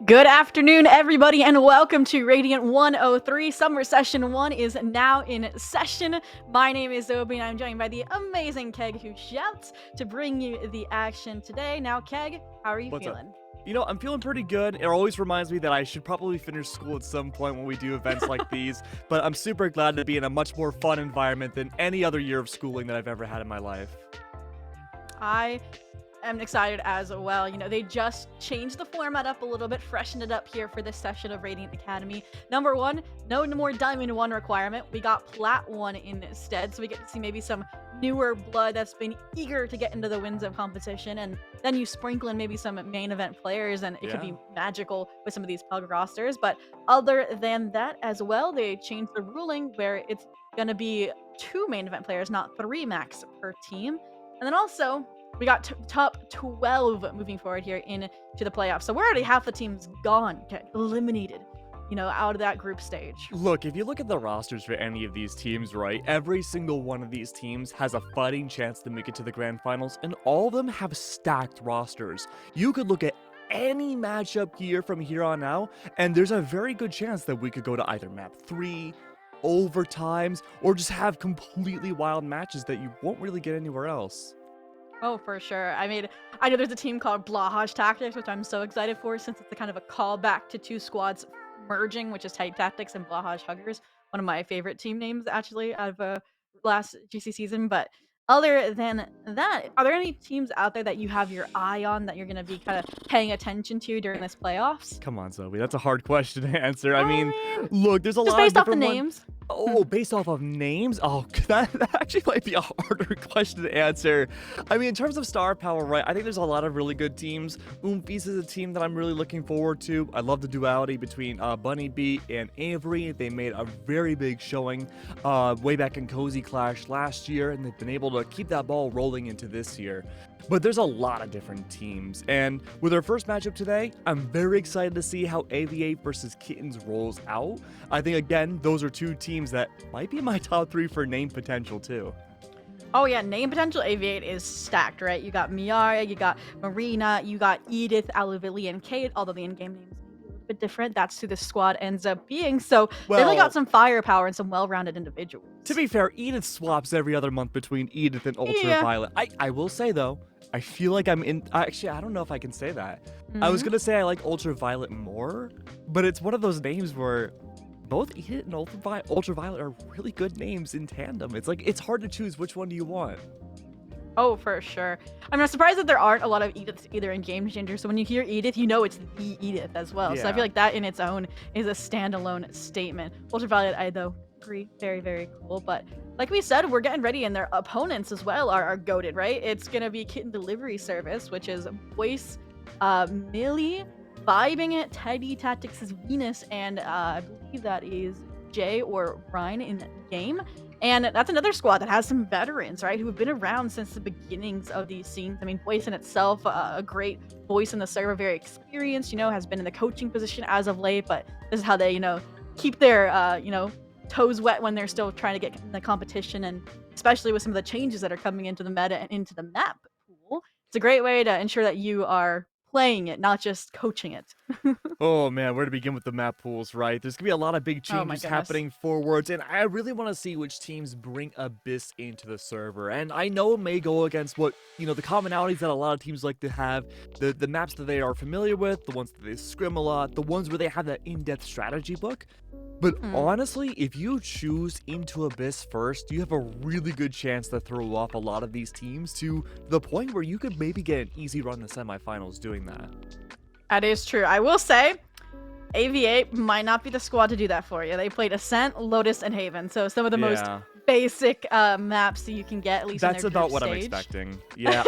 Good afternoon, everybody, and welcome to Radiant 103. Summer Session 1 is now in session. My name is Obi, and I'm joined by the amazing Keg, who shouts to bring you the action today. Now, Keg, how are you What's up? feeling? I'm feeling pretty good. It always reminds me that I should probably finish school at some point when we do events like these, but I'm super glad to be in a much more fun environment than any other year of schooling that I've ever had in my life. I am excited as well. They just changed the format up a little bit, freshened it up here for this session of Radiant Academy. Number one, no more Diamond 1 requirement. We got Plat 1 instead, so we get to see maybe some newer blood that's been eager to get into the winds of competition, and then you sprinkle in maybe some main event players, and it could be magical with some of these pug rosters. But other than that as well, they changed the ruling where it's going to be 2 main event players, not 3 max per team. And then also, we got top 12 moving forward here into the playoffs. So we're already half the teams gone, eliminated, out of that group stage. Look, if you look at the rosters for any of these teams, right, every single one of these teams has a fighting chance to make it to the grand finals, and all of them have stacked rosters. You could look at any matchup here from here on out, and there's a very good chance that we could go to either map 3, overtimes, or just have completely wild matches that you won't really get anywhere else. Oh, for sure. I mean, I know there's a team called Blahaj Tactics, which I'm so excited for since it's a kind of a callback to 2 squads merging, which is Tight Tactics and Blahaj Huggers. One of my favorite team names, actually, out of last GC season. But other than that, are there any teams out there that you have your eye on that you're going to be kind of paying attention to during this playoffs? Come on, Zoe, that's a hard question to answer. I mean, man. look, there's a Just lot of based off the different names. Oh, based off of names? Oh, that actually might be a harder question to answer. I mean, in terms of star power, right, I think there's a lot of really good teams. Oomphies is a team that I'm really looking forward to. I love the duality between Bunny Bee and Avery. They made a very big showing way back in Cozy Clash last year, and they've been able to keep that ball rolling into this year. But there's a lot of different teams, and with our first matchup today, I'm very excited to see how AV8 versus Kittens rolls out. I think, again, those are 2 teams that might be in my top 3 for name potential, too. Oh yeah, name potential AV8 is stacked, right? You got Miara, you got Marina, you got Edith, Aluvili, and Kate, although the in-game names may be a little bit different. That's who the squad ends up being. So they really got some firepower and some well-rounded individuals. To be fair, Edith swaps every other month between Edith and Ultraviolet. I will say, though, I feel like I'm in... Actually, I don't know if I can say that. I was going to say I like Ultraviolet more, but it's one of those names where both Edith and Ultraviolet are really good names in tandem. It's like, it's hard to choose which one do you want. Oh, for sure. I'm surprised that there aren't a lot of Ediths either in Game Changer. So when you hear Edith, you know it's the Edith as well. Yeah. So I feel like that in its own is a standalone statement. Ultraviolet, I though agree, very, very cool. But like we said, we're getting ready, and their opponents as well are goated, right? It's gonna be Kitten Delivery Service, which is Voice, Millie, Vibing It, Tidy Tactics is Venus, and I believe that is Jay or Ryan in the game. And that's another squad that has some veterans, right, who have been around since the beginnings of these scenes. I mean, Voice in itself, a great voice in the server, very experienced, has been in the coaching position as of late, but this is how they, keep their, toes wet when they're still trying to get in the competition, and especially with some of the changes that are coming into the meta and into the map pool. It's a great way to ensure that you are playing it, not just coaching it. Oh man, where to begin with the map pools, right? There's gonna be a lot of big changes happening forwards, and I really want to see which teams bring Abyss into the server. And I know it may go against what, the commonalities that a lot of teams like to have, the maps that they are familiar with, the ones that they scrim a lot, the ones where they have that in-depth strategy book. But honestly, if you choose into Abyss first, you have a really good chance to throw off a lot of these teams to the point where you could maybe get an easy run in the semifinals doing that. That is true. I will say, AV8 might not be the squad to do that for you. They played Ascent, Lotus, and Haven, so some of the most basic maps that you can get, at least that's in their about what stage. I'm expecting. Yeah,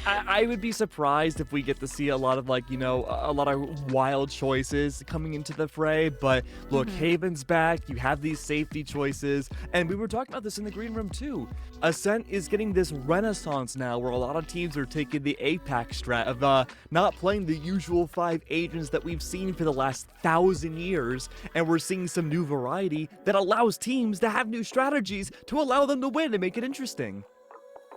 I would be surprised if we get to see a lot of a lot of wild choices coming into the fray. But look, Haven's back. You have these safety choices, and we were talking about this in the green room too. Ascent is getting this renaissance now, where a lot of teams are taking the APAC strat of not playing the usual 5 agents that we've seen for the last 1,000 years, and we're seeing some new variety that allows teams to have new strategies to allow them to win and make it interesting.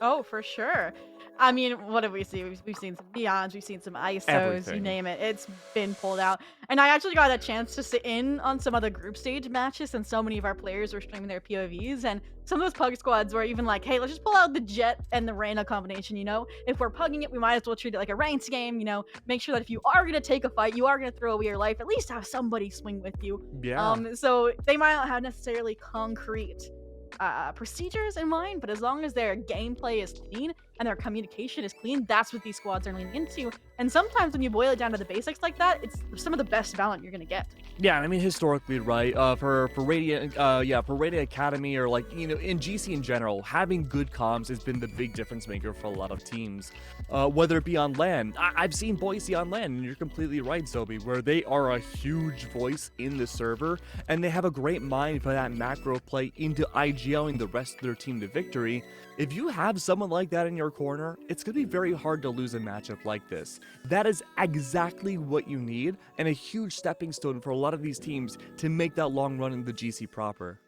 Oh, for sure. I mean, what have we seen? We've seen some Neons, we've seen some ISOs, you Everything. name it. It's been pulled out. And I actually got a chance to sit in on some other group stage matches since so many of our players were streaming their POVs. And some of those pug squads were even like, hey, let's just pull out the Jet and the Reyna combination, you know? If we're pugging it, we might as well treat it like a ranked game, you know? Make sure that if you are going to take a fight, you are going to throw away your life, at least have somebody swing with you. Yeah. So they might not have necessarily concrete procedures in mind, but as long as their gameplay is clean and their communication is clean, that's what these squads are leaning into. And sometimes when you boil it down to the basics like that, it's some of the best Valorant you're gonna get. Yeah, I mean historically, right? For Radiant, for Radiant Academy or like in GC in general, having good comms has been the big difference maker for a lot of teams. Whether it be on LAN, I've seen Boise on LAN, and you're completely right, Zobi, where they are a huge voice in the server, and they have a great mind for that macro play into IGLing the rest of their team to victory. If you have someone like that in your corner, it's going to be very hard to lose a matchup like this. That is exactly what you need, and a huge stepping stone for a lot of these teams to make that long run in the GC proper.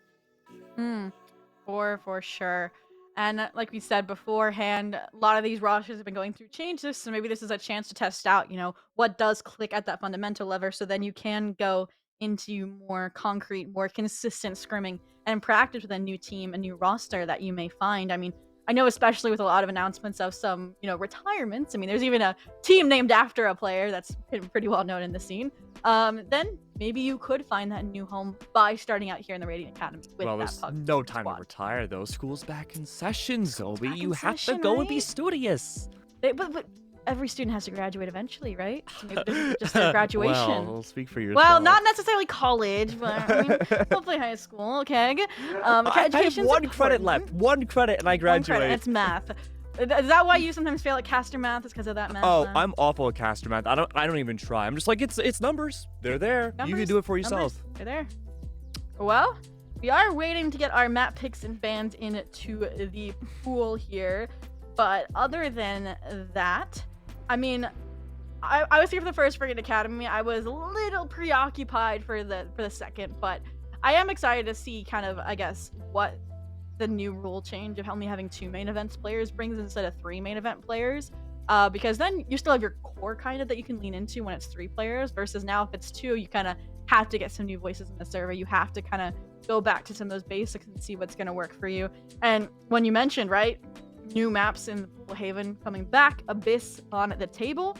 For sure. And like we said beforehand, a lot of these rosters have been going through changes, so maybe this is a chance to test out, what does click at that fundamental level, so then you can go into more concrete, more consistent scrimming and practice with a new team, a new roster that you may find. I mean, I know especially with a lot of announcements of some, retirements. I mean, there's even a team named after a player that's been pretty well known in the scene. Then maybe you could find that new home by starting out here in the Radiant Academy with Well, that there's pug no time squad. to retire though. School's back in session, Zobi. back in You have to session, go and be right? studious. But every student has to graduate eventually, right? So maybe this is just their graduation. Well, speak for yourself. Well, not necessarily college, but I mean, hopefully high school. Okay. I have Education's one credit important. left. One credit, and I One graduate. credit. It's math. Is that why you sometimes fail at caster math? Is because of that math? Oh, I'm awful at caster math. I don't even try. I'm just like it's numbers. They're there. You can do it for yourself. They're there. Well, we are waiting to get our map picks and bans into the pool here, but other than that, I mean, I was here for the first Raidiant Academy. I was a little preoccupied for the second, but I am excited to see kind of, I guess, what the new rule change of only having 2 main events players brings instead of 3 main event players. Because then you still have your core kind of that you can lean into when it's 3 players, versus now if it's 2, you kind of have to get some new voices in the server. You have to kind of go back to some of those basics and see what's going to work for you. And when you mentioned, right, new maps in Haven coming back, Abyss on the table,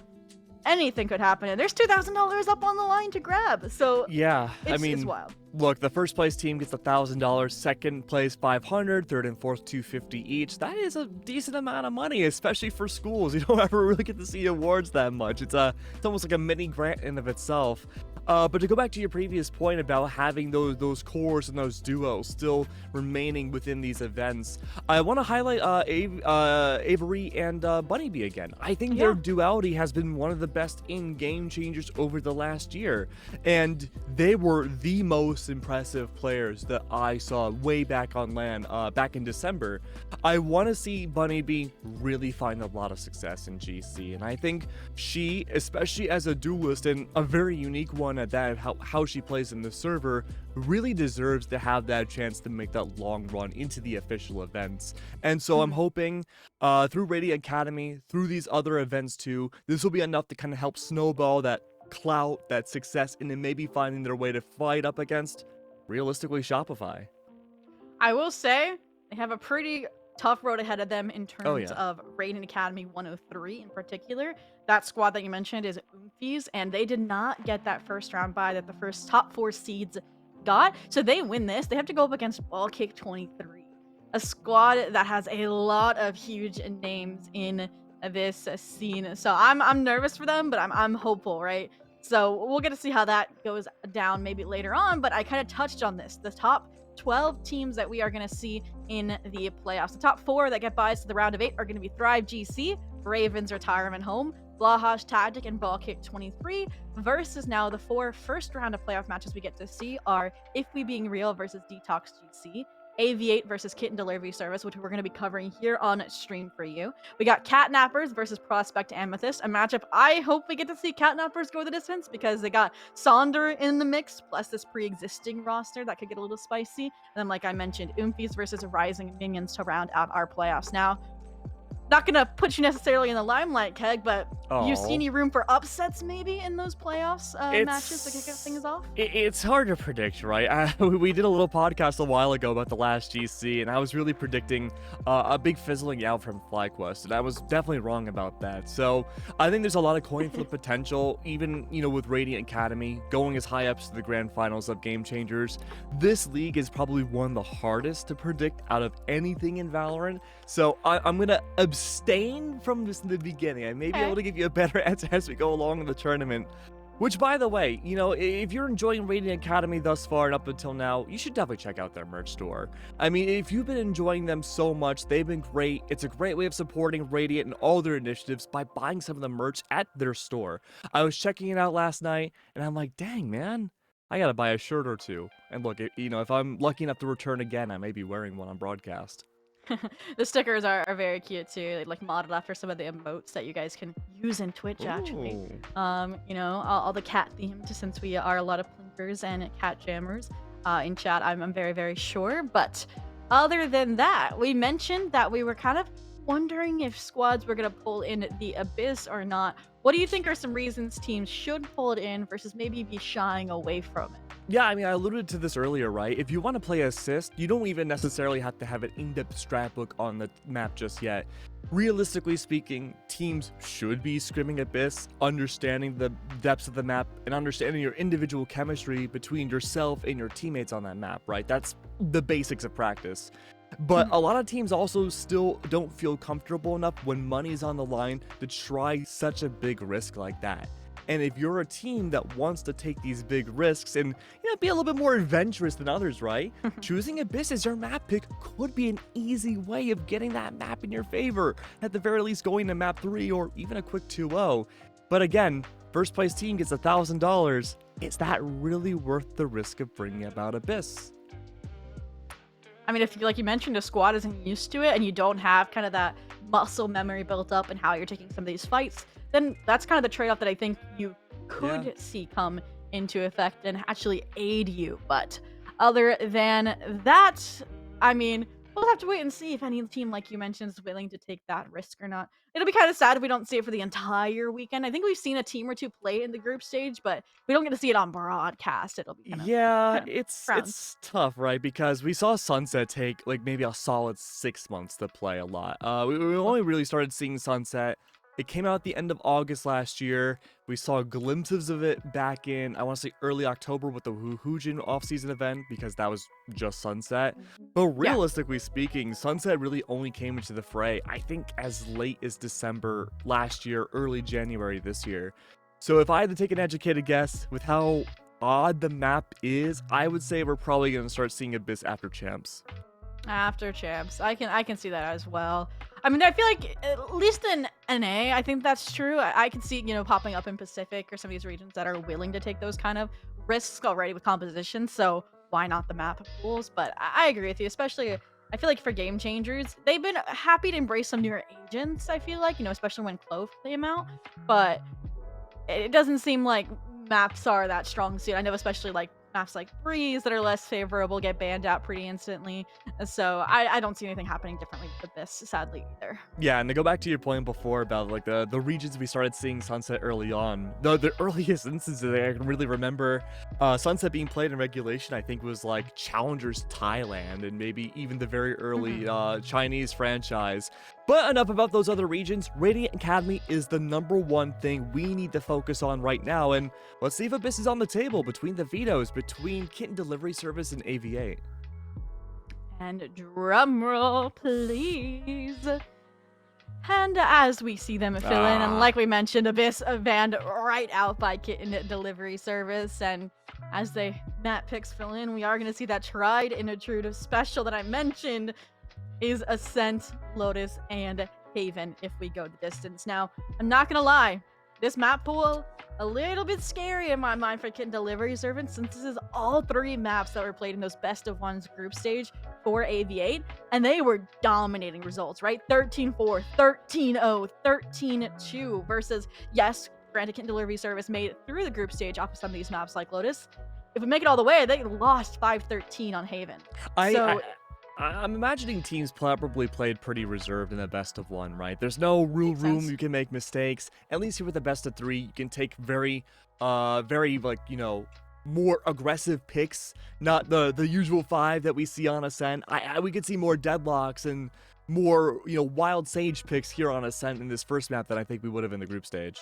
anything could happen. And there's $2,000 up on the line to grab. So Yeah, it's wild. Look, the first place team gets $1,000, second place $500, third and fourth $250 each. That is a decent amount of money, especially for schools. You don't ever really get to see awards that much. It's almost like a mini grant in of itself. But to go back to your previous point about having those cores and those duos still remaining within these events, I want to highlight Avery and Bunnybee again. I think their duality has been one of the best in-game changers over the last year, and they were the most impressive players that I saw way back on LAN back in December. I want to see Bunnybee really find a lot of success in GC, and I think she, especially as a duelist and a very unique one at that, how she plays in the server, really deserves to have that chance to make that long run into the official events. And so I'm hoping through Raidiant Academy, through these other events too, this will be enough to kind of help snowball that clout, that success, and then maybe finding their way to fight up against, realistically, Shopify. I will say they have a pretty tough road ahead of them in terms yeah. of Raidiant Academy 103 in particular. That squad that you mentioned is Oomfies, and they did not get that first round bye that the first top 4 seeds got. So they win this. They have to go up against Ballkick 23, a squad that has a lot of huge names in this scene. So I'm nervous for them, but I'm hopeful, right? So we'll get to see how that goes down maybe later on, but I kind of touched on this. The top 12 teams that we are going to see in the playoffs. The top 4 that get buys to the round of 8 are going to be Thrive GC, Ravens Retirement Home, Blahash Tactic, and Ballkick 23, versus now the 4 first round of playoff matches we get to see are If We Being Real versus Detox GC, AV8 versus Kitten Delivery Service, which we're going to be covering here on stream for you. We got Catnappers versus Prospect Amethyst, a matchup I hope we get to see Catnappers go the distance because they got Sonder in the mix, plus this pre-existing roster that could get a little spicy. And then, like I mentioned, Oomfies versus Rising Minions to round out our playoffs. Now, not gonna put you necessarily in the limelight, Keg, but you see Oh. any room for upsets maybe in those playoffs matches to kick things off? It's hard to predict, right? We did a little podcast a while ago about the last GC, and I was really predicting a big fizzling out from FlyQuest, and I was definitely wrong about that. So I think there's a lot of coin flip potential, even with Radiant Academy going as high up to the grand finals of Game Changers. This league is probably one of the hardest to predict out of anything in Valorant. So I'm gonna abstain from this in the beginning. I may be able to give you a better answer as we go along in the tournament. Which, by the way, if you're enjoying Radiant Academy thus far and up until now, you should definitely check out their merch store. I mean, if you've been enjoying them so much, they've been great. It's a great way of supporting Radiant and all their initiatives by buying some of the merch at their store. I was checking it out last night, and I'm like, dang, man, I gotta buy a shirt or two. And look, if I'm lucky enough to return again, I may be wearing one on broadcast. The stickers are very cute too, like modeled after some of the emotes that you guys can use in Twitch actually. Ooh. All the cat themed, since we are a lot of plinkers and cat jammers in chat. I'm very, very sure. But other than that, we mentioned that we were kind of wondering if squads were gonna pull in the Abyss or not. What do you think are some reasons teams should pull it in versus maybe be shying away from it? Yeah, I mean, I alluded to this earlier, right? If you want to play assist, you don't even necessarily have to have an in-depth strat book on the map just yet. Realistically speaking, teams should be scrimming Abyss, understanding the depths of the map, and understanding your individual chemistry between yourself and your teammates on that map, right? That's the basics of practice. But a lot of teams also still don't feel comfortable enough when money's on the line to try such a big risk like that. And if you're a team that wants to take these big risks and be a little bit more adventurous than others, right? Choosing Abyss as your map pick could be an easy way of getting that map in your favor. At the very least, going to map 3 or even a quick 2-0. But again, first place team gets $1,000. Is that really worth the risk of bringing about Abyss? I mean, if, like you mentioned, a squad isn't used to it and you don't have kind of that muscle memory built up in how you're taking some of these fights, then that's kind of the trade-off that I think you could see come into effect and actually aid you. But other than that, I mean, we'll have to wait and see if any team, like you mentioned, is willing to take that risk or not. It'll be kind of sad if we don't see it for the entire weekend. I think we've seen a team or two play in the group stage, but we don't get to see it on broadcast. It'll be kind of It's tough, right? Because we saw Sunset take like maybe a solid 6 months to play a lot. We only really started seeing Sunset. It came out at the end of August last year. We saw glimpses of it back in, I want to say, early October with the Hoojin offseason event, because that was just Sunset. But realistically speaking, Sunset really only came into the fray, I think, as late as December last year, early January this year. So if I had to take an educated guess with how odd the map is, I would say we're probably going to start seeing Abyss after Champs. After Champs, I can see that as well. I mean, I feel like at least in NA, I think that's true. I can see popping up in Pacific or some of these regions that are willing to take those kind of risks already with composition. So why not the map pools? But I agree with you, especially I feel like for Game Changers, they've been happy to embrace some newer agents. I feel like especially when Clove came out, but it doesn't seem like maps are that strong suit. I know especially like maps like Breeze that are less favorable get banned out pretty instantly. So I don't see anything happening differently with this, sadly, either. Yeah, and to go back to your point before about like the regions we started seeing Sunset early on, the earliest instances that I can really remember Sunset being played in regulation, I think was like Challengers Thailand and maybe even the very early Chinese franchise. But enough about those other regions. Radiant Academy is the #1 thing we need to focus on right now, and let's see if Abyss is on the table between the vetoes, between Kitten Delivery Service and AV8. And drumroll, please. And as we see them fill in, and like we mentioned, Abyss banned right out by Kitten Delivery Service, and as they map picks fill in, we are going to see that tried and true special that I mentioned is Ascent, Lotus, and Haven if we go the distance. Now, I'm not gonna lie, this map pool, a little bit scary in my mind for Kitten Delivery Service, since this is all 3 maps that were played in those best of ones group stage for AV8, and they were dominating results, right? 13-4, 13-0, 13-2 versus, yes, granted Kitten Delivery Service made it through the group stage off of some of these maps like Lotus. If we make it all the way, they lost 5-13 on Haven. I'm imagining teams probably played pretty reserved in the best of one, right? There's no real Makes room sense. you can make mistakes. At least here with the best of three, you can take very like, more aggressive picks, not the usual five that we see on Ascent. We could see more deadlocks and more, wild sage picks here on Ascent in this first map than I think we would have in the group stage.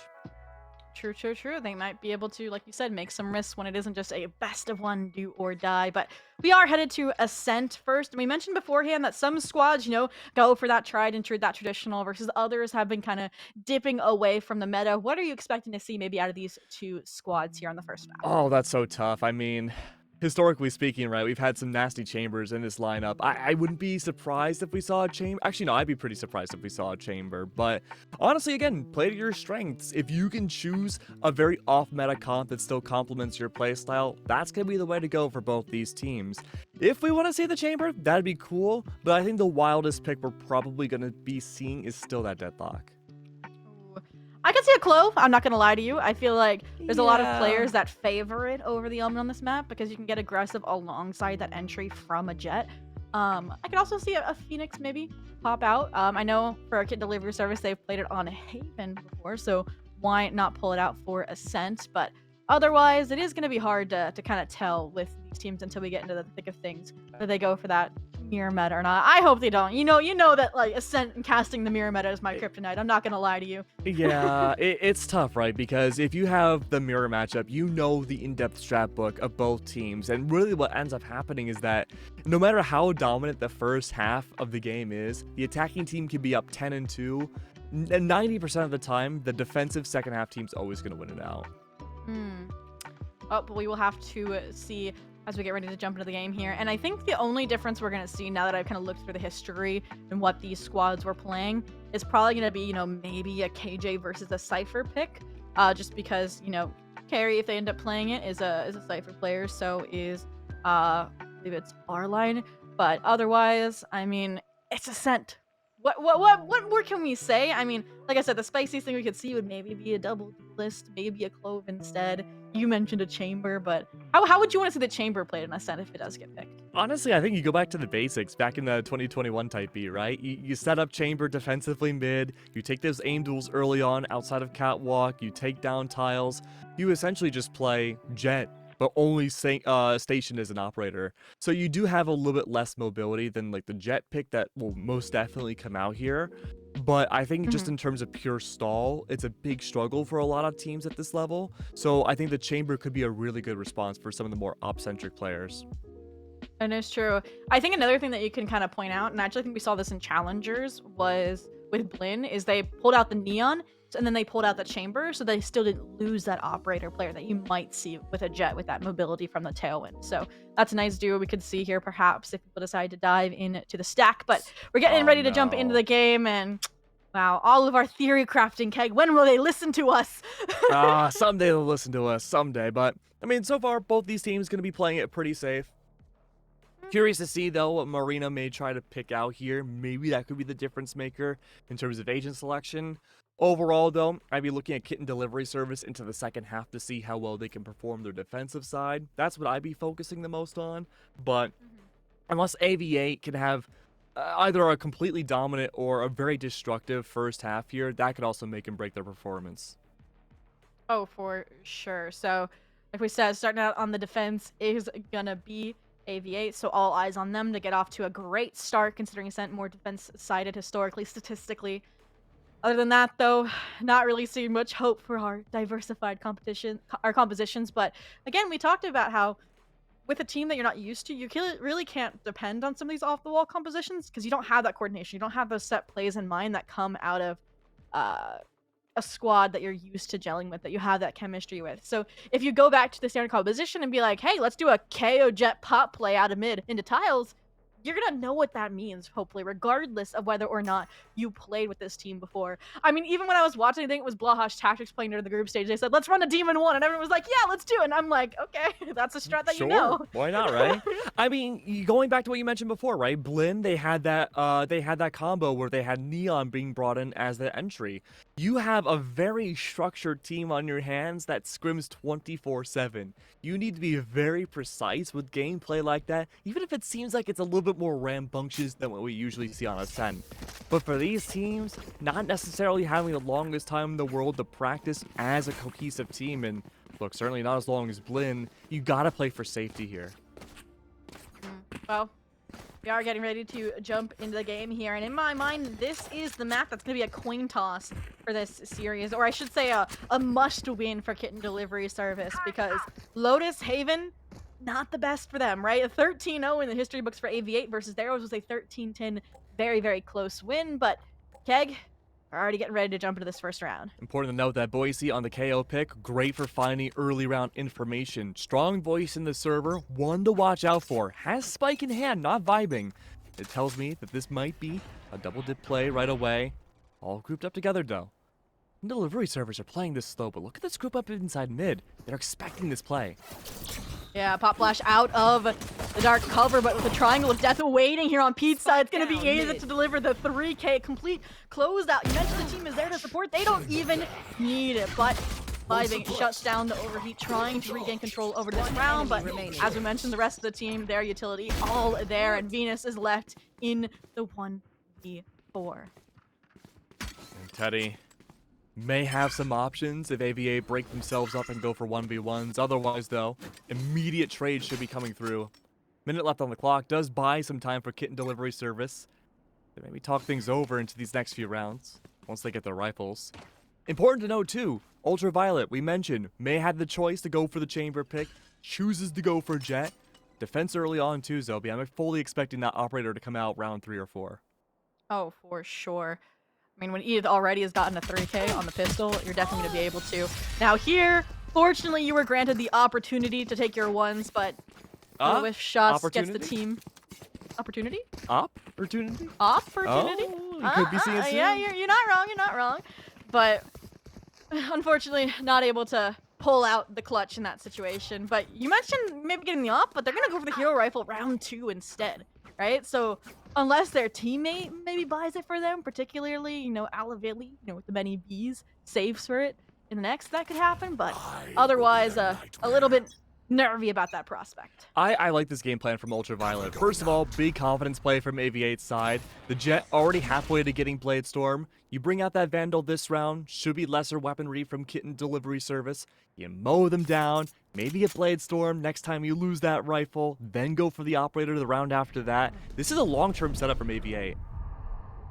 True, true, true. They might be able to, like you said, make some risks when it isn't just a best of one, do or die. But we are headed to Ascent first. And we mentioned beforehand that some squads, go for that tried and true, that traditional, versus others have been kind of dipping away from the meta. What are you expecting to see maybe out of these two squads here on the first map? Oh, that's so tough. I mean, historically speaking, right, we've had some nasty chambers in this lineup. I wouldn't be surprised if we saw a chamber. Actually, no, I'd be pretty surprised if we saw a chamber. But honestly, again, play to your strengths. If you can choose a very off-meta comp that still complements your playstyle, that's going to be the way to go for both these teams. If we want to see the chamber, that'd be cool. But I think the wildest pick we're probably going to be seeing is still that deadlock. I could see a Clove. I'm not gonna lie to you. I feel like there's a lot of Yeah. players that favor it over the Omen on this map because you can get aggressive alongside that entry from a Jet. I could also see a Phoenix maybe pop out. I know for a kit delivery service they've played it on Haven before, so why not pull it out for Ascent? But otherwise, it is gonna be hard to kind of tell with these teams until we get into the thick of things. Whether they go for that mirror meta or not. I hope they don't. You know that like Ascent and casting the mirror meta is my kryptonite. I'm not gonna lie to you. Yeah, it's tough, right? Because if you have the mirror matchup, you know the in-depth strat book of both teams. And really what ends up happening is that no matter how dominant the first half of the game is, the attacking team can be up 10-2. And 90% of the time, the defensive second half team's always going to win it out. Oh, but we will have to see as we get ready to jump into the game here. And I think the only difference we're going to see now that I've kind of looked through the history and what these squads were playing is probably going to be, maybe a KJ versus a Cypher pick. Just because, Carry, if they end up playing it, is a Cypher player. So is, I believe it's R-Line. But otherwise, I mean, it's Ascent. What more can we say? I mean, like I said, the spiciest thing we could see would maybe be a double list, maybe a Clove instead. You mentioned a chamber, but how would you want to see the chamber played in Ascent if it does get picked? Honestly, I think you go back to the basics, back in the 2021 Type B, right? You set up chamber defensively mid, you take those aim duels early on outside of catwalk, you take down tiles, you essentially just play Jet, but only stationed as an operator. So you do have a little bit less mobility than like the Jet pick that will most definitely come out here. But I think just in terms of pure stall, it's a big struggle for a lot of teams at this level. So I think the chamber could be a really good response for some of the more op-centric players. And it's true. I think another thing that you can kind of point out, and I actually think we saw this in Challengers, was with Blinn, is they pulled out the Neon, and then they pulled out the chamber, so they still didn't lose that operator player that you might see with a Jet with that mobility from the tailwind. So that's a nice duo we could see here, perhaps, if people decide to dive into the stack. But we're getting ready to jump into the game, and wow, all of our theory crafting, Keg, when will they listen to us? Someday they'll listen to us, someday. But, I mean, so far, both these teams going to be playing it pretty safe. Curious to see, though, what Marina may try to pick out here. Maybe that could be the difference maker in terms of agent selection. Overall, though, I'd be looking at kit and delivery service into the second half to see how well they can perform their defensive side. That's what I'd be focusing the most on. But unless AV8 can have either a completely dominant or a very destructive first half here, that could also make and break their performance. Oh, for sure. So, like we said, starting out on the defense is gonna be AV8, so all eyes on them to get off to a great start, considering Ascent more defense-sided historically, statistically. Other than that, though, not really seeing much hope for our diversified compositions. But again, we talked about how with a team that you're not used to, you really can't depend on some of these off-the-wall compositions because you don't have that coordination. You don't have those set plays in mind that come out of a squad that you're used to gelling with, that you have that chemistry with. So if you go back to the standard composition and be like, hey, let's do a KO Jet pop play out of mid into tiles, you're going to know what that means, hopefully, regardless of whether or not you played with this team before. I mean, even when I was watching, I think it was Blahosh Tactics playing during the group stage, they said, let's run a Demon 1, and everyone was like, yeah, let's do it. And I'm like, okay, that's a strat that Sure, you know. why not, right? I mean, going back to what you mentioned before, right? Blinn, they had that combo where they had Neon being brought in as the entry. You have a very structured team on your hands that scrims 24/7. You need to be very precise with gameplay like that, even if it seems like it's a little bit more rambunctious than what we usually see on Ascent. But for these teams, not necessarily having the longest time in the world to practice as a cohesive team, and look, certainly not as long as Blinn, you gotta play for safety here. Well, we are getting ready to jump into the game here, and in my mind, this is the map that's going to be a coin toss for this series, or I should say a must-win for Kitten Delivery Service, because Lotus Haven, not the best for them, right? A 13-0 in the history books for AV8 versus theirs was a 13-10, very, very close win, but Keg, we're already getting ready to jump into this first round. Important to note that Boise on the KO pick, great for finding early round information. Strong voice in the server, one to watch out for. Has spike in hand, not vibing. It tells me that this might be a double dip play right away. All grouped up together though. Delivery servers are playing this slow, but look at this group up inside mid. They're expecting this play. Yeah, Pop Flash out of the dark cover, but with a triangle of death waiting here on Pete's side. It's going to be easy to deliver the 3K complete closed out. You mentioned the team is there to support. They don't even need it, but Vibing shuts down the overheat, trying to regain control over this round, but as we mentioned, the rest of the team, their utility, all there, and Venus is left in the 1v4. And Teddy may have some options if AVA break themselves up and go for 1v1s. Otherwise, though, immediate trade should be coming through. Minute left on the clock does buy some time for Kitten Delivery Service. They maybe talk things over into these next few rounds once they get their rifles. Important to note, too, Ultraviolet, we mentioned, may have the choice to go for the chamber pick, chooses to go for Jet. Defense early on, too, Zobi. I'm fully expecting that operator to come out round 3 or 4. Oh, for sure. I mean, when Edith already has gotten a 3K on the pistol, you're definitely going to be able to. Now here, fortunately, you were granted the opportunity to take your ones, but with shots gets the team. Opportunity? Opportunity? Opportunity? Oh, you could be seeing soon. Yeah, you're not wrong, you're not wrong. But unfortunately, not able to pull out the clutch in that situation. But you mentioned maybe getting the op, but they're going to go for the hero rifle round 2 instead, right? So unless their teammate maybe buys it for them, particularly, Alavili, with the many Bs, saves for it in the next, that could happen. But otherwise, a little bit nervy about that prospect. I like this game plan from Ultraviolet. First of all, big confidence play from AV8's side. The Jet already halfway to getting Blade Storm. You bring out that Vandal this round, should be lesser weaponry from Kitten Delivery Service. You mow them down, maybe get Blade Storm, next time you lose that rifle, then go for the operator the round after that. This is a long-term setup from AV8.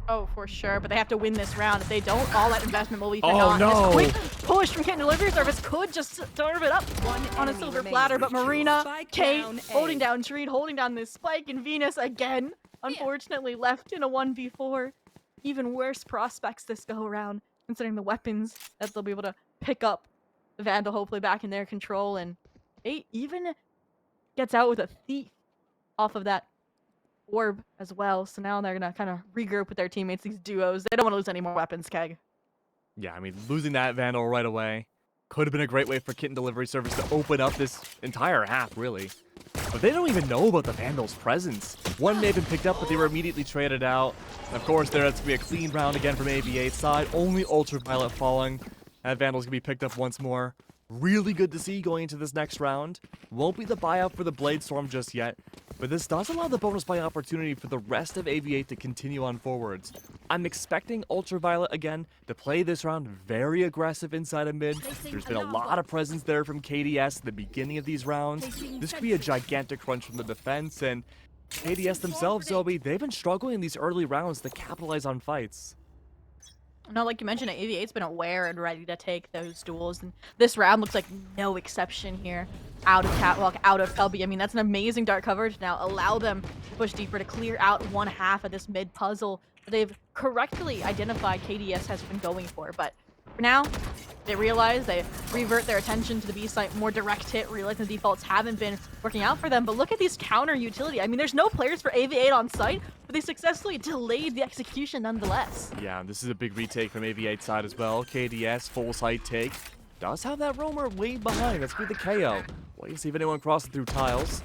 Oh, for sure, but they have to win this round. If they don't, all that investment will be for naught. No. This quick push from Kitten Delivery Service could just serve it up on a silver platter, but Marina, Kate, holding down Treat, holding down this Spike, and Venus again, unfortunately left in a 1v4. Even worse prospects this go around, considering the weapons that they'll be able to pick up. The Vandal hopefully back in their control, and Kate even gets out with a thief off of that orb as well, so now they're gonna kind of regroup with their teammates, these duos. They don't want to lose any more weapons, Keg. Yeah, I mean, losing that Vandal right away could have been a great way for Kitten Delivery Service to open up this entire half, really. But they don't even know about the Vandal's presence. One may have been picked up, but they were immediately traded out. And of course, there's going to be a clean round again from AV8's side. Only Ultraviolet falling. That Vandal's going to be picked up once more. Really good to see going into this next round. Won't be the buyout for the Blade Storm just yet, but this does allow the bonus buy opportunity for the rest of AV8 to continue on forwards. I'm expecting Ultraviolet again to play this round very aggressive inside of mid. There's been a lot of presence there from KDS at the beginning of these rounds. This could be a gigantic crunch from the defense, and KDS themselves, Zobi, they've been struggling in these early rounds to capitalize on fights. No, like you mentioned, AV8's been aware and ready to take those duels, and this round looks like no exception here. Out of Catwalk, out of Cubby. I mean, that's an amazing dark coverage. Now allow them to push deeper to clear out one half of this mid puzzle that they've correctly identified KDS has been going for. But for now, they realize they revert their attention to the B site, more direct hit, realizing the defaults haven't been working out for them. But look at these counter utility. I mean, there's no players for AV8 on site, but they successfully delayed the execution nonetheless. Yeah, this is a big retake from AV8 side as well. KDS, full site take. Does have that roamer way behind. That's good, the KO. Wait to see if anyone crosses through tiles.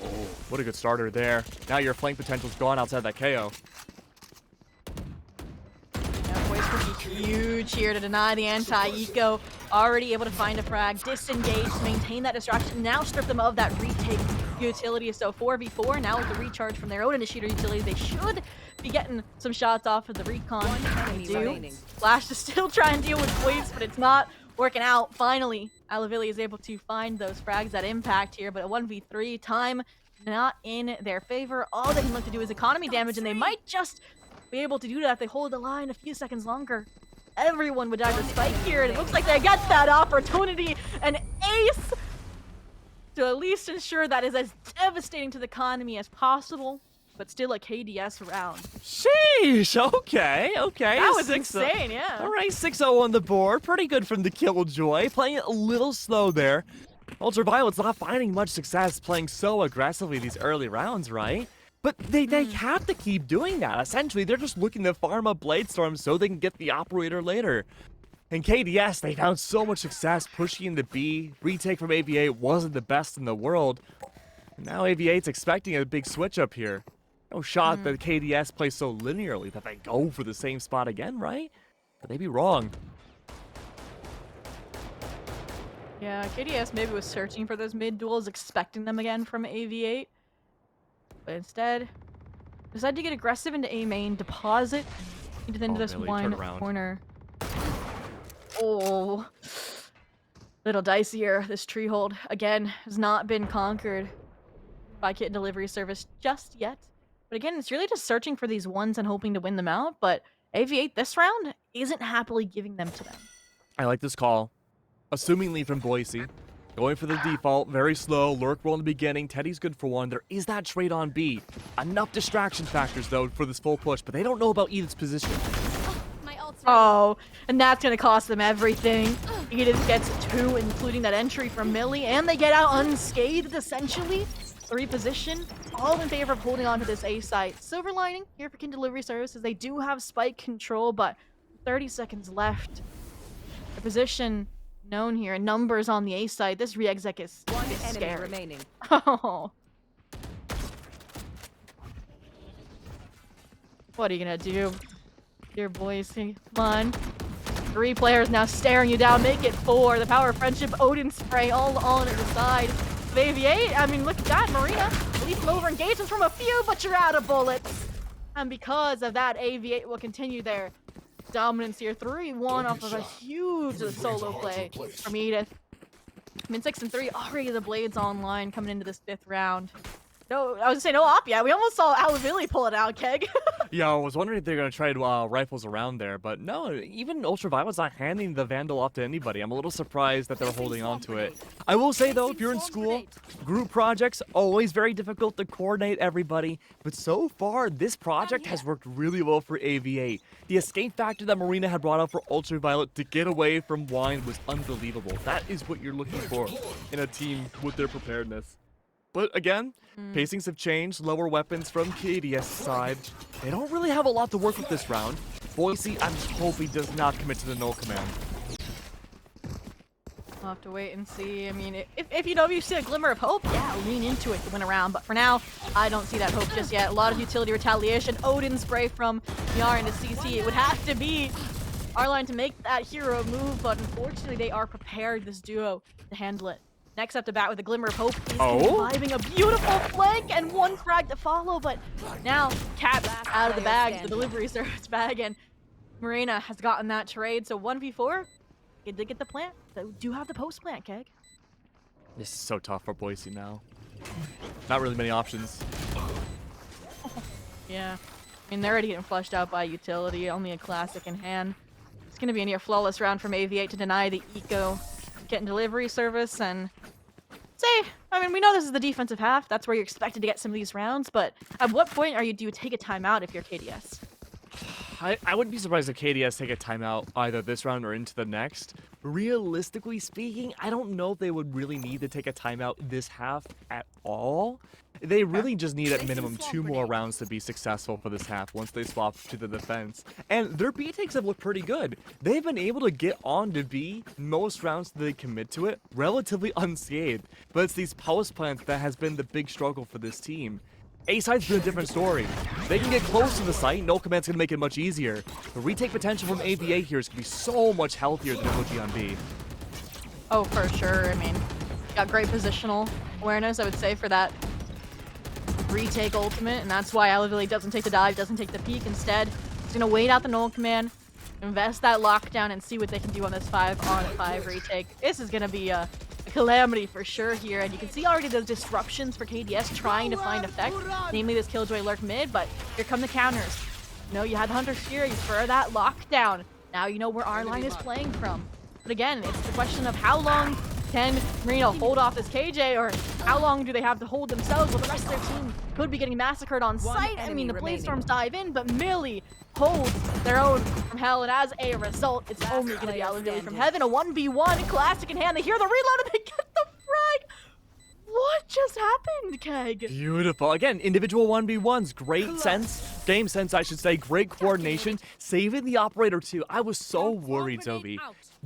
Oh, what a good starter there. Now your flank potential's gone outside that KO. huge here to deny the anti-eco. Already able to find a frag, disengage, maintain that distraction, now strip them of that retake utility. So 4v4 now with the recharge from their own initiator utility. They should be getting some shots off of the recon. Flash to still try and deal with points, but it's not working out. Finally, Alavilli is able to find those frags at impact here, but a 1v3 time not in their favor. All they can look to do is economy damage, and they might just be able to do that if they hold the line a few seconds longer. Everyone would die to spike here, and it looks like they get that opportunity. An ace to at least ensure that is as devastating to the economy as possible, but still a KDS round. Sheesh, okay. That was 6-0. insane, yeah. All right, 6-0 on the board. Pretty good from the Killjoy. Playing it a little slow there. Ultraviolet's not finding much success playing so aggressively these early rounds, right? But they have to keep doing that. Essentially, they're just looking to farm up Bladestorm so they can get the operator later. In KDS, they found so much success pushing into B. Retake from AV8 wasn't the best in the world. And now AV8's expecting a big switch up here. No shot that KDS plays so linearly that they go for the same spot again, right? But they'd be wrong. Yeah, KDS maybe was searching for those mid duels, expecting them again from AV8. But instead, decided to get aggressive into A main, deposit into this really? one Turn around. corner. Oh, little dicier. This tree hold, again, has not been conquered by Kit and Delivery Service just yet. But again, it's really just searching for these ones and hoping to win them out. But AV8 this round isn't happily giving them to them. I like this call. Assumingly from Boise. Going for the default, very slow, lurk roll in the beginning. Teddy's good for one. There is that trade on B. Enough distraction factors, though, for this full push, but they don't know about Edith's position. Oh, and that's going to cost them everything. Edith gets 2, including that entry from Millie, and they get out unscathed, essentially. Reposition, all in favor of holding on to this A site. Silver lining here for Kin Delivery Services. They do have spike control, but 30 seconds left. The position known here, numbers on the A side. This re-exec is scary. Remaining. Oh. What are you gonna do? Dear boys, come on. 3 players now staring you down. Make it 4. The power of friendship, Odin spray, all on at the side. Of AV8, I mean, look at that, Marina. Leap them over engagements from a few, but you're out of bullets. And because of that, AV8 will continue their dominance here. 3-1 off of a huge solo play from Edith. I mean, 6-3, already the Blades online coming into this 5th round. No, I was gonna say no op yet. We almost saw Alavilli pull it out, Keg. Yeah, I was wondering if they're going to trade rifles around there, but no, even Ultraviolet's not handing the Vandal off to anybody. I'm a little surprised that they're holding on to it. I will say, though, if you're in school, group projects, always very difficult to coordinate everybody, but so far, this project has worked really well for AV8. The escape factor that Marina had brought up for Ultraviolet to get away from Wine was unbelievable. That is what you're looking for in a team with their preparedness. But again, pacings have changed, lower weapons from KDS side. They don't really have a lot to work with this round. Boise, I'm just hoping, does not commit to the null command. We'll have to wait and see. I mean, if you see a glimmer of hope, yeah, lean into it to win a round. But for now, I don't see that hope just yet. A lot of utility retaliation. Odin spray from Yar into CC. It would have to be our line to make that hero move, but unfortunately, they are prepared, this duo, to handle it. Next up to bat with a glimmer of hope is reviving a beautiful flank and 1 frag to follow, but now Cap out of the bag, the delivery service bag, and Marina has gotten that trade. So 1v4, they did get the plant. They do have the post plant, Keg. This is so tough for Boise now. Not really many options. Yeah, I mean, they're already getting flushed out by utility, only a classic in hand. It's going to be a near flawless round from AV8 to deny the eco Kit and Delivery Service, and I mean, we know this is the defensive half. That's where you're expected to get some of these rounds, but at what point do you take a timeout if you're KDS? I wouldn't be surprised if KDS take a timeout either this round or into the next. Realistically speaking, I don't know if they would really need to take a timeout this half at all. They really just need at minimum 2 more rounds to be successful for this half once they swap to the defense. And their B takes have looked pretty good. They've been able to get on to B most rounds that they commit to it relatively unscathed. But it's these post plants that has been the big struggle for this team. A side's been a different story. They can get close to the site, no command's gonna make it much easier. The retake potential from AVA here is gonna be so much healthier than it would be on B. Oh, for sure. I mean, got great positional awareness, I would say, for that retake ultimate, and that's why Alavili doesn't take the dive, doesn't take the peek. Instead, he's gonna wait out the null command, invest that lockdown, and see what they can do on this 5-on-5 retake. This is gonna be a calamity for sure here, and you can see already those disruptions for KDS trying to find effect, namely this Killjoy lurk mid, but here come the counters. You know, you had the Hunter's Fury for that lockdown. Now you know where our line is playing from. But again, it's the question of how long can Marino hold off this KJ, or how long do they have to hold themselves while the rest of their team could be getting massacred on site? I mean, the Blazestorms dive in, but Millie holds their own from hell, and as a result, it's only going to be Alavili from heaven. A 1v1, classic in hand. They hear the reload and they get the frag. What just happened, Keg? Beautiful. Again, individual 1v1s. Great sense. Game sense, I should say. Great coordination. Saving the operator, too. I was so worried, Toby,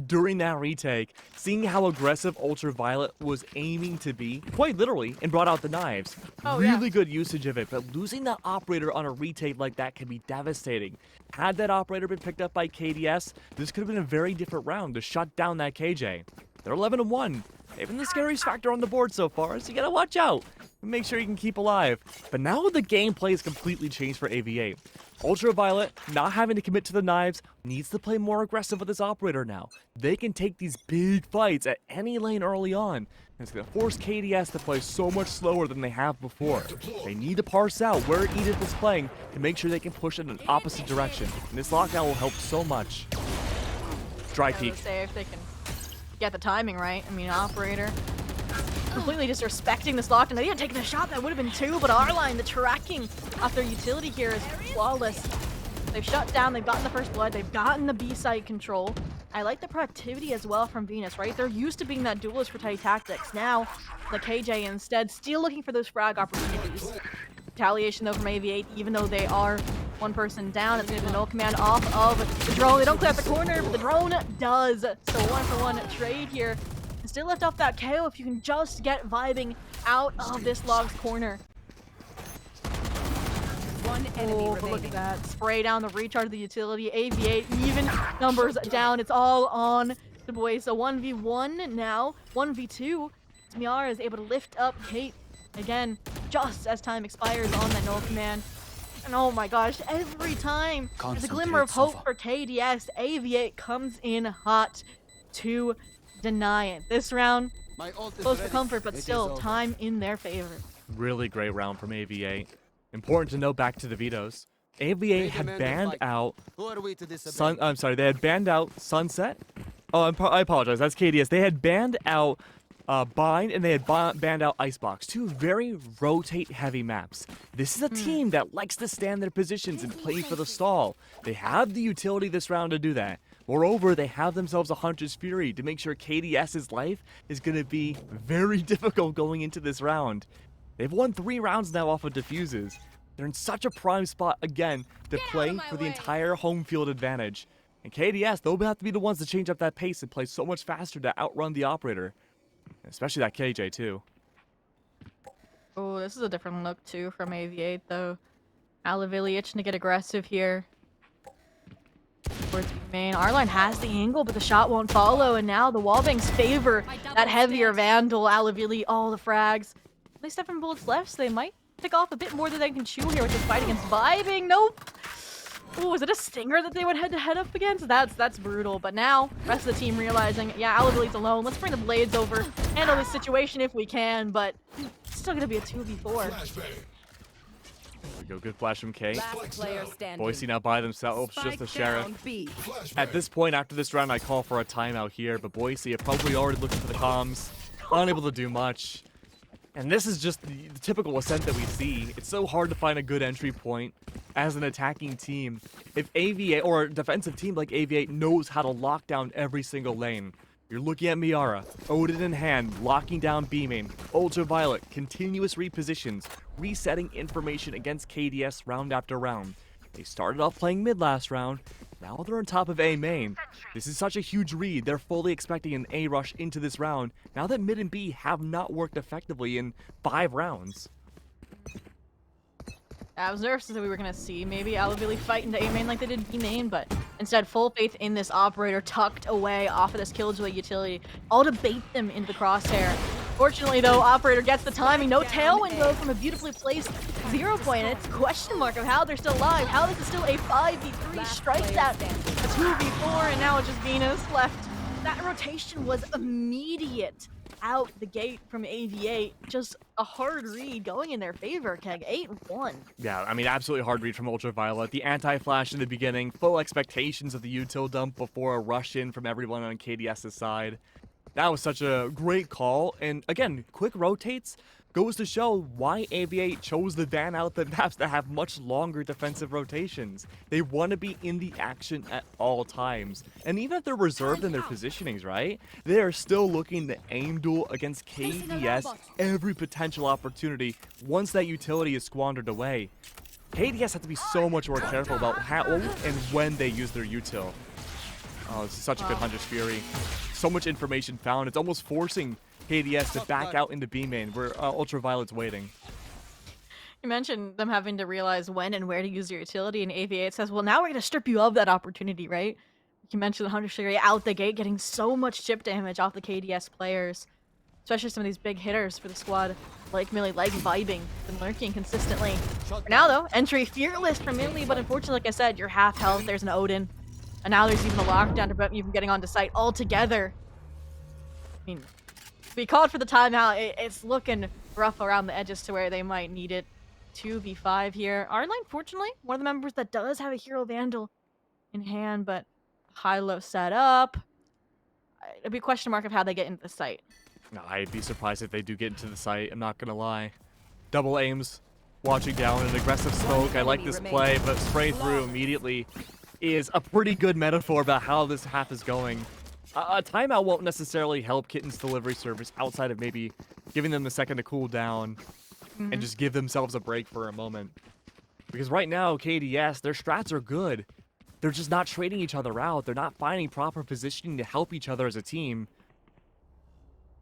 during that retake, seeing how aggressive Ultraviolet was aiming to be, quite literally, and brought out the knives. Really good usage of it, but losing that operator on a retake like that can be devastating. Had that operator been picked up by KDS, this could have been a very different round to shut down that KJ. They're 11-1. They've been the scariest factor on the board so far, so you gotta watch out and make sure you can keep alive. But now the gameplay is completely changed for AVA. Ultraviolet, not having to commit to the knives, needs to play more aggressive with this operator now. They can take these big fights at any lane early on, and it's gonna force KDS to play so much slower than they have before. They need to parse out where Edith is playing to make sure they can push in an opposite direction, and this lockdown will help so much. Dry peek. Say if they can get the timing right. I mean, operator completely disrespecting this lockdown. They didn't take the shot, that would have been 2, but our line, the tracking off their utility here is flawless. They've shut down, they've gotten the first blood, they've gotten the B site control. I like the proactivity as well from Venus, right? They're used to being that duelist for tight tactics. Now, the KJ instead still looking for those frag opportunities. Retaliation though from AV8, even though they are one person down, it's going to be the null command off of the drone. They don't clear out the corner, but the drone does. So 1-for-1 trade here. And still left off that KO if you can just get vibing out of this log's corner. One enemy remaining. Look at that. Spray down the recharge of the utility. AV8 even numbers down. It's all on the boys. So 1v1 now. 1v2. Miara is able to lift up Kate again just as time expires on that null command. And oh my gosh, every time there's a glimmer of hope for KDS, AV8 comes in hot to deny it. This round, close for comfort, but still time in their favor. Really great round from AV8. Important to note, back to the vetoes. AV8 had banned out they had banned out Sunset. Oh, I apologize. That's KDS. They had banned out Bind, and they had banned out Icebox. 2 very rotate-heavy maps. This is a team that likes to stand their positions and play for the stall. They have the utility this round to do that. Moreover, they have themselves a Hunter's Fury to make sure KDS's life is going to be very difficult going into this round. They've won 3 rounds now off of defuses. They're in such a prime spot, again, to play for the entire home field advantage. And KDS, they'll have to be the ones to change up that pace and play so much faster to outrun the operator. Especially that KJ, too. Oh, this is a different look, too, from AV8, though. Alavili itching to get aggressive here. Towards main. Our line has the angle, but the shot won't follow, and now the wallbangs favor that heavier Vandal. Alavili, all the frags. Only 7 bullets left, so they might pick off a bit more than they can chew here with this fight against Vibing. Nope! Oh, is it a Stinger that they would head-to-head up against? That's brutal. But now, rest of the team realizing, yeah, Alavili's alone. Let's bring the Blades over, handle this situation if we can, but it's still gonna be a 2v4. There we go, good flash from K. Standing. Boise now by themselves, Spike just the Sheriff. down, B. At this point, after this round, I call for a timeout here, but Boise are probably already looking for the comms, unable to do much. And this is just the typical ascent that we see. It's so hard to find a good entry point as an attacking team. If AVA, or a defensive team like AV8, knows how to lock down every single lane. You're looking at Miara, Odin in hand, locking down B main, Ultraviolet, continuous repositions, resetting information against KDS round after round. They started off playing mid last round, now they're on top of A main. This is such a huge read, they're fully expecting an A rush into this round, now that mid and B have not worked effectively in 5 rounds. I was nervous that we were gonna see maybe Alavili fight into A main like they did B main, but instead full faith in this operator tucked away off of this Killjoy utility, all to bait them into the crosshair. Fortunately though, operator gets the timing, no tailwind though from a beautifully placed 0 point, and it's a question mark of how they're still alive, how this is still a 5v3, strikes out a 2v4, and now it's just Venus left. That rotation was immediate out the gate from AV8. Just a hard read going in their favor, Keg. 8-1. Yeah, I mean, absolutely hard read from Ultraviolet. The anti-flash in the beginning, full expectations of the util dump before a rush in from everyone on KDS's side. That was such a great call, and again, quick rotates goes to show why AV8 chose the ban out the maps that have much longer defensive rotations. They want to be in the action at all times. And even if they're reserved in their positionings, right? They are still looking to aim duel against KDS every potential opportunity once that utility is squandered away. KDS have to be so much more careful about how and when they use their util. Oh, this is such a good Hunter's Fury. So much information found. It's almost forcing KDS to back out into B main where Ultraviolet's waiting. You mentioned them having to realize when and where to use your utility, and AV8 says, well, now we're going to strip you of that opportunity, right? You mentioned the Hunter's Fury out the gate, getting so much chip damage off the KDS players. Especially some of these big hitters for the squad, like Millie, like Vibing, and lurking consistently. For now, though, entry fearless from Millie, but unfortunately, like I said, you're half health, there's an Odin. And now there's even a lockdown to prevent you from getting onto site altogether. I mean, we called for the timeout. It's looking rough around the edges to where they might need it. 2v5 here. R-Line, fortunately, one of the members that does have a Hero Vandal in hand, but high-low set up. It'll be a question mark of how they get into the site. No, I'd be surprised if they do get into the site, I'm not gonna lie. Double aims, watching down an aggressive smoke. I like this play, but spray through immediately is a pretty good metaphor about how this half is going. A timeout won't necessarily help Kitten's delivery service outside of maybe giving them a second to cool down and just give themselves a break for a moment. Because right now, KDS, their strats are good. They're just not trading each other out. They're not finding proper positioning to help each other as a team.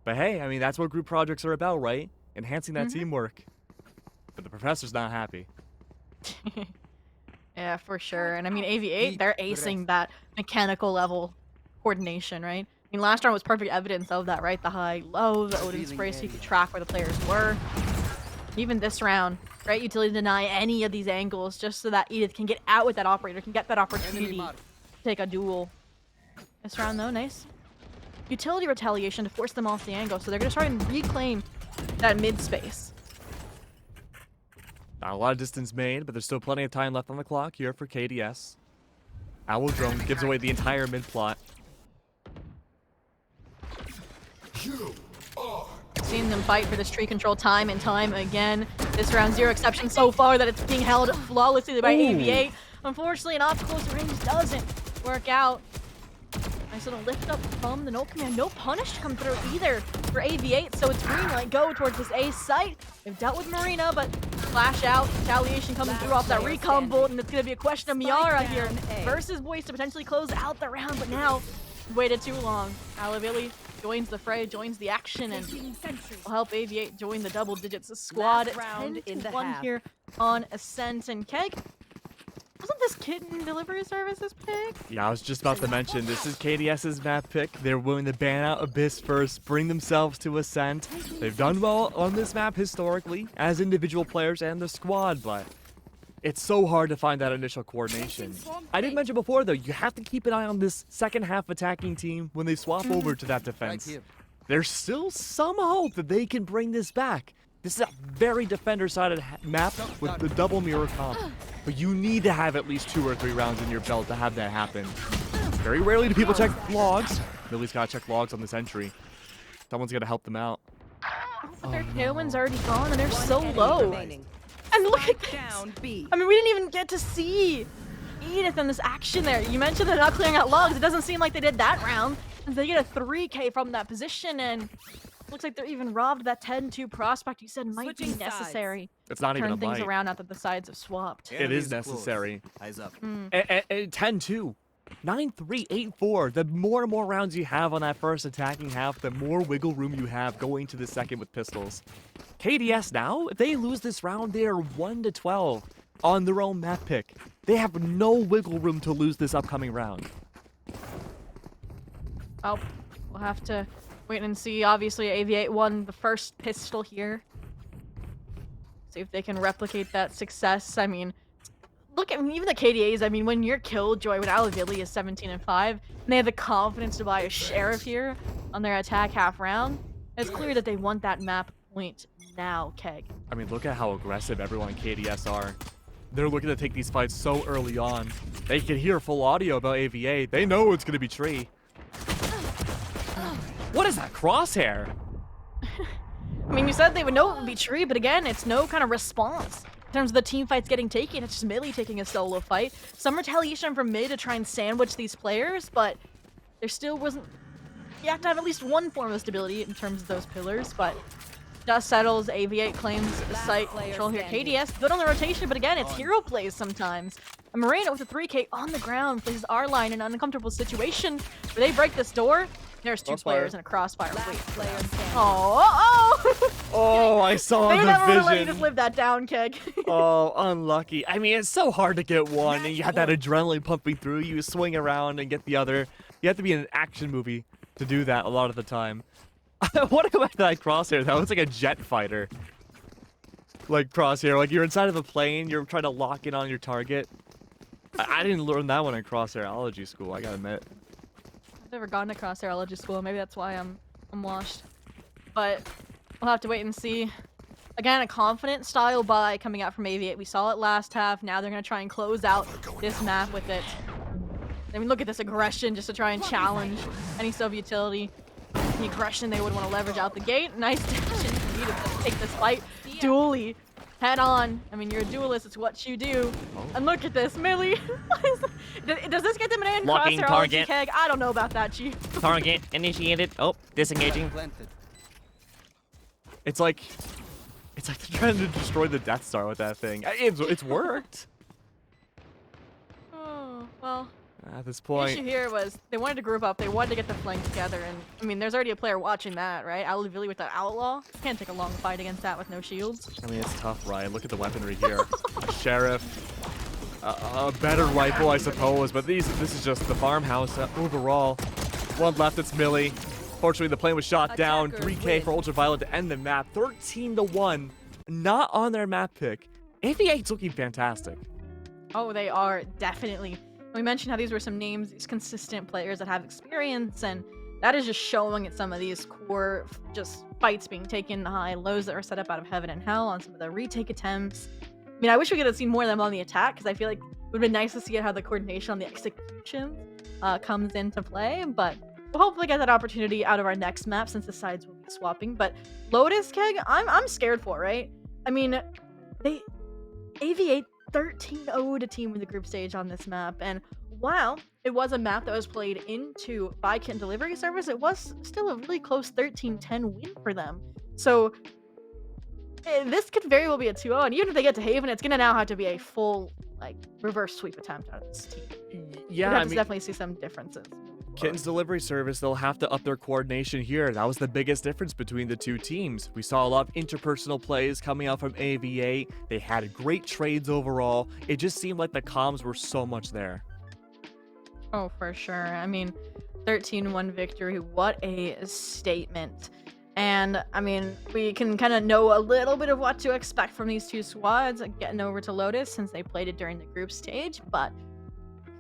But hey, I mean, that's what group projects are about, right? Enhancing that teamwork. But the professor's not happy. Yeah, for sure. And I mean, AV8, they're acing that mechanical level coordination, right? I mean, last round was perfect evidence of that, right? The high, low, the Odin spray, so you could track where the players were. Even this round, right? Utility deny any of these angles just so that Edith can get out with that operator, can get that opportunity to take a duel. This round, though, nice. Utility retaliation to force them off the angle, so they're going to try and reclaim that mid space. Not a lot of distance made, but there's still plenty of time left on the clock here for KDS. Owl Drone gives away the entire mid plot. Seen them fight for this tree control time and time again. This round, zero exception so far that it's being held flawlessly by AV8. Unfortunately, an obstacle to range doesn't work out. Nice little lift up from the no command. No punish to come through either for AV8, so it's green light go towards this A site. They've dealt with Marina, but flash out, retaliation coming through off that recon bolt, and it's going to be a question of Miara here versus Voice to potentially close out the round, but now waited too long. Alavili joins the fray, joins the action, and will help AV8 join the double digits squad. 10-1 here on Ascent. And Keg, wasn't this Kitten delivery services pick? Yeah, I was just about to mention, this is KDS's map pick. They're willing to ban out Abyss first, bring themselves to Ascent. They've done well on this map historically, as individual players and the squad, but it's so hard to find that initial coordination. I did mention before, though, you have to keep an eye on this second half attacking team when they swap over to that defense. There's still some hope that they can bring this back. This is a very defender-sided map with the double mirror comp, but you need to have at least 2 or 3 rounds in your belt to have that happen. Very rarely do people check logs. Millie's got to check logs on this entry. Someone's got to help them out. But their tailwind's already gone, and they're so low. And look at this! I mean, we didn't even get to see Edith in this action there. You mentioned they're not clearing out logs. It doesn't seem like they did that round. They get a 3K from that position, and looks like they're even robbed that 10-2 prospect you said might be necessary. It's not even a turn things bite. around now that the sides have swapped. It is necessary. Eyes up. 10-2. 9-3, 8-4. The more and more rounds you have on that first attacking half, the more wiggle room you have going to the second with pistols. KDS now, if they lose this round, they are 1-12. on their own map pick. They have no wiggle room to lose this upcoming round. Oh, we'll have to wait and see. Obviously, AV8 won the first pistol here. See if they can replicate that success. I mean, look at even the KDAs. I mean, when you're Killjoy, when Alavili is 17-5, and they have the confidence to buy a Sheriff here on their attack half round, it's clear that they want that map point now, Keg. I mean, look at how aggressive everyone in KDS are. They're looking to take these fights so early on. They can hear full audio about AVA. They know it's going to be Tree. What is that crosshair? I mean, you said they would know it would be Tree, but again, it's no kind of response. In terms of the team fights getting taken, it's just Millie taking a solo fight. Some retaliation from mid to try and sandwich these players, but there still wasn't... You have to have at least one form of stability in terms of those pillars, but dust settles. AV8 claims the site control here. KDS good on the rotation, but again, it's hero plays sometimes. And Moreno with a 3K on the ground places our line in an uncomfortable situation where they break this door. There's two players in a crossfire. Wait. Oh! Oh, I saw They the never vision. let you just live that down, Keg. Oh, unlucky. I mean, it's so hard to get one, and you have that adrenaline pumping through. You swing around and get the other. You have to be in an action movie to do that a lot of the time. What about that crosshair? That was like a jet fighter. Like crosshair, like you're inside of a plane, you're trying to lock in on your target. I didn't learn that one in crosshairology school, I gotta admit. I've never gone to crosshairology school. Maybe that's why I'm washed. But we'll have to wait and see. Again, a confident style buy coming out from AV8. We saw it last half. Now they're going to try and close out this map with it. I mean, look at this aggression just to try and challenge any sub-utility. The aggression they would want to leverage out the gate. Nice decision for me to take this fight dually. Head on. I mean, you're a duelist. It's what you do. And look at this, Millie. Does this get them an Locking target. Keg? I don't know about that, Chief. Target initiated. Oh, disengaging. It's like they're trying to destroy the Death Star with that thing. It's worked. Oh, well. At this The point. issue here was they wanted to group up. They wanted to get the flank together. And, I mean, there's already a player watching that, right? Alavili with the Outlaw. Can't take a long fight against that with no shields. I mean, it's tough, Ryan. Look at the weaponry here. A Sheriff. A better rifle, I suppose. But this is just the farmhouse overall. One left, it's Millie. Fortunately, the plane was shot down. 3K for Ultraviolet to end the map. 13-1. Not on their map pick. AV8's looking fantastic. Oh, they are, definitely. We mentioned how these were some names, these consistent players that have experience, and that is just showing at some of these core just fights being taken, high lows that are set up out of heaven and hell on some of the retake attempts. I mean, I wish we could have seen more of them on the attack, because I feel like it would have been nice to see how the coordination on the execution comes into play, but we'll hopefully get that opportunity out of our next map since the sides will be swapping. But Lotus, Keg, I'm scared for, right? I mean, they AV8 13-0 to team in the group stage on this map, and while it was a map that was played into by Kit Delivery Service, it was still a really close 13-10 win for them. So this could very well be a 2-0, and even if they get to Haven, it's gonna now have to be a full like reverse sweep attempt out of this team. Yeah, We'd have I to mean, definitely see some differences. Kitten's Delivery Service, they'll have to up their coordination here. That was the biggest difference between the two teams. We saw a lot of interpersonal plays coming out from AVA. They had great trades overall. It just seemed like the comms were so much there. Oh, for sure. I mean, 13-1 victory. What a statement. And, I mean, we can kind of know a little bit of what to expect from these two squads getting over to Lotus since they played it during the group stage, but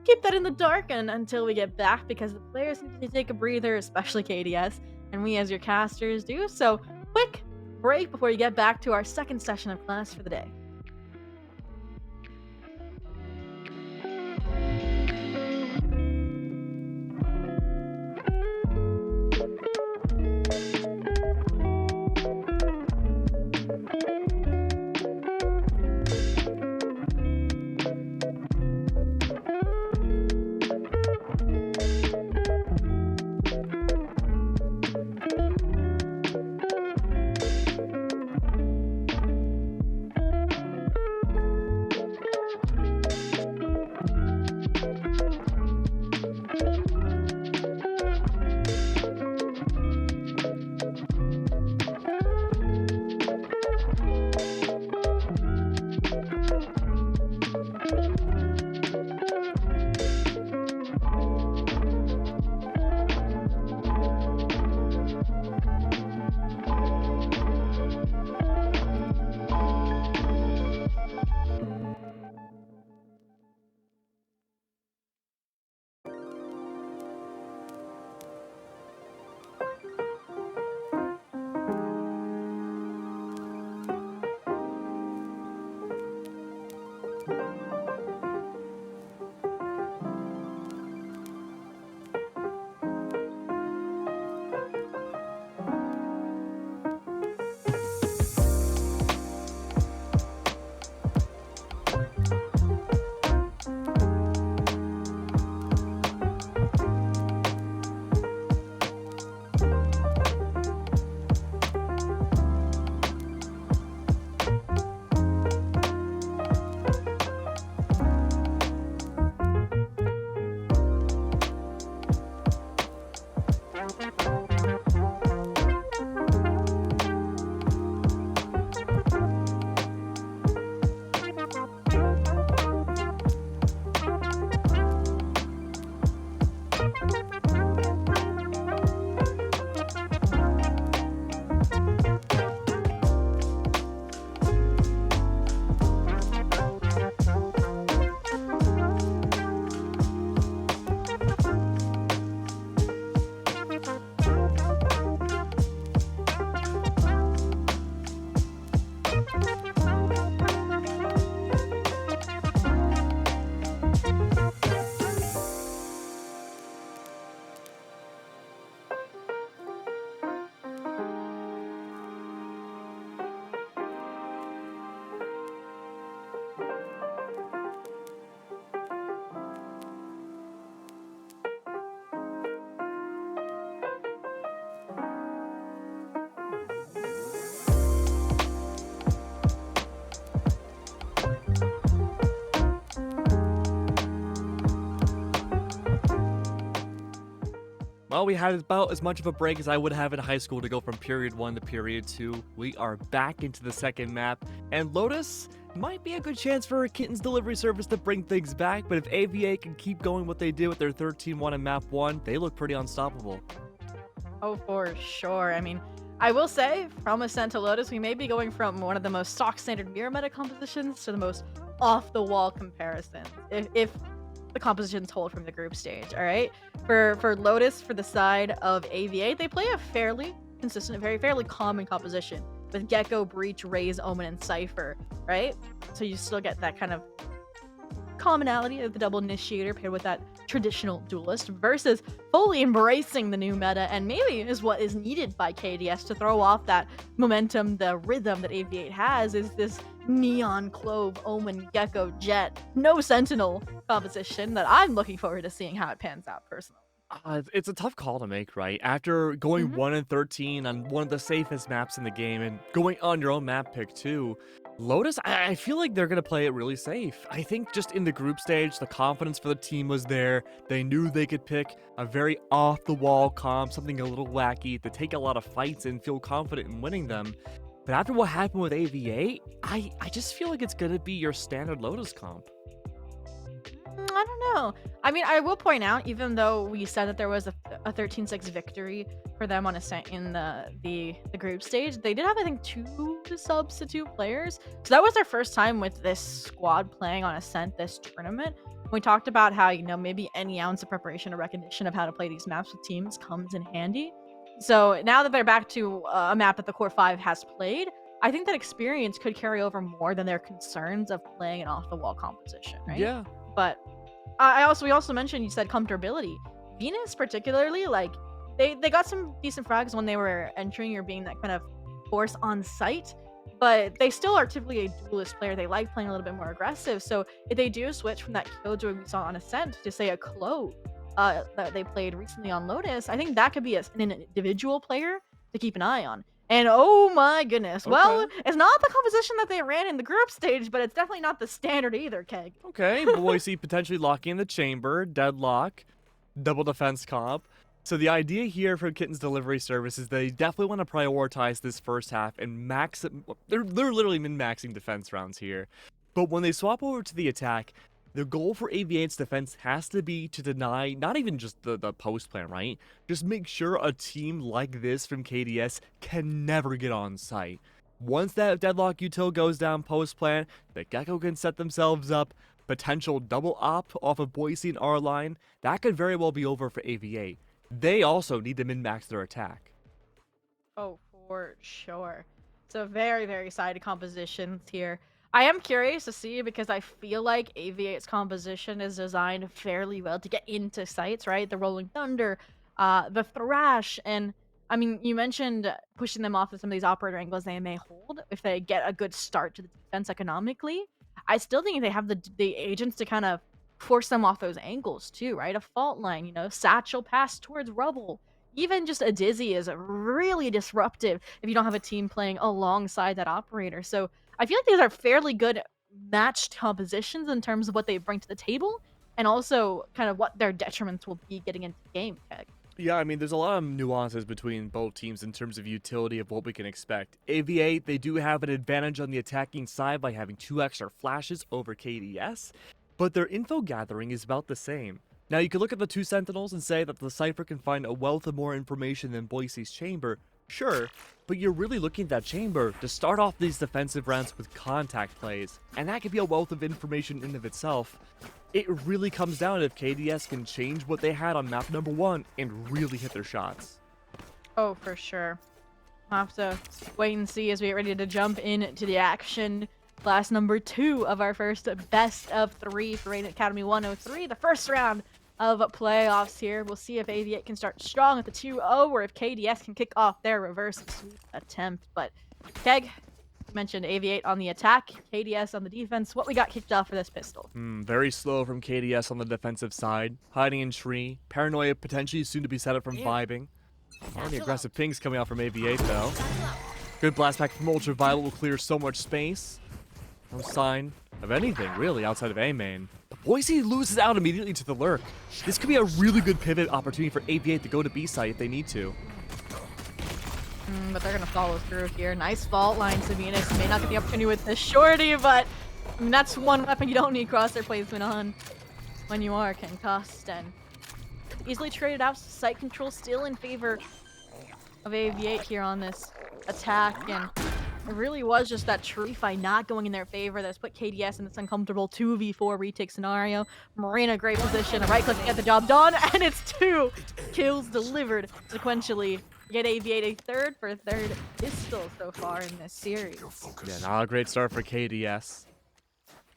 keep that in the dark and until we get back because the players need to take a breather, especially KDS, and we as your casters do. So, quick break before you get back to our second session of class for the day. Well, we had about as much of a break as I would have in high school to go from period 1 to period 2. We are back into the second map, and Lotus might be a good chance for a Kitten's delivery service to bring things back, but if AVA can keep going what they did with their 13-1 in map 1, they look pretty unstoppable. Oh, for sure. I mean, I will say, from Ascent to Lotus, we may be going from one of the most stock standard mirror meta compositions to the most off-the-wall comparisons, if the compositions hold from the group stage, all right? For Lotus, for the side of AVA, they play a fairly consistent, fairly common composition with Gecko, Breach, Raze, Omen, and Cypher, right? So you still get that kind of commonality of the double initiator paired with that traditional duelist versus fully embracing the new meta, and maybe is what is needed by KDS to throw off that momentum, the rhythm that AV8 has, is this Neon, Clove, Omen, Gecko, Jet, no Sentinel composition that I'm looking forward to seeing how it pans out personally. It's a tough call to make, right? After going 1-13 on one of the safest maps in the game and going on your own map pick too, Lotus, I feel like they're going to play it really safe. I think just in the group stage, the confidence for the team was there. They knew they could pick a very off-the-wall comp, something a little wacky, to take a lot of fights and feel confident in winning them. But after what happened with AV8, I just feel like it's going to be your standard Lotus comp. I don't know. I mean, I will point out, even though we said that there was a 13-6 victory for them on Ascent in the group stage, they did have, I think, 2 substitute players. So that was their first time with this squad playing on Ascent this tournament. We talked about how, you know, maybe any ounce of preparation or recognition of how to play these maps with teams comes in handy. So now that they're back to a map that the Core 5 has played, I think that experience could carry over more than their concerns of playing an off-the-wall composition, right? Yeah. But we also mentioned, you said comfortability. Venus particularly, like they got some decent frags when they were entering or being that kind of force on site, but they still are typically a duelist player. They like playing a little bit more aggressive. So if they do switch from that Killjoy we saw on Ascent to say a Clove that they played recently on Lotus, I think that could be an individual player to keep an eye on. And oh my goodness. Okay. Well, it's not the composition that they ran in the group stage, but it's definitely not the standard either, Keg. Okay, but we see potentially locking in the chamber, deadlock, double defense comp. So the idea here for Kitten's delivery service is they definitely want to prioritize this first half and max it. They're literally min-maxing defense rounds here. But when they swap over to the attack, the goal for AV8's defense has to be to deny, not even just the post plan, right? Just make sure a team like this from KDS can never get on site. Once that deadlock util goes down post plan, the Gecko can set themselves up. Potential double op off of Boise and R line, that could very well be over for AV8. They also need to min-max their attack. Oh, for sure. So very, very sided compositions here. I am curious to see, because I feel like AV8's composition is designed fairly well to get into sites, right? The Rolling Thunder, the Thrash, and I mean, you mentioned pushing them off of some of these operator angles they may hold if they get a good start to the defense economically. I still think they have the agents to kind of force them off those angles too, right? A fault line, you know, satchel pass towards rubble. Even just a dizzy is really disruptive if you don't have a team playing alongside that operator. So I feel like these are fairly good matched compositions in terms of what they bring to the table, and also kind of what their detriments will be getting into the game. Yeah, I mean, there's a lot of nuances between both teams in terms of utility of what we can expect. AV8, they do have an advantage on the attacking side by having 2 extra flashes over KDS, but their info gathering is about the same. Now, you could look at the 2 Sentinels and say that the Cypher can find a wealth of more information than Boise's Chamber, sure, but you're really looking at that Chamber to start off these defensive rounds with contact plays, and that could be a wealth of information in and of itself. It really comes down to if KDS can change what they had on map number 1 and really hit their shots. Oh, for sure. I'll have to wait and see as we get ready to jump into the action. Class number 2 of our first best of 3 for Raidiant Academy 103, the first round of playoffs here. We'll see if AV8 can start strong at the 2-0 or if KDS can kick off their reverse sweep attempt. But Keg, you mentioned AV8 on the attack, KDS on the defense. What we got kicked off for this pistol? Very slow from KDS on the defensive side. Hiding in tree. Paranoia potentially soon to be set up from vibing. Already aggressive pings coming out from AV8 though. Good blast back from Ultraviolet will clear so much space. No sign of anything really outside of A main. Boise loses out immediately to the lurk. This could be a really good pivot opportunity for AV8 to go to B site if they need to. But they're going to follow through here. Nice fault line to Venus. May not get the opportunity with the shorty, but I mean, that's one weapon you don't need crosshair placement on when you are concussed. And easily traded out. Site control still in favor of AV8 here on this attack. And it really was just that tree fight not going in their favor that's put KDS in this uncomfortable 2v4 retake scenario. Marina, great position. A right click to get the job done. And it's 2 kills delivered sequentially. Get AV8 a third for a third pistol so far in this series. Yeah, not a great start for KDS.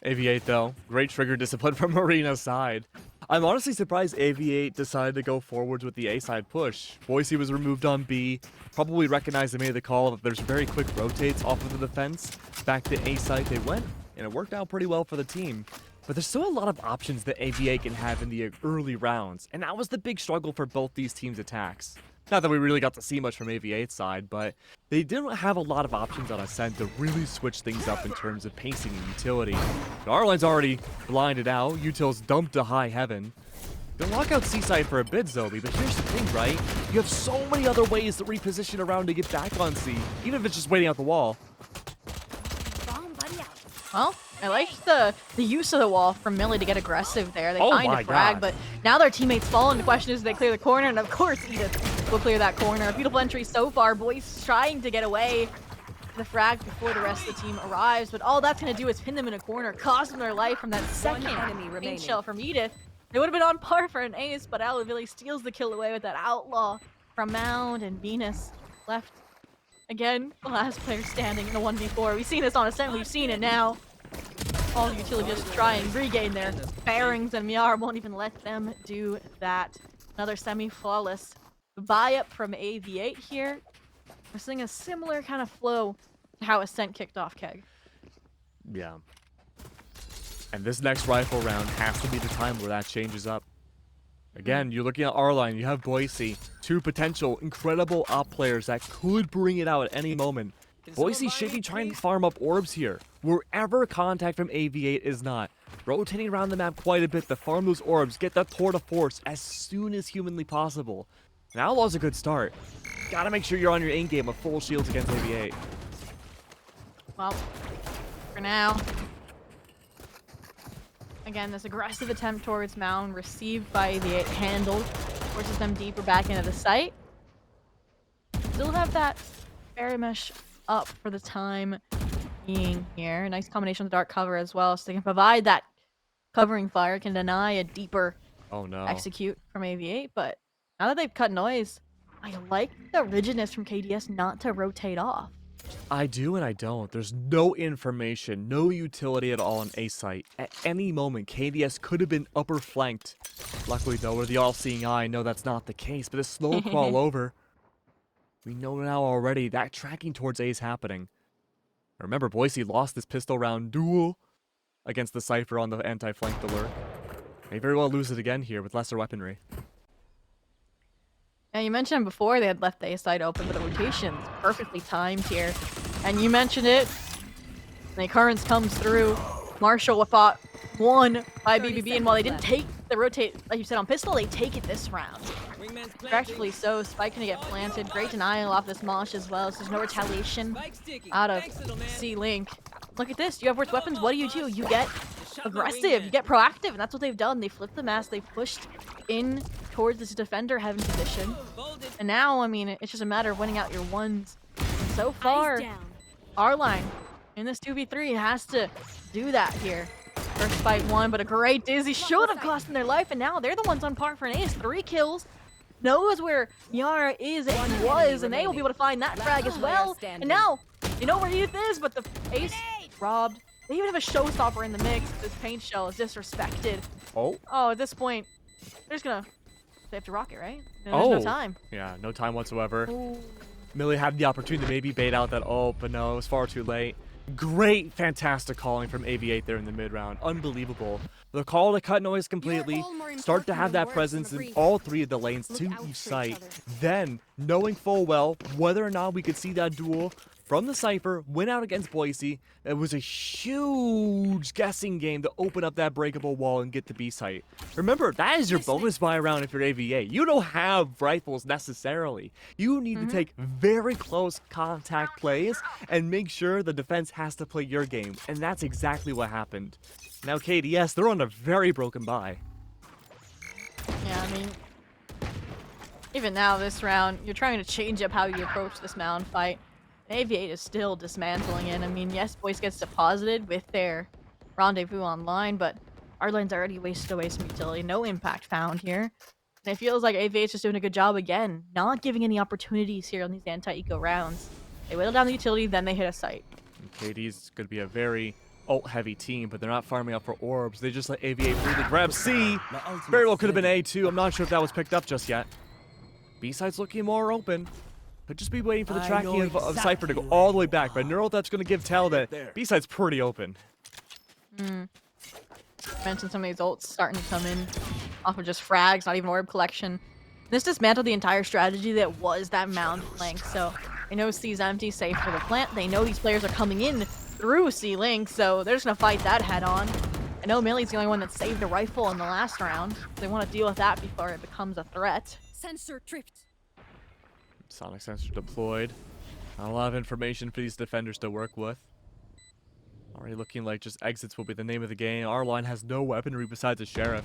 AV8 though, great trigger discipline from Marina's side. I'm honestly surprised AV8 decided to go forwards with the A side push. Boise was removed on B, probably recognized they made the call that there's very quick rotates off of the defense. Back to A side they went, and it worked out pretty well for the team. But there's still a lot of options that AV8 can have in the early rounds, and that was the big struggle for both these teams' attacks. Not that we really got to see much from AV8's side, but they didn't have a lot of options on Ascent to really switch things up in terms of pacing and utility. Arline's already blinded out, Util's dumped to high heaven. They'll lock out C-side for a bit, Zoe, but here's the thing, right? You have so many other ways to reposition around to get back on C, even if it's just waiting out the wall. Well, I liked the use of the wall from Millie to get aggressive there. They Oh find my a frag, God. but now their teammates fall, and the question is, do they clear the corner? And of course, Edith will clear that corner. A beautiful entry so far. Boys trying to get away the frag before the rest of the team arrives, but all that's going to do is pin them in a corner, cost them their life from that second enemy main remaining. shell from Edith. They would have been on par for an ace, but Alavilli steals the kill away with that outlaw from Mound, and Venus left again, the last player standing in the 1v4. We've seen this on Ascent, we've seen it now. All utility just try and regain their bearings, and Miara won't even let them do that. Another semi-flawless buy-up from AV8 here. We're seeing a similar kind of flow to how Ascent kicked off Keg. Yeah. And this next rifle round has to be the time where that changes up. Again, you're looking at R-Line, you have Boise, 2 potential incredible op players that could bring it out at any moment. Boise should be trying to farm up orbs here, wherever contact from AV8 is not. Rotating around the map quite a bit to farm those orbs, get that tour de force as soon as humanly possible. And Outlaw's a good start. Gotta make sure you're on your A-game with full shields against AV8. Well, for now, again, this aggressive attempt towards Mound received by AV8, handled, forces them deeper back into the site. Still have that fairy mesh up for the time being here. Nice combination with dark cover as well, so they can provide that covering fire, can deny a deeper execute from AV8. But now that they've cut noise, I like the rigidness from KDS not to rotate off. I do and I don't. There's no information, no utility at all on A site. At any moment, KDS could have been upper flanked. Luckily though, with the all-seeing eye, no, that's not the case, but a slow crawl over. We know now already that tracking towards A is happening. Remember, Boise lost this pistol round duel against the Cypher on the anti-flank alert. May very well lose it again here with lesser weaponry. Yeah, you mentioned before they had left the A side open, but the rotation's perfectly timed here. And you mentioned it. The occurrence comes through. Marshall fought one by BBB, and while they didn't take the rotate, like you said, on pistol, they take it this round. Correctly so. Spike gonna get planted. Great denial off this Mosh as well, so there's no retaliation out of C-Link. Look at this. You have worse weapons. What do? You get aggressive. You get proactive, and that's what they've done. They flipped the mask. They pushed in towards this defender heaven position. And now, I mean, it's just a matter of winning out your ones. And so far, R-Line in this 2v3 has to do that here. First fight won, but a great Dizzy should have cost them their life, and now they're the ones on par for an ace. 3 kills. Knows where Miara is and was, and they will be able to find that frag as well. And now, they know where Edith is, but the ace robbed. They even have a showstopper in the mix. This paint shell is disrespected. Oh, at this point, they're just gonna... They have to rock it, right? There's no time. Yeah, no time whatsoever. Millie had the opportunity to maybe bait out that ult, but no, it was far too late. Great, fantastic calling from AV8 there in the mid-round. Unbelievable. The call to cut noise completely, start to have that presence in all 3 of the lanes to each site. Then, knowing full well whether or not we could see that duel, from the Cypher, went out against Boise. It was a huge guessing game to open up that breakable wall and get the B site. Remember, that is your bonus buy round if you're AVA. You don't have rifles necessarily. You need to take very close contact plays and make sure the defense has to play your game. And that's exactly what happened. Now KDS, they're on a very broken buy. Yeah, I mean, even now this round, you're trying to change up how you approach this mound fight. AV8 is still dismantling it. I mean, yes, Boyce gets deposited with their rendezvous online, but Arline's already wasted away some utility. No impact found here. And it feels like AV8 is just doing a good job again, not giving any opportunities here on these anti-eco rounds. They whittle down the utility, then they hit a site. And KD's going to be a very ult-heavy team, but they're not farming up for orbs. They just let AV8 through the grab C. Very well could have been A too. I'm not sure if that was picked up just yet. B-side's looking more open. Could just be waiting for the tracking of Cypher to go all the way back, but Neural Depth's going to give tell that B-side's pretty open. Mentioned some of these ults starting to come in off of just frags, not even orb collection. This dismantled the entire strategy that was that mound flank, so they know C's empty, safe for the plant. They know these players are coming in through C-Link, so they're just going to fight that head on. I know Millie's the only one that saved a rifle in the last round. They want to deal with that before it becomes a threat. Sensor tripped. Sonic sensor deployed. Not a lot of information for these defenders to work with. Already looking like just exits will be the name of the game. Our line has no weaponry besides a sheriff.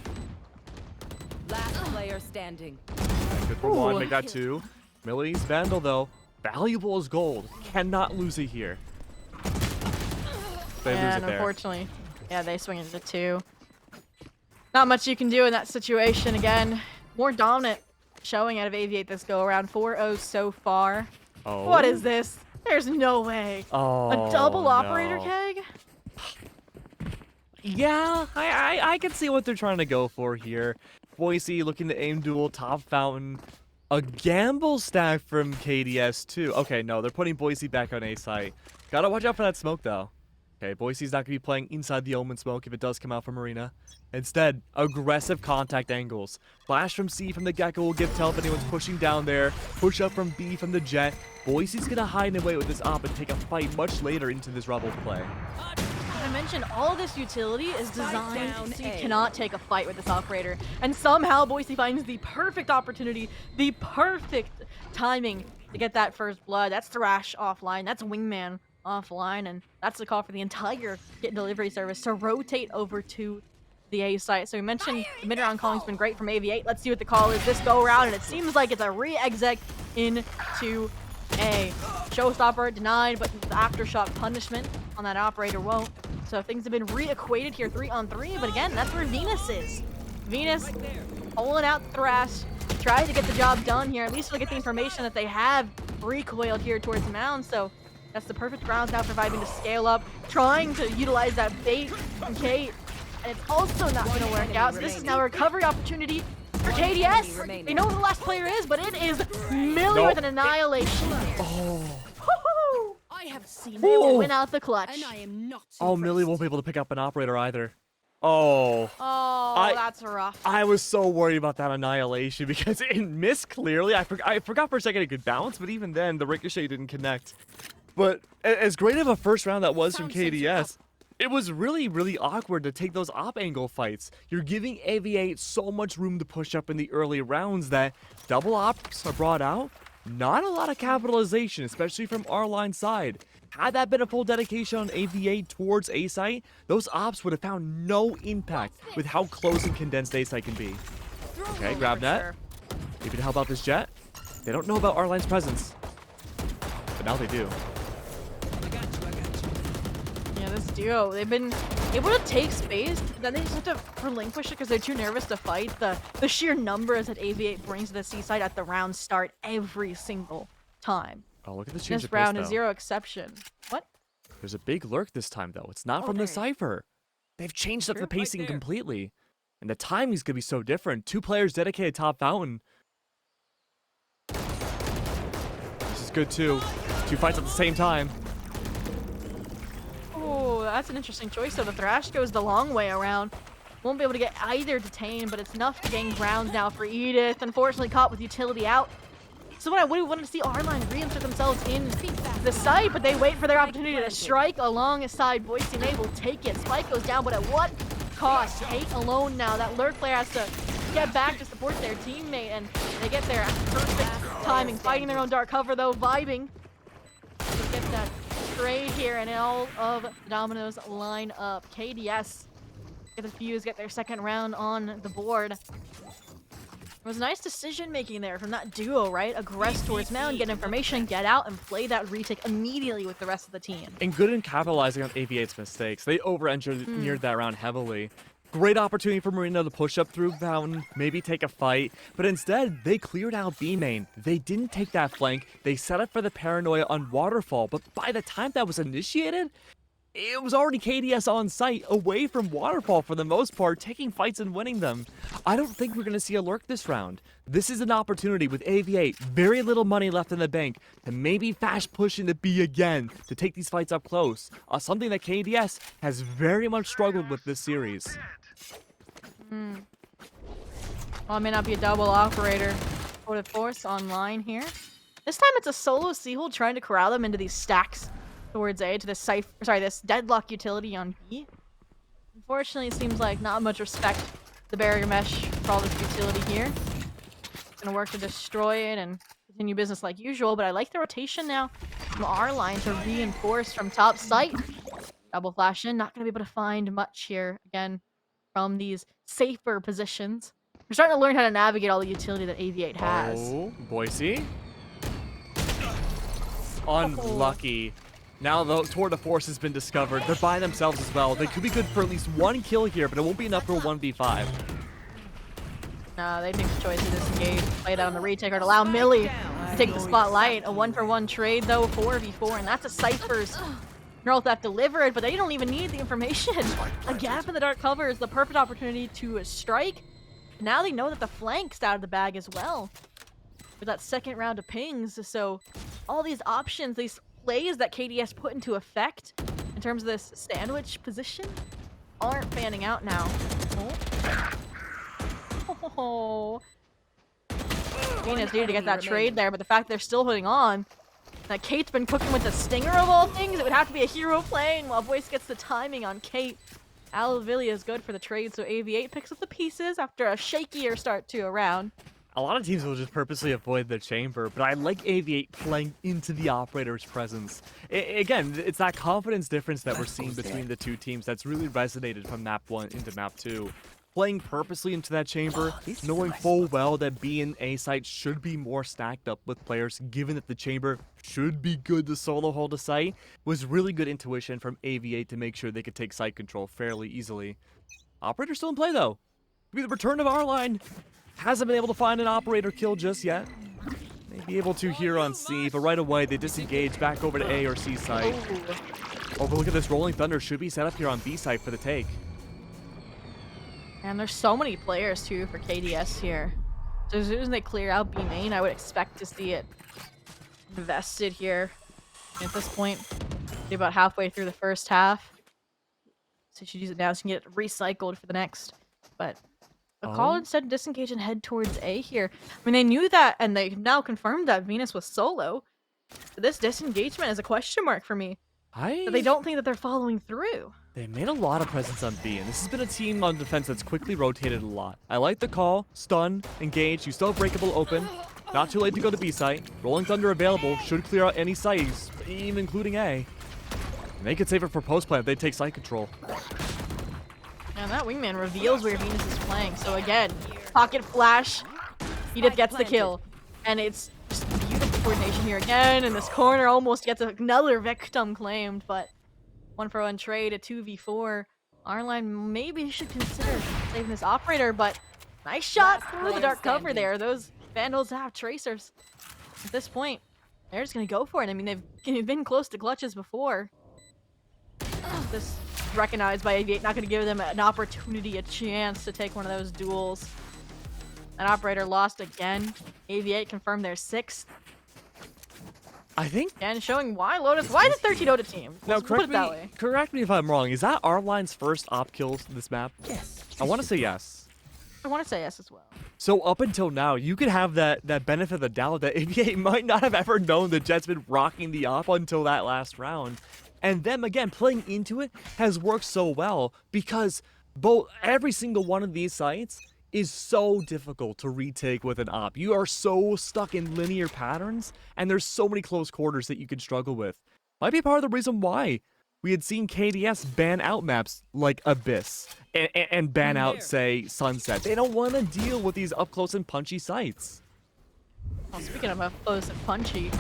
Last player standing. Good for one, make that two. Millie's Vandal though, valuable as gold. Cannot lose it here. They lose And it there. unfortunately, yeah, they swing into two. Not much you can do in that situation. Again, more dominant showing out of AV8 this go around. 4-0 so far. Oh. What is this? There's no way. Oh, A double operator no. keg? Yeah, I can see what they're trying to go for here. Boise looking to aim duel, top fountain. A gamble stack from KDS too. Okay, no, they're putting Boise back on A site. Gotta watch out for that smoke though. Okay, Boise's not gonna be playing inside the Omen smoke if it does come out from Arena. Instead, aggressive contact angles. Flash from C from the Gecko will give tell if anyone's pushing down there. Push up from B from the Jet. Boise's gonna hide away with this op and take a fight much later into this Rebels play. I mentioned all of this utility is designed so you cannot take a fight with this operator. And somehow Boise finds the perfect opportunity, the perfect timing to get that first blood. That's Thrash offline, that's Wingman offline, and that's the call for the entire Kit delivery service to rotate over to the A site. So we mentioned the mid-round calling's been great from AV8. Let's see what the call is this go around, and it seems like it's a re-exec into A. Showstopper denied, but the aftershock punishment on that operator won't. So things have been re-equated here 3-on-3, but again, that's where Venus is. Venus pulling out Thrash, tries to get the job done here. At least we'll get the information that they have recoiled here towards the mound, so that's the perfect grounds now for Vibing to scale up, trying to utilize that bait from Kate, and it's also not going to work out. So this is now a recovery opportunity for KDS. They know who the last player is, but it is Millie with an annihilation. Woohoo! I have seen They will Ooh. win out the clutch. and I am not. Oh, Millie won't be able to pick up an operator either. Oh. Oh, that's rough. I was so worried about that annihilation because it missed clearly. I forgot for a second it could bounce, but even then, the ricochet didn't connect. But as great of a first round that was from KDS, it was really, really awkward to take those op angle fights. You're giving AV8 so much room to push up in the early rounds that double ops are brought out. Not a lot of capitalization, especially from our line side. Had that been a full dedication on AV8 towards A site, those ops would have found no impact with how close and condensed A site can be. Okay, grab For that. sure. Maybe to help out this Jet. They don't know about our line's presence, but now they do. Yeah, this duo, they've been able to take space, but then they just have to relinquish it because they're too nervous to fight. The sheer numbers that AV8 brings to the seaside at the round start every single time. Oh, look at this change This of pace, round is though. zero exception. What? There's a big lurk this time, though. It's not from the there is. Cypher. They've changed up the Right pacing there. completely. And the timing's going to be so different. 2 players dedicated top fountain. This is good, too. 2 fights at the same time. Oh, that's an interesting choice. So the Thrash goes the long way around. Won't be able to get either detained, but it's enough to gain grounds now for Edith. Unfortunately, caught with utility out. So what I would want to see R-Line reinsert themselves in the site, but they wait for their opportunity to strike alongside Boise. May will take it. Spike goes down, but at what cost? Kate alone now. That lurk player has to get back to support their teammate, and they get there at perfect timing. Fighting their own dark cover, though, vibing. To get that trade here, and all of the Dominoes line up. KDS get the fuse, get their second round on the board. It was nice decision making there from that duo, right? Aggress towards mound, get information, get out, and play that retake immediately with the rest of the team. And good in capitalizing on AV8's mistakes. They over-engineered that round heavily. Great opportunity for Marino to push up through Fountain, maybe take a fight, but instead, they cleared out B main. They didn't take that flank, they set up for the paranoia on Waterfall, but by the time that was initiated, it was already KDS on site, away from Waterfall for the most part, taking fights and winning them. I don't think we're going to see a lurk this round. This is an opportunity with AV8, very little money left in the bank, to maybe fast push into B again, to take these fights up close. Something that KDS has very much struggled with this series. Well, it may not be a double operator. For the Force online here. This time it's a solo Seahold trying to corral them into these stacks towards A to this this deadlock utility on B. Unfortunately, it seems like not much respect to the barrier mesh for all this utility here. It's gonna work to destroy it and continue business like usual, but I like the rotation now from our line to reinforce from top site. Double flash in, not gonna be able to find much here again from these safer positions. We're starting to learn how to navigate all the utility that AV8 has. Oh, Boise. Unlucky. Now the tour de force has been discovered. They're by themselves as well. They could be good for at least one kill here, but it won't be enough for a 1v5. Nah, they make the choice to disengage, play down the retake, or to allow Millie to take the spotlight. A 1-for-1 trade, though, 4v4, and that's a Cypher's neural theft delivered, but they don't even need the information. A gap in the dark cover is the perfect opportunity to strike. Now they know that the flank's out of the bag as well with that second round of pings, so all these options, these plays that KDS put into effect in terms of this sandwich position aren't fanning out now. Oh. Venus needed to get that trade there, but the fact they're still holding on, that Kate's been cooking with the stinger of all things, it would have to be a hero playing while Boyce gets the timing on Kate. Alvilia is good for the trade, so AV8 picks up the pieces after a shakier start to a round. A lot of teams will just purposely avoid the chamber, but I like AV8 playing into the operator's presence. Again, it's that confidence difference that we're seeing between the two teams that's really resonated from map 1 into map 2. Playing purposely into that chamber, knowing full well that B and A site should be more stacked up with players, given that the chamber should be good to solo hold a site, was really good intuition from AV8 to make sure they could take site control fairly easily. Operator still in play though. Could be the return of our line. Hasn't been able to find an operator kill just yet. May be able to here on C, but right away they disengage back over to A or C site. Oh, but look at this Rolling Thunder should be set up here on B site for the take. And there's so many players too for KDS here. So as soon as they clear out B main, I would expect to see it invested here. And at this point, be about halfway through the first half. So you should use it now so you can get it recycled for the next. But a call instead disengage and head towards A here. I mean, they knew that, and they now confirmed that Venus was solo. But this disengagement is a question mark for me. But they don't think that they're following through. They made a lot of presence on B, and this has been a team on defense that's quickly rotated a lot. I like the call, stun, engage, you still have breakable open. Not too late to go to B site. Rolling Thunder available, should clear out any sites, even including A. And they could save it for post-play if they take site control. And that wingman reveals where Venus is playing. So again, pocket flash, Edith gets the kill. And it's just beautiful coordination here again, and this corner almost gets another victim claimed, but 1-for-1 trade, a 2v4. Our line maybe should consider saving this operator, but nice shot through the dark cover there. Those Vandals have tracers. At this point, they're just gonna go for it. I mean, they've been close to clutches before. This recognized by AV8, not gonna give them an opportunity, a chance to take one of those duels. That operator lost again. AV8 confirmed their 6th. I think. And showing why Lotus. Why is it 13-0 team? Now, Put it that way. correct me if I'm wrong. Is that our line's first op kills this map? Yes. I want to say yes. I want to say yes as well. So up until now, you could have that benefit of the doubt that AVA might not have ever known the Jets been rocking the op until that last round. And them, again, playing into it has worked so well because every single one of these sites is so difficult to retake with an op. You are so stuck in linear patterns, and there's so many close quarters that you could struggle with. Might be part of the reason why we had seen KDS ban out maps like Abyss and ban out, say, Sunset. They don't want to deal with these up close and punchy sites. Well, speaking of up close and punchy,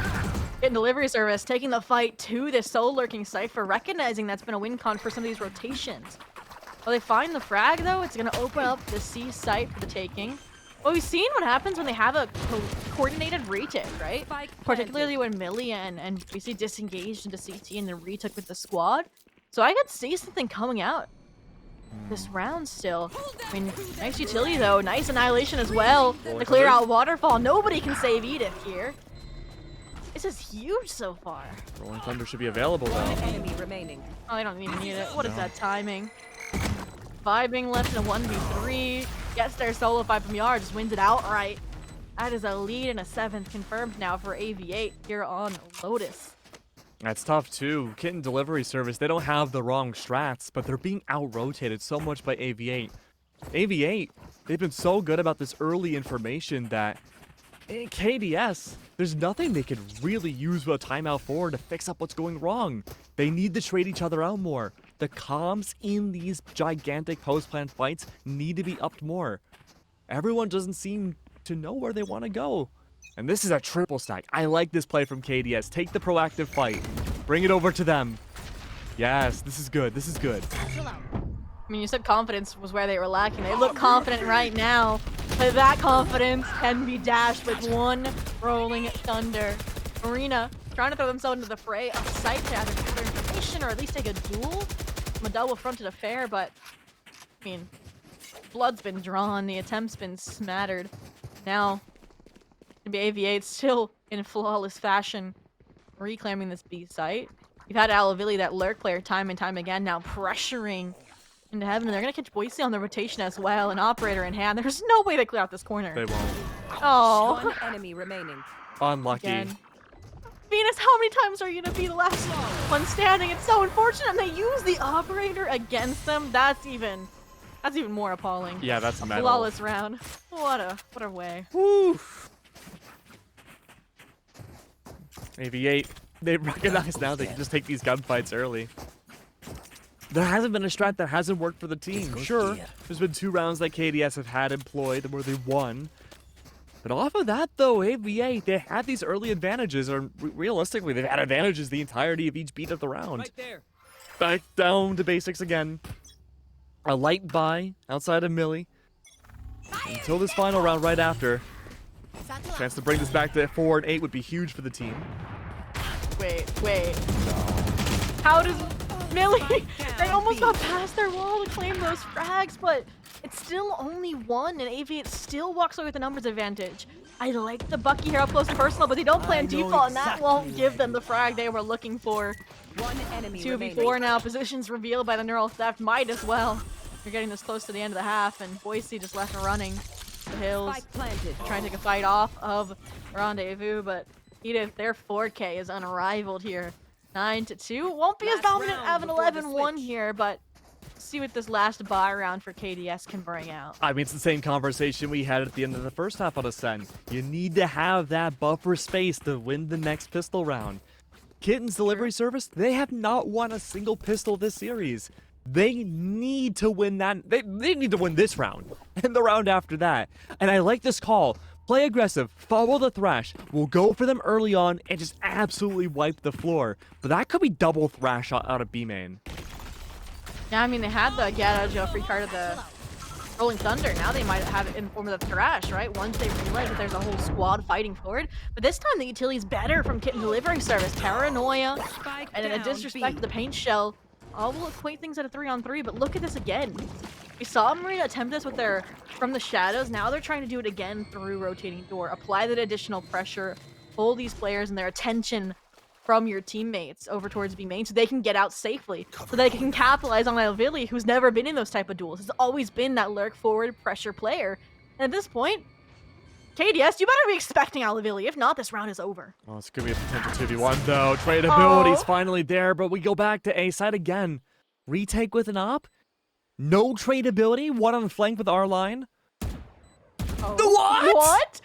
Hidden Delivery Service taking the fight to this soul lurking Cypher, recognizing that's been a win con for some of these rotations. Will they find the frag though? It's gonna open up the C site for the taking. Well, we've seen what happens when they have a coordinated retake, right? Particularly when Millie and we see disengaged into CT and then retook with the squad. So I could see something coming out this round still. I mean, nice utility though, nice annihilation as well to clear out Waterfall. Nobody can save Edith here. This is huge so far. Rolling Thunder should be available One though. enemy remaining. Oh, they don't even need it. What is that timing? Vibing left in a 1v3. Gets their solo fight from Yard, just wins it outright. That is a lead and a 7th confirmed now for AV8 here on Lotus. That's tough too. Kitten Delivery Service, they don't have the wrong strats, but they're being out-rotated so much by AV8. AV8, they've been so good about this early information that in KDS, there's nothing they could really use with a timeout forward to fix up what's going wrong. They need to trade each other out more. The comms in these gigantic post-plant fights need to be upped more. Everyone doesn't seem to know where they want to go. And this is a triple stack. I like this play from KDS. Take the proactive fight. Bring it over to them. Yes, this is good. This is good. I mean, you said confidence was where they were lacking. They look confident right now, but that confidence can be dashed with one rolling thunder. Marina trying to throw themselves into the fray of sight to either gather information or at least take a duel from a double-fronted affair, but I mean, blood's been drawn, the attempt's been smattered. Now, to be AV8 still in flawless fashion, reclaiming this B site. You've had Alavilli, that lurk player, time and time again, now pressuring into heaven, and they're gonna catch Boise on the rotation as well, an operator in hand. There's no way they clear out this corner. They won't. Oh, One enemy remaining. Unlucky. again. Venus, how many times are you gonna be the last one standing? It's so unfortunate, and they use the operator against them. That's even more appalling. Yeah, that's metal. Flawless round. What a way. Woo. AV8, they recognize now they can just take these gunfights early. There hasn't been a strat that hasn't worked for the team. Sure, there's been 2 rounds that KDS have had employed where they won. But off of that, though, AV8, they had these early advantages, or realistically, they've had advantages the entirety of each beat of the round. Right there. Back down to basics again. A light buy outside of Millie. Until this final round right after. Chance to bring this back to 4 and 8 would be huge for the team. Wait. How does Millie? They almost got past their wall to claim those frags, but it's still only 1, and AV8 still walks away with the numbers advantage. I like the Bucky here up close and personal, but they don't play on default, and that won't give them the frag they were looking for. One enemy 2v4 now, positions revealed by the neural theft, might as well. You're getting this close to the end of the half, and Boise just left running the hills, Spike planted. trying to take a fight off of Rendezvous, but Edith, their 4K is unrivaled here. 9-2. Won't be as Last dominant round as an before the 11-1 switch. here, but see what this last buy round for KDS can bring out. I mean, it's the same conversation we had at the end of the first half on Ascend. You need to have that buffer space to win the next pistol round. Kitten's Delivery Service, they have not won a single pistol this series. They need to win that. They need to win this round and the round after that. And I like this call. Play aggressive, follow the thrash. We'll go for them early on and just absolutely wipe the floor. But that could be double thrash out of B main. Yeah, I mean, they had the get out of jail free card of the Rolling Thunder. Now they might have it in form of the thrash, right? Once they realize that there's a whole squad fighting forward. But this time the utility's better from Kitten Delivery Service. Paranoia Spike and a down, disrespect B. to the paint shell. All will equate things at a 3-on-3, but look at this again. We saw Marina attempt this with their from the shadows. Now they're trying to do it again through rotating door. Apply that additional pressure, hold these players and their attention from your teammates over towards B main so they can get out safely, so they can capitalize on Alvili, who's never been in those type of duels. He's always been that lurk forward pressure player. And at this point, KDS, you better be expecting Alvili. If not, this round is over. Oh, it's going to be a potential 2v1, though. Tradability's finally there, but we go back to A side again. Retake with an op? No tradability? One on the flank with our line? Oh. What?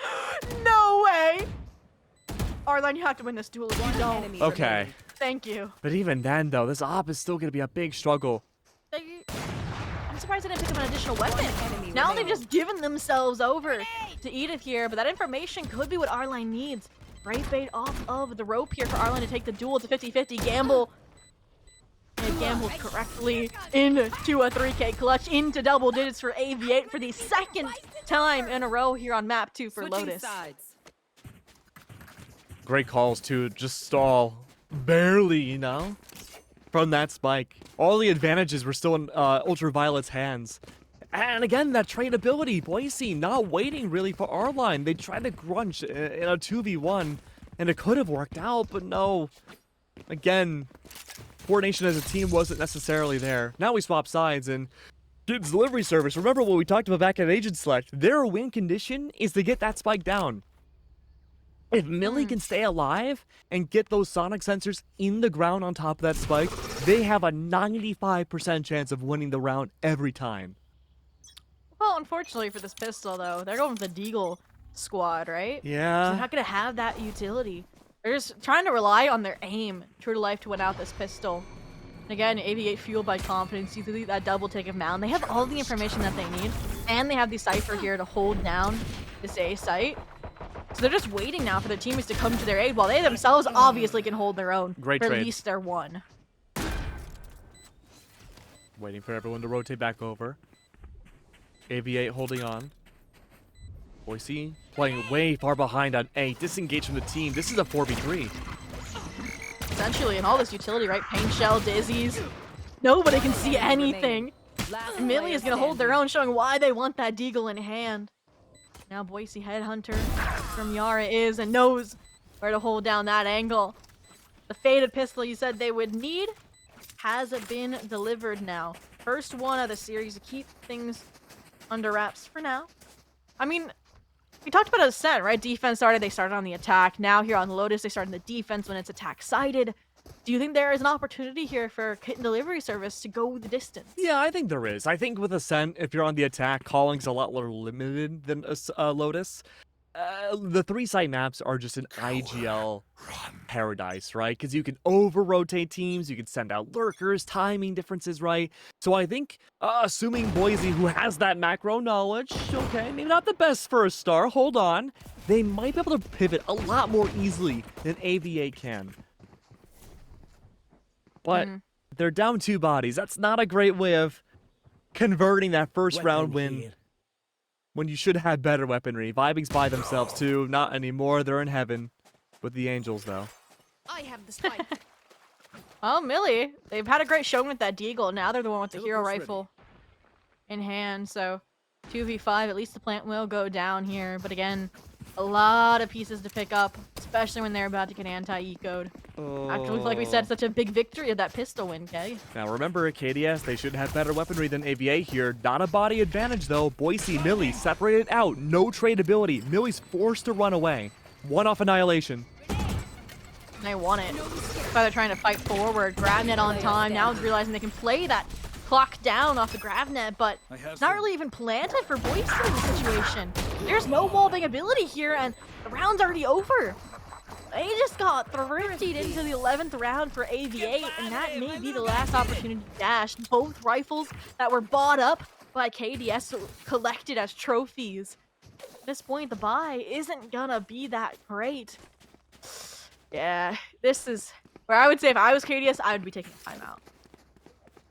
No way! Arline, you have to win this duel if you don't. Enemy Okay. remaining. Thank you. But even then, though, this op is still going to be a big struggle. I'm surprised they didn't pick up an additional weapon. enemy Now they've remaining. just given themselves over to Edith here, but that information could be what Arline needs. Right bait off of the rope here for Arline to take the duel. It's a 50-50 gamble. And gambled correctly into a 3K clutch, into double digits for AV8 for the second time in a row here on map 2 for Switching Lotus. sides. Great calls, too. Just stall. Barely, you know? From that spike. All the advantages were still in Ultraviolet's hands. And again, that tradability. Boise not waiting really for our line. They tried to grunge in a 2v1, and it could have worked out, but no. Again, coordination as a team wasn't necessarily there. Now we swap sides, and Kids Delivery Service, remember what we talked about back at Agent Select. Their win condition is to get that spike down. If Millie can stay alive and get those sonic sensors in the ground on top of that spike, they have a 95% chance of winning the round every time. Well, unfortunately for this pistol, though, they're going with the Deagle squad, right? So Yeah. they're not going to have that utility. They're just trying to rely on their aim, true to life, to win out this pistol. And again, AV8 fueled by confidence, you see that double take of Mound. They have all the information that they need, and they have the Cypher here to hold down this A site. So they're just waiting now for their teammates to come to their aid, while they themselves obviously can hold their own. Great for trade. at least their one. Waiting for everyone to rotate back over. AV8 holding on. Boise playing way far behind on A. Disengaged from the team. This is a 4v3. Essentially, and all this utility, right? Pain Shell, Dizzies. Nobody can see anything. Last And Millie player is going to hold their standing. own, showing why they want that Deagle in hand. Now Boise Headhunter from Yara is and knows where to hold down that angle. The faded pistol you said they would need has been delivered now. First one of the series to keep things under wraps for now. I mean, we talked about Ascent, right? Defense started, they started on the attack. Now here on Lotus, they start in the defense when it's attack-sided. Do you think there is an opportunity here for Kit and Delivery Service to go the distance? Yeah, I think there is. I think with Ascent, if you're on the attack, calling's a lot more limited than Lotus. The 3-site maps are just an IGL paradise, right? Because you can over-rotate teams, you can send out lurkers, timing differences, right? So I think, assuming Boise, who has that macro knowledge, okay, maybe not the best first star, hold on, they might be able to pivot a lot more easily than AV8 can. But they're down 2 bodies. That's not a great way of converting that first round win when you should have better weaponry. Vibing's by themselves too. Not anymore. They're in heaven with the Angels though. I have the spike. Oh, Millie. They've had a great showing with that Deagle. Now they're the one with the hero rifle in hand. So 2v5, at least the plant will go down here. But again, a lot of pieces to pick up, especially when they're about to get anti-ecoed. Actually, like we said, such a big victory of that pistol win, Keg. Now remember, KDS, they should have better weaponry than AVA here. Not a body advantage though. Boise, Millie separated out. No tradability. Millie's forced to run away. One off annihilation. They want it. That's why they're trying to fight forward. Gravnet on time. Now realizing they can play that clock down off the Gravnet, but it's not really even planted for Boise in this situation. There's no wallbang ability here, and the round's already over. They just got thrifted into the 11th round for AV8, and that may be the last opportunity to dash. Both rifles that were bought up by KDS collected as trophies. At this point, the buy isn't gonna be that great. Yeah, this is where I would say if I was KDS, I would be taking a timeout.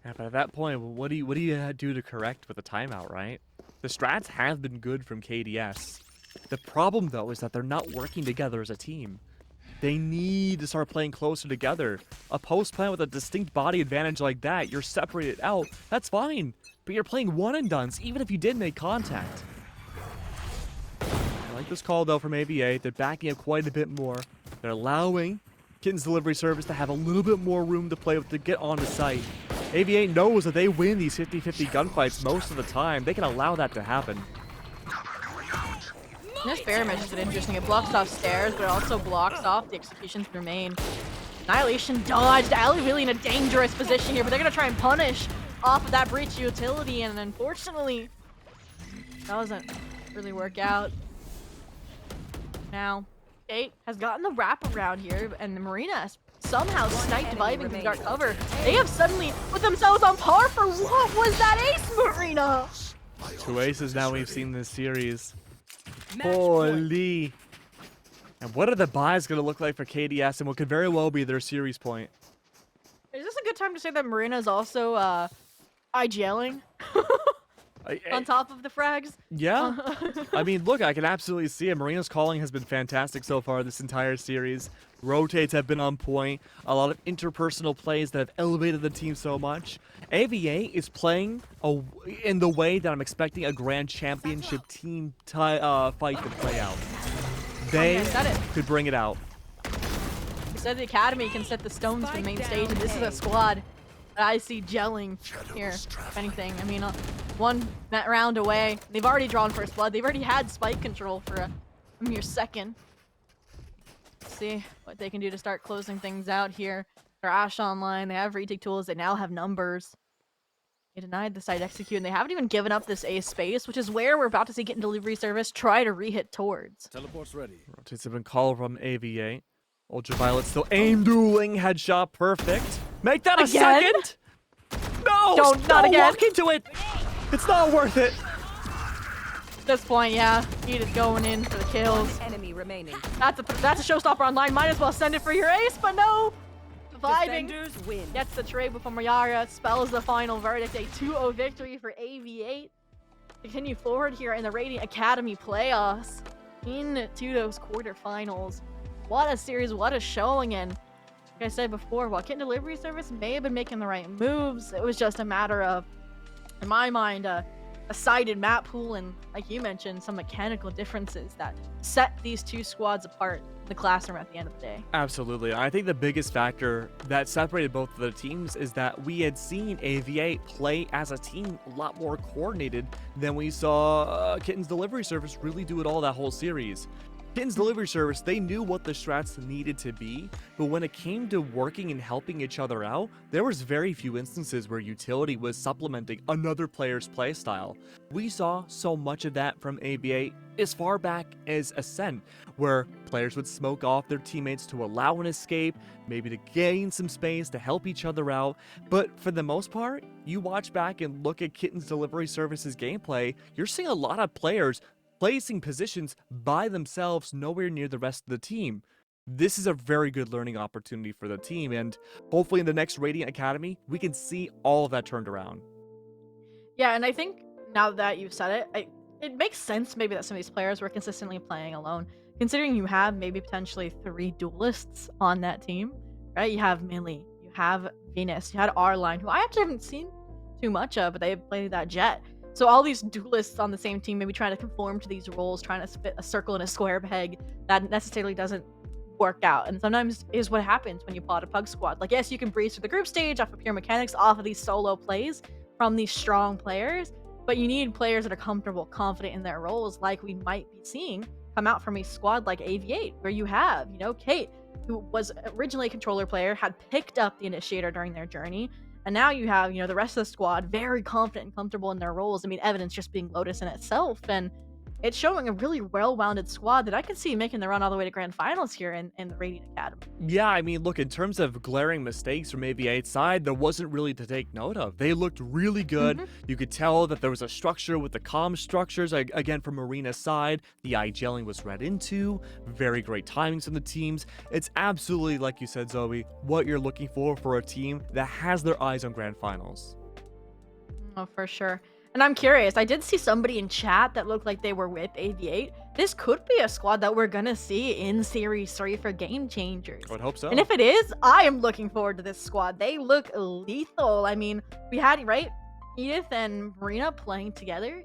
Yeah, but at that point, what do you do to correct with a timeout, right? The strats have been good from KDS. The problem though is that they're not working together as a team. They need to start playing closer together. A post plan with a distinct body advantage like that, you're separated out, that's fine. But you're playing one and dones, even if you did make contact. I like this call though from AVA. They're backing up quite a bit more. They're allowing Kitten's delivery service to have a little bit more room to play with to get on the site. AV8 knows that they win these 50-50 gunfights most of the time. They can allow that to happen. This Bear Mesh is interesting. It blocks off stairs, but it also blocks off the executions through main. Annihilation dodged. Ali really in a dangerous position here, but they're going to try and punish off of that breach utility, and unfortunately, doesn't really work out. Now, Kate has gotten the wraparound here, and the Marina has somehow sniped Vibing and got cover. They have suddenly put themselves on par for what was that ace, Marina? 2 aces now we've seen this series. Holy. And what are the buys going to look like for KDS and what could very well be their series point? Is this a good time to say that Marina is also IGLing on top of the frags? Yeah. I mean, look, I can absolutely see it. Marina's calling has been fantastic so far this entire series. Rotates have been on point. A lot of interpersonal plays that have elevated the team so much. AVA is playing in the way that I'm expecting a grand championship team fight to play out. They could bring it out. We said the Academy can set the stones for the main stage, and this is a squad that I see gelling here, if anything. I mean, one round away. They've already drawn first blood. They've already had spike control for a mere second. Let's see what they can do to start closing things out here. They're Ash online. They have retake tools. They now have numbers. They denied the side execute, and they haven't even given up this A space, which is where we're about to see Kitten delivery service try to re-hit towards. Teleport's ready. Rotates have been called from AVA. Ultraviolet still aim dueling. Headshot perfect. Make that a second! No! Not again. Walk into it! It's not worth it. At this point, yeah, Heat is going in for the kills. Enemy remaining. That's a showstopper online. Might as well send it for your ace, but no. Vibing Defenders win. gets the trade before Mayara spells the final verdict. A 2-0 victory for AV8. Continue forward here in the Radiant Academy playoffs into those quarterfinals. What a series, what a showing. And like I said before, while Kitten delivery service may have been making the right moves, it was just a matter of, in my mind, a sided map pool and, like you mentioned, some mechanical differences that set these two squads apart in the classroom at the end of the day. Absolutely. I think the biggest factor that separated both of the teams is that we had seen AVA play as a team a lot more coordinated than we saw Kitten's delivery service really do it all that whole series. Kitten's delivery service, they knew what the strats needed to be, but when it came to working and helping each other out, there was very few instances where utility was supplementing another player's playstyle. We saw so much of that from AVA as far back as Ascent, where players would smoke off their teammates to allow an escape, maybe to gain some space to help each other out, but for the most part, you watch back and look at Kitten's delivery service's gameplay, you're seeing a lot of players placing positions by themselves nowhere near the rest of the team. This is a very good learning opportunity for the team, and hopefully in the next Radiant Academy, we can see all of that turned around. Yeah, and I think now that you've said it, it makes sense maybe that some of these players were consistently playing alone, considering you have maybe potentially 3 duelists on that team, right? You have Millie, you have Venus, you had R-Line, who I actually haven't seen too much of, but they've played that Jet. So all these duelists on the same team maybe trying to conform to these roles, trying to fit a circle in a square peg, that necessarily doesn't work out. And sometimes is what happens when you plot a pug squad. Like, yes, you can breeze through the group stage off of pure mechanics, off of these solo plays from these strong players, but you need players that are comfortable, confident in their roles, like we might be seeing come out from a squad like AV8, where you have, Kate, who was originally a controller player, had picked up the initiator during their journey. And now you have, the rest of the squad very confident and comfortable in their roles. I mean, evidence just being Lotus in itself. And it's showing a really well-rounded squad that I can see making the run all the way to grand finals here in the Radiant Academy. Yeah, I mean, look, in terms of glaring mistakes from AV8's side, there wasn't really to take note of. They looked really good. You could tell that there was a structure with the comm structures. Again, from Marina's side, the IGLing was read into. Very great timings from the teams. It's absolutely, like you said, Zoe, what you're looking for a team that has their eyes on grand finals. Oh, for sure. And I'm curious, I did see somebody in chat that looked like they were with AV8. This could be a squad that we're gonna see in Series 3 for Game Changers. I would hope so. And if it is, I am looking forward to this squad. They look lethal. I mean, we had, right, Edith and Marina playing together,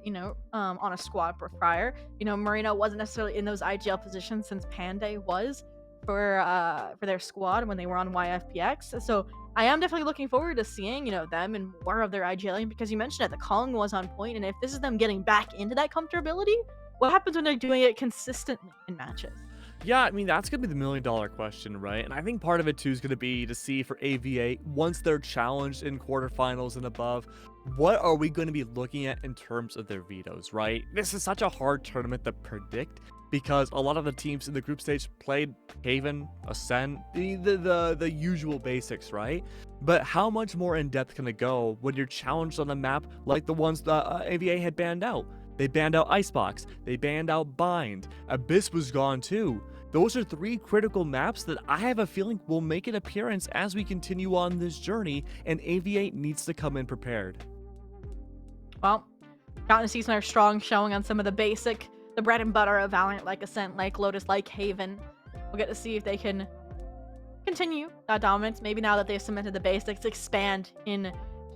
on a squad prior. Marina wasn't necessarily in those IGL positions since Panday was for their squad when they were on YFPX. So I am definitely looking forward to seeing, them and more of their IG lane because you mentioned it, the calling was on point, and if this is them getting back into that comfortability, what happens when they're doing it consistently in matches? Yeah, I mean, that's going to be the million-dollar question, right? And I think part of it, too, is going to be to see for AVA, once they're challenged in quarterfinals and above, what are we going to be looking at in terms of their vetoes, right? This is such a hard tournament to predict because a lot of the teams in the group stage played Haven, Ascent, the usual basics, right? But how much more in-depth can it go when you're challenged on a map like the ones that AVA had banned out? They banned out Icebox. They banned out Bind. Abyss was gone too. Those are 3 critical maps that I have a feeling will make an appearance as we continue on this journey, and AVA needs to come in prepared. Well, gotten to see some strong showing on some of the bread and butter of Valiant, like Ascent, like Lotus, like Haven. We'll get to see if they can continue that dominance. Maybe now that they've cemented the basics, expand in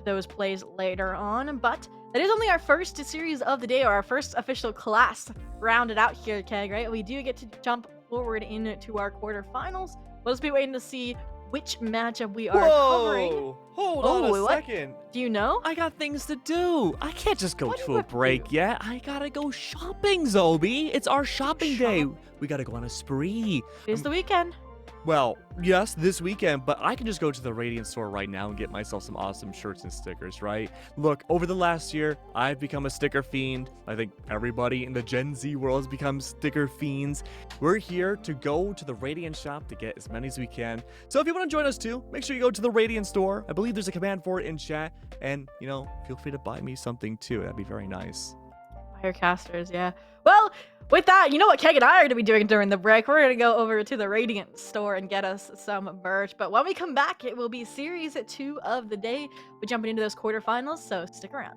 those plays later on. But that is only our first series of the day, or our first official class rounded out here, Keg, right? We do get to jump forward into our quarterfinals. We'll just be waiting to see which matchup we are covering. Hold on a what? second. Do you know? I got things to do. I can't just go What do to you a have to break do? yet. I gotta go shopping, Zobi. It's our shopping day. We gotta go on a spree. It is the weekend. Well, yes, this weekend, but I can just go to the Radiant store right now and get myself some awesome shirts and stickers, right? Look, over the last year, I've become a sticker fiend. I think everybody in the Gen Z world has become sticker fiends. We're here to go to the Radiant shop to get as many as we can. So if you want to join us too, make sure you go to the Radiant store. I believe there's a command for it in chat. And, feel free to buy me something too. That'd be very nice. Firecasters, yeah. Well, with that, you know what Keg and I are going to be doing during the break? We're going to go over to the Radiant store and get us some merch. But when we come back, it will be Series 2 of the day. We're jumping into those quarterfinals, so stick around.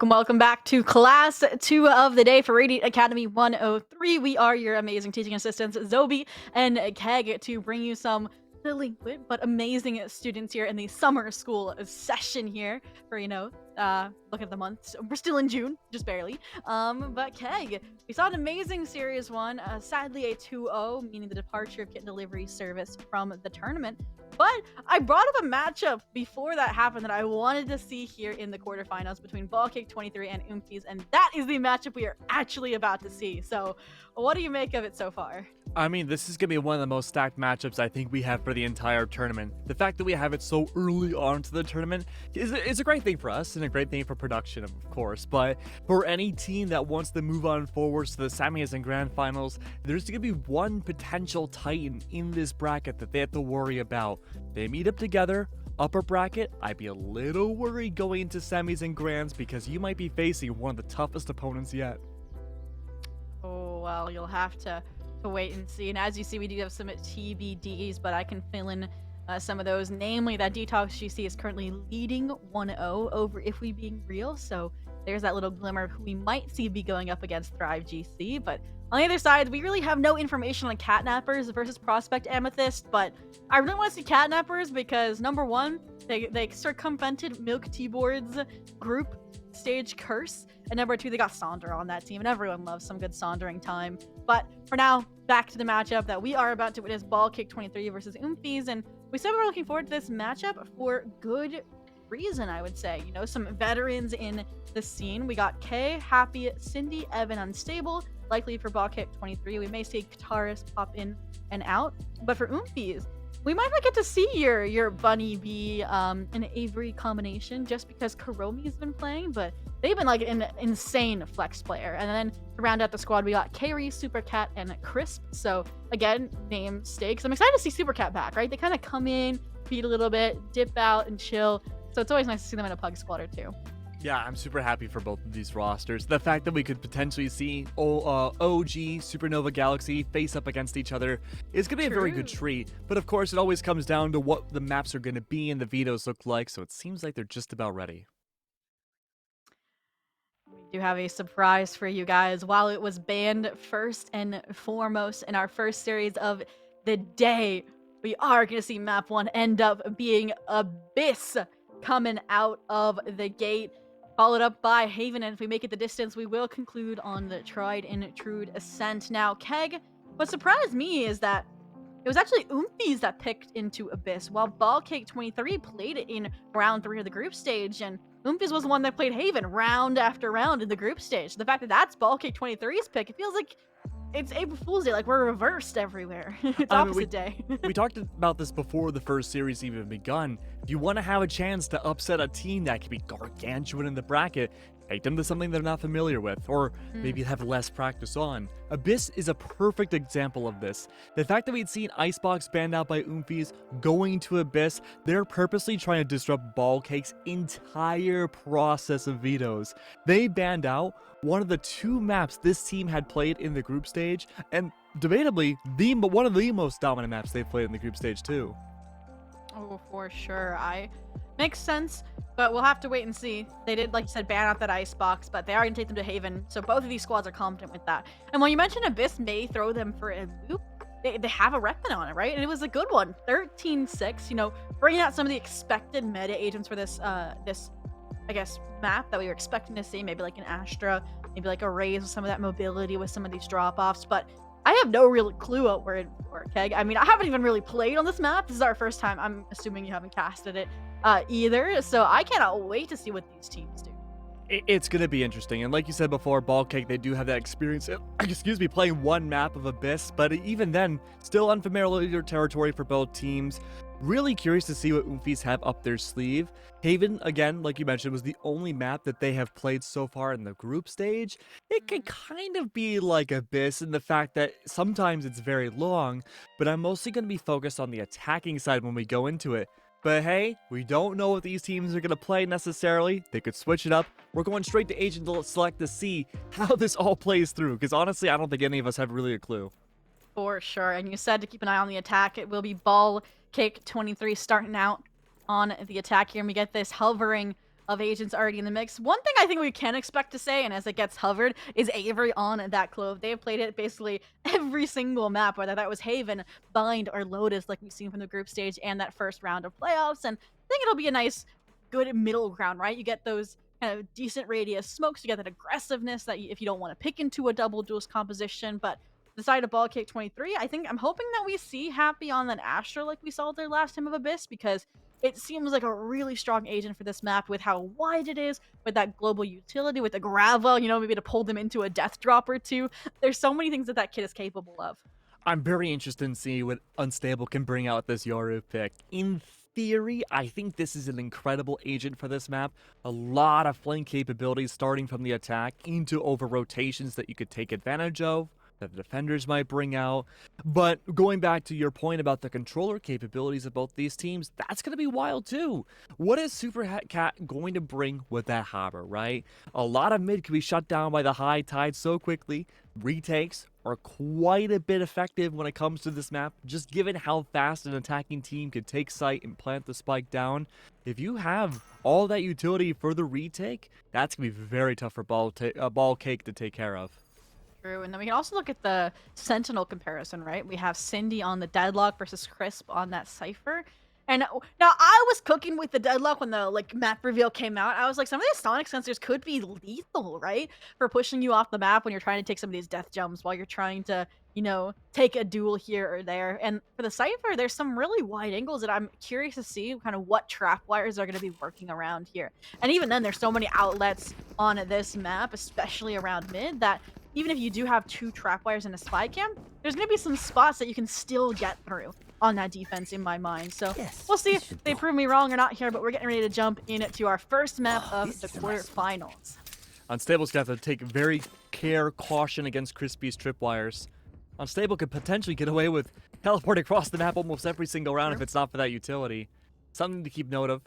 Welcome back to class 2 of the day for Radiant Academy 103. We are your amazing teaching assistants, Zobi and Keg, to bring you some delinquent but amazing students here in the summer school session here for, look at the months. We're still in June, just barely. But Keg, we saw an amazing Series 1, sadly a 2-0, meaning the departure of kit delivery service from the tournament. But I brought up a matchup before that happened that I wanted to see here in the quarterfinals between Ballcake 23 and Oomfies, and that is the matchup we are actually about to see. So, what do you make of it so far? I mean, this is going to be one of the most stacked matchups I think we have for the entire tournament. The fact that we have it so early on to the tournament is a great thing for us and a great thing for production, of course. But for any team that wants to move on forwards to the semis and grand finals, there's going to be one potential titan in this bracket that they have to worry about. They meet up together. Upper bracket, I'd be a little worried going into semis and grands because you might be facing one of the toughest opponents yet. Oh, well, you'll have to wait and see. And as you see, we do have some TBDs, but I can fill in some of those. Namely, that Detox GC is currently leading 1-0 over If We Being Real. So there's that little glimmer of who we might see be going up against Thrive GC. But on the other side, we really have no information on Catnappers versus Prospect Amethyst. But I really want to see Catnappers because, number one, they circumvented Milk T-Board's group stage curse. And number two, they got Sonder on that team, and everyone loves some good Sondering time. But for now, back to the matchup that we are about to witness, Ballcake 23 versus Oomfies. And we said we were looking forward to this matchup for good reason, I would say. Some veterans in the scene. We got Kay, Happy, Cindy, Evan, Unstable. Likely for Ballcake 23, we may see Kataris pop in and out. But for Oomfies, we might not get to see your Bunny Bee and Avery combination just because Karomi's been playing, but they've been like an insane flex player. And then to round out the squad, we got Carrie, Supercat, and Crisp. So again, name stakes. I'm excited to see Supercat back, right? They kind of come in, feed a little bit, dip out, and chill. So it's always nice to see them in a pug squad or two. Yeah, I'm super happy for both of these rosters. The fact that we could potentially see OG, Supernova Galaxy face up against each other is going to be a very good treat. But of course, it always comes down to what the maps are going to be and the vetoes look like, so it seems like they're just about ready. We do have a surprise for you guys. While it was banned first and foremost in our first series of the day, we are going to see map 1 end up being Abyss coming out of the gate, followed up by Haven, and if we make it the distance, we will conclude on the tried and true ascent. Now, Keg, what surprised me is that it was actually Oomfies that picked into Abyss, while Ballcake 23 played it in round 3 of the group stage, and Oomfies was the one that played Haven round after round in the group stage. So the fact that that's Ballcake 23's pick, it feels like it's April Fool's Day, like we're reversed everywhere. It's opposite day. We talked about this before the first series even begun. If you want to have a chance to upset a team that can be gargantuan in the bracket, take them to something they're not familiar with, or maybe have less practice on. Abyss is a perfect example of this. The fact that we'd seen Icebox banned out by Oomfies going to Abyss, they're purposely trying to disrupt Ballcake's entire process of vetoes. They banned out one of the 2 maps this team had played in the group stage, and debatably, one of the most dominant maps they've played in the group stage too. Oh, for sure. Makes sense, but we'll have to wait and see. They did, like you said, ban out that Icebox, but they are going to take them to Haven, so both of these squads are confident with that. And when you mentioned Abyss may throw them for a loop, they have a weapon on it, right? And it was a good one. 13-6, bringing out some of the expected meta agents for this I guess, map that we were expecting to see. Maybe like an Astra, maybe like a Raze with some of that mobility with some of these drop-offs. But I have no real clue what we're in for, Keg. I mean, I haven't even really played on this map. This is our first time. I'm assuming you haven't casted it either. So I cannot wait to see what these teams do. It's going to be interesting. And like you said before, Ballcake, they do have that experience, excuse me, playing one map of Abyss. But even then, still unfamiliar territory for both teams. Really curious to see what Oomfies have up their sleeve. Haven, again, like you mentioned, was the only map that they have played so far in the group stage. It can kind of be like Abyss in the fact that sometimes it's very long, but I'm mostly going to be focused on the attacking side when we go into it. But hey, we don't know what these teams are going to play necessarily. They could switch it up. We're going straight to Agent Select to see how this all plays through, because honestly, I don't think any of us have really a clue. For sure. And you said to keep an eye on the attack. It will be Ball Cake 23 starting out on the attack here. And we get this hovering of agents already in the mix. One thing I think we can expect to say, and as it gets hovered, is Avery on that Clove. They have played it basically every single map, whether that was Haven, Bind, or Lotus, like we've seen from the group stage and that first round of playoffs. And I think it'll be a nice, good middle ground, right? You get those kind of decent radius smokes, you get that aggressiveness that if you don't want to pick into a double duelist composition, but the side of Ball Cake 23, I'm hoping that we see Happy on an Astra like we saw their last time of Abyss, because it seems like a really strong agent for this map with how wide it is, with that global utility, with the Grava, you know, maybe to pull them into a death drop or two. There's so many things that that kid is capable of. I'm very interested in seeing what Unstable can bring out with this Yoru pick. In theory, I think this is an incredible agent for this map. A lot of flank capabilities starting from the attack into over rotations that you could take advantage of, that the defenders might bring out. But going back to your point about the controller capabilities of both these teams, that's going to be wild too. What is Super Cat going to bring with that harbor, right? A lot of mid can be shut down by the high tide so quickly. Retakes are quite a bit effective when it comes to this map, just given how fast an attacking team can take site and plant the spike down. If you have all that utility for the retake, that's going to be very tough for Ball Cake to take care of. And then we can also look at the Sentinel comparison, right? We have Cindy on the Deadlock versus Crisp on that Cypher. And now I was cooking with the Deadlock when the map reveal came out. I was like, some of these sonic sensors could be lethal, right? For pushing you off the map when you're trying to take some of these death jumps while you're trying to, you know, take a duel here or there. And for the Cypher, there's some really wide angles that I'm curious to see kind of what trap wires are going to be working around here. And even then, there's so many outlets on this map, especially around mid, that even if you do have 2 trap wires and a spy cam, there's going to be some spots that you can still get through on that defense in my mind. So we'll see if they prove me wrong or not here, but we're getting ready to jump into our first map of the quarterfinals. Unstable's got to take very caution against Crispy's tripwires. Unstable could potentially get away with teleporting across the map almost every single round if it's not for that utility. Something to keep note of.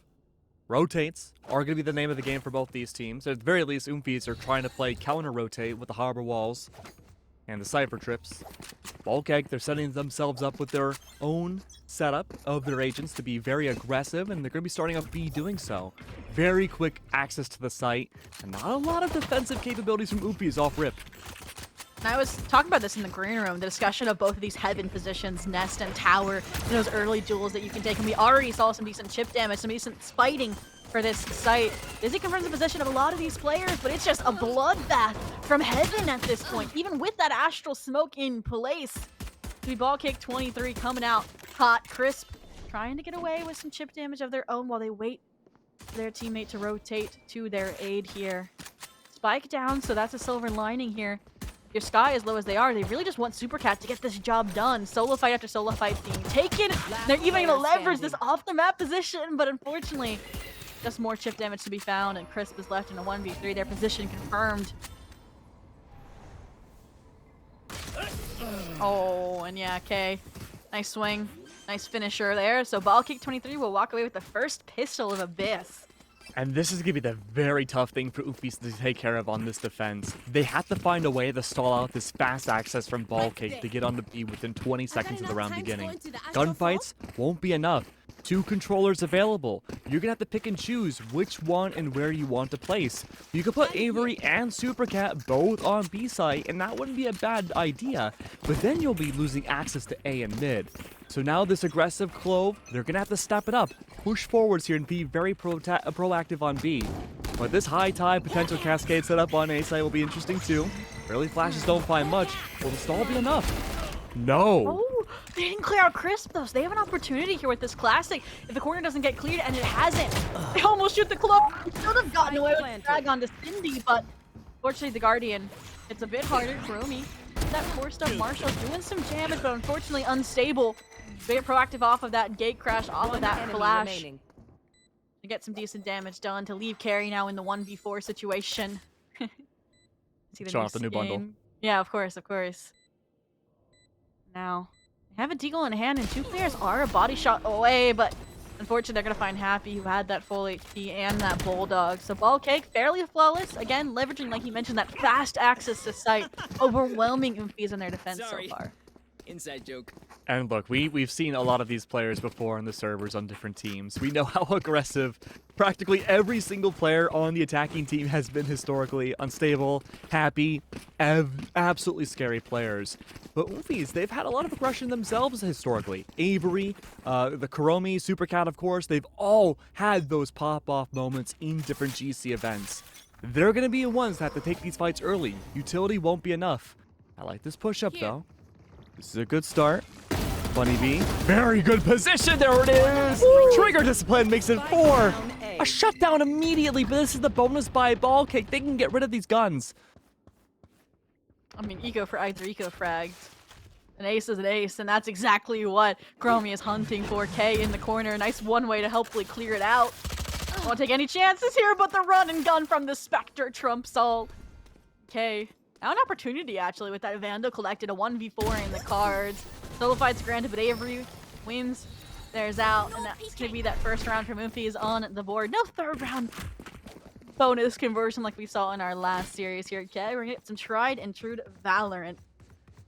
Rotates are going to be the name of the game for both these teams. At the very least, Oomfies are trying to play counter-rotate with the harbor walls and the Cypher trips. Bulkegg, they're setting themselves up with their own setup of their agents to be very aggressive, and they're going to be starting off B doing so. Very quick access to the site, and not a lot of defensive capabilities from Oomfies off rip. And I was talking about this in the green room, the discussion of both of these heaven positions, Nest and Tower, and those early duels that you can take. And we already saw some decent chip damage, some decent spiting for this site. Dizzy confirms the position of a lot of these players, but it's just a bloodbath from heaven at this point, even with that astral smoke in place. We Ball Cake 23 coming out hot, crisp, trying to get away with some chip damage of their own while they wait for their teammate to rotate to their aid here. Spike down, so that's a silver lining here. Your Sky, as low as they are, they really just want Supercat to get this job done. Solo fight after solo fight being taken. They're even going to leverage this off-the-map position, but unfortunately, just more chip damage to be found, and Crisp is left in a 1v3. Their position confirmed. Oh, and yeah, okay. Nice swing. Nice finisher there. So Ball Kick 23 will walk away with the first pistol of Abyss. And this is going to be the very tough thing for Oomfies to take care of on this defense. They have to find a way to stall out this fast access from Ball Cake to get on the B within 20 seconds of the round beginning. Gunfights won't be enough. 2 controllers available. You're gonna have to pick and choose which one and where you want to place. You could put Avery and Supercat both on B site, and that wouldn't be a bad idea, but then you'll be losing access to A and mid. So now this aggressive Clove, they're gonna have to step it up, push forwards here and be very proactive on B. But this high tide potential cascade setup on A site will be interesting too. Early flashes don't find much. Will the stall be enough? No. Oh, they didn't clear out Crisp though, so they have an opportunity here with this classic. If the corner doesn't get cleared, and it hasn't, they almost shoot the Clove. They should have gotten away with the drag onto Cindy, but fortunately the Guardian, it's a bit harder. Kuromi, that forced up Marshall doing some damage, but unfortunately unstable. Very proactive off of that gate crash, off of that flash. To get some decent damage done to leave Carrie now in the 1v4 situation. See Showing off the new bundle. Yeah, of course, of course. Now, they have a deagle in hand, and 2 players are a body shot away, but unfortunately they're going to find Happy, who had that full HP and that Bulldog. So Ball Cake, fairly flawless. Again, leveraging, like he mentioned, that fast access to site. Overwhelming Oomphies in their defense so far. Inside joke. And look, we've seen a lot of these players before on the servers on different teams. We know how aggressive practically every single player on the attacking team has been historically. Unstable, Happy, absolutely scary players. But Oomphies, they've had a lot of aggression themselves historically. Avery, the Kuromi, Supercat, of course, they've all had those pop-off moments in different GC events. They're going to be the ones that have to take these fights early. Utility won't be enough. I like this push-up, though. This is a good start. Bunny B. Very good position. There it is. Woo! Trigger discipline makes it 4. A shutdown immediately, but this is the bonus by Ball Cake. They can get rid of these guns. I mean, eco fragged. An ace is an ace, and that's exactly what Kuromi is hunting for. K in the corner. Nice one way to helpfully clear it out. Won't take any chances here, but the run and gun from the Spectre trumps all. K. Now an opportunity, actually, with that Vandal collected, a 1v4 in the cards. Solo fights granted, but Avery wins. There's out, and that's going to be that first round for Moonfies on the board. No third round bonus conversion like we saw in our last series here. Okay, we're going to get some tried and true Valorant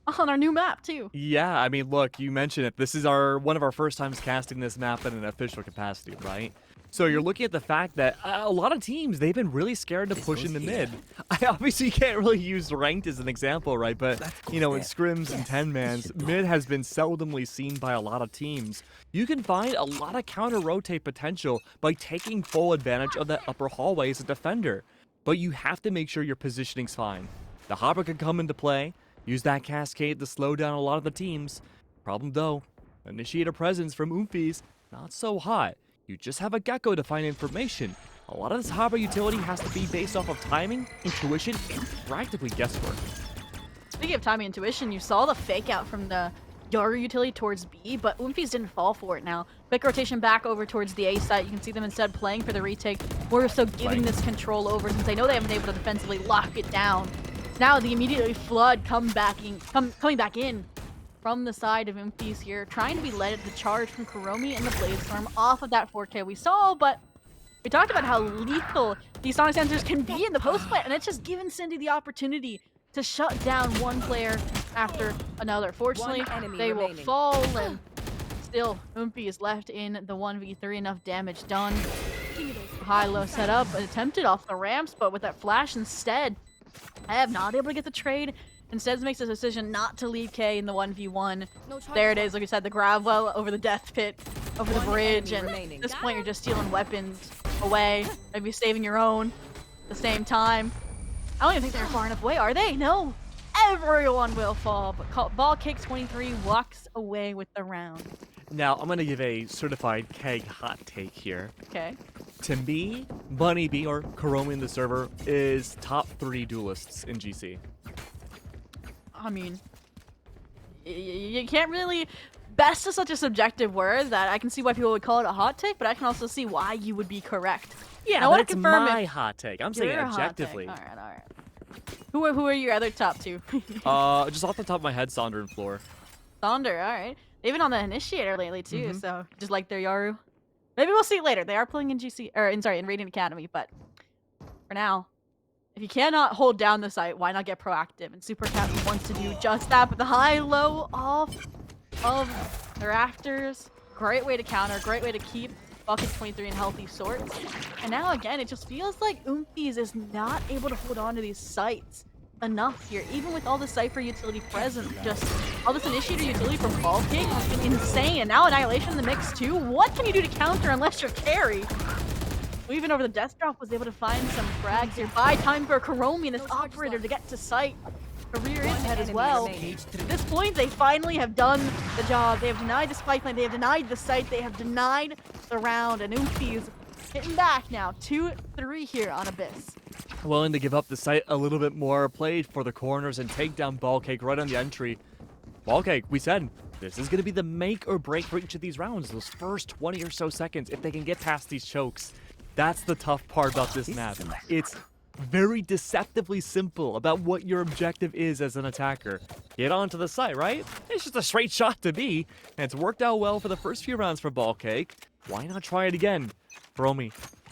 on our new map, too. Yeah, I mean, look, you mentioned it. This is one of our first times casting this map in an official capacity, right? So you're looking at the fact that a lot of teams, they've been really scared to push into mid. I obviously can't really use ranked as an example, right? But, you know, in scrims and 10-mans, mid has been seldomly seen by a lot of teams. You can find a lot of counter-rotate potential by taking full advantage of that upper hallway as a defender. But you have to make sure your positioning's fine. The Hopper can come into play, use that cascade to slow down a lot of the teams. Problem though, initiate a presence from Oomphies, not so hot. You just have a Gecko to find information. A lot of this Hopper utility has to be based off of timing, intuition, and practically guesswork. Speaking of timing and intuition, you saw the fake out from the Yoru utility towards B, but Oomphies didn't fall for it now. Quick rotation back over towards the A site. You can see them instead playing for the retake. We're so giving this control over since they know they haven't been able to defensively lock it down. Now the immediately flood coming back in from the side of Oomphies here, trying to be led at the charge from Kuromi and the Bladestorm off of that 4K we saw, but we talked about how lethal these Sonic Sensors can be in the post play, and it's just given Cindy the opportunity to shut down one player after another. Fortunately, they will fall, and still Oomphy is left in the 1v3, enough damage done. High-low setup attempted off the ramps, but with that flash instead, I have not able to get the trade. Instead, makes a decision not to leave K in the 1v1. There it is, like I said, the grab well over the death pit, over the bridge, and at this point you're just stealing weapons away, maybe saving your own at the same time. I don't even think they're far enough away, are they? No! Everyone will fall, but Ball Kick 23 walks away with the round. Now, I'm going to give a certified keg hot take here. Okay. To me, Bunny B, or Kuromi in the server, is top 3 duelists in GC. I mean, you can't really... Best is such a subjective word that I can see why people would call it a hot take, but I can also see why you would be correct. Yeah, but it's my hot take. I'm saying objectively. All right. Who are your other top 2? Just off the top of my head, Sonder and Floor. Sonder, all right. They've been on the Initiator lately too, so just like their Yaru. Maybe we'll see later. They are playing in GC, or in Radiant Academy, but for now, if you cannot hold down the site, why not get proactive? And Supercat wants to do just that, but the high-low off of the rafters. Great way to counter, great way to keep Bucket 23 in healthy sorts. And now again, it just feels like Oompies is not able to hold on to these sites enough here, even with all the Cypher utility present. Just all this Initiator utility from Ball King has been insane. And now Annihilation in the mix too. What can you do to counter unless you're carry? Even over the Death Drop was able to find some frags here. Buy time for Karomi and this operator to get to site. Career is ahead as well. At this point, they finally have done the job. They have denied the spike line. They have denied the site. They have denied the round. And Oompies getting back now. 2-3 here on Abyss. Willing to give up the site a little bit more. Played for the corners and take down Ballcake right on the entry. Ballcake, we said, this is going to be the make or break for each of these rounds. Those first 20 or so seconds, if they can get past these chokes. That's the tough part about this map. It's very deceptively simple about what your objective is as an attacker. Get onto the site, right? It's just a straight shot to B, and it's worked out well for the first few rounds for Ballcake. Why not try it again? Bromy,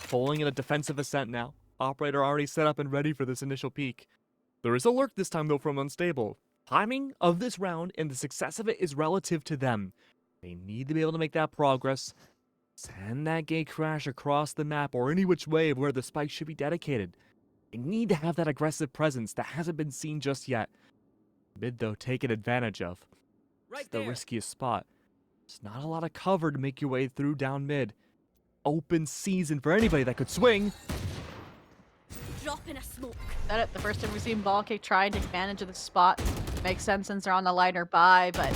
pulling in a defensive ascent now. Operator already set up and ready for this initial peek. There is a lurk this time though from Unstable. Timing of this round and the success of it is relative to them. They need to be able to make that progress. Send that gate crash across the map or any which way of where the spike should be dedicated. They need to have that aggressive presence that hasn't been seen just yet. Mid though taken advantage of. It's the riskiest spot. There's not a lot of cover to make your way through down mid. Open season for anybody that could swing. Drop in a smoke. That it. The first time we've seen Ballcake try to take advantage of the spot. Makes sense since they're on the lighter buy, but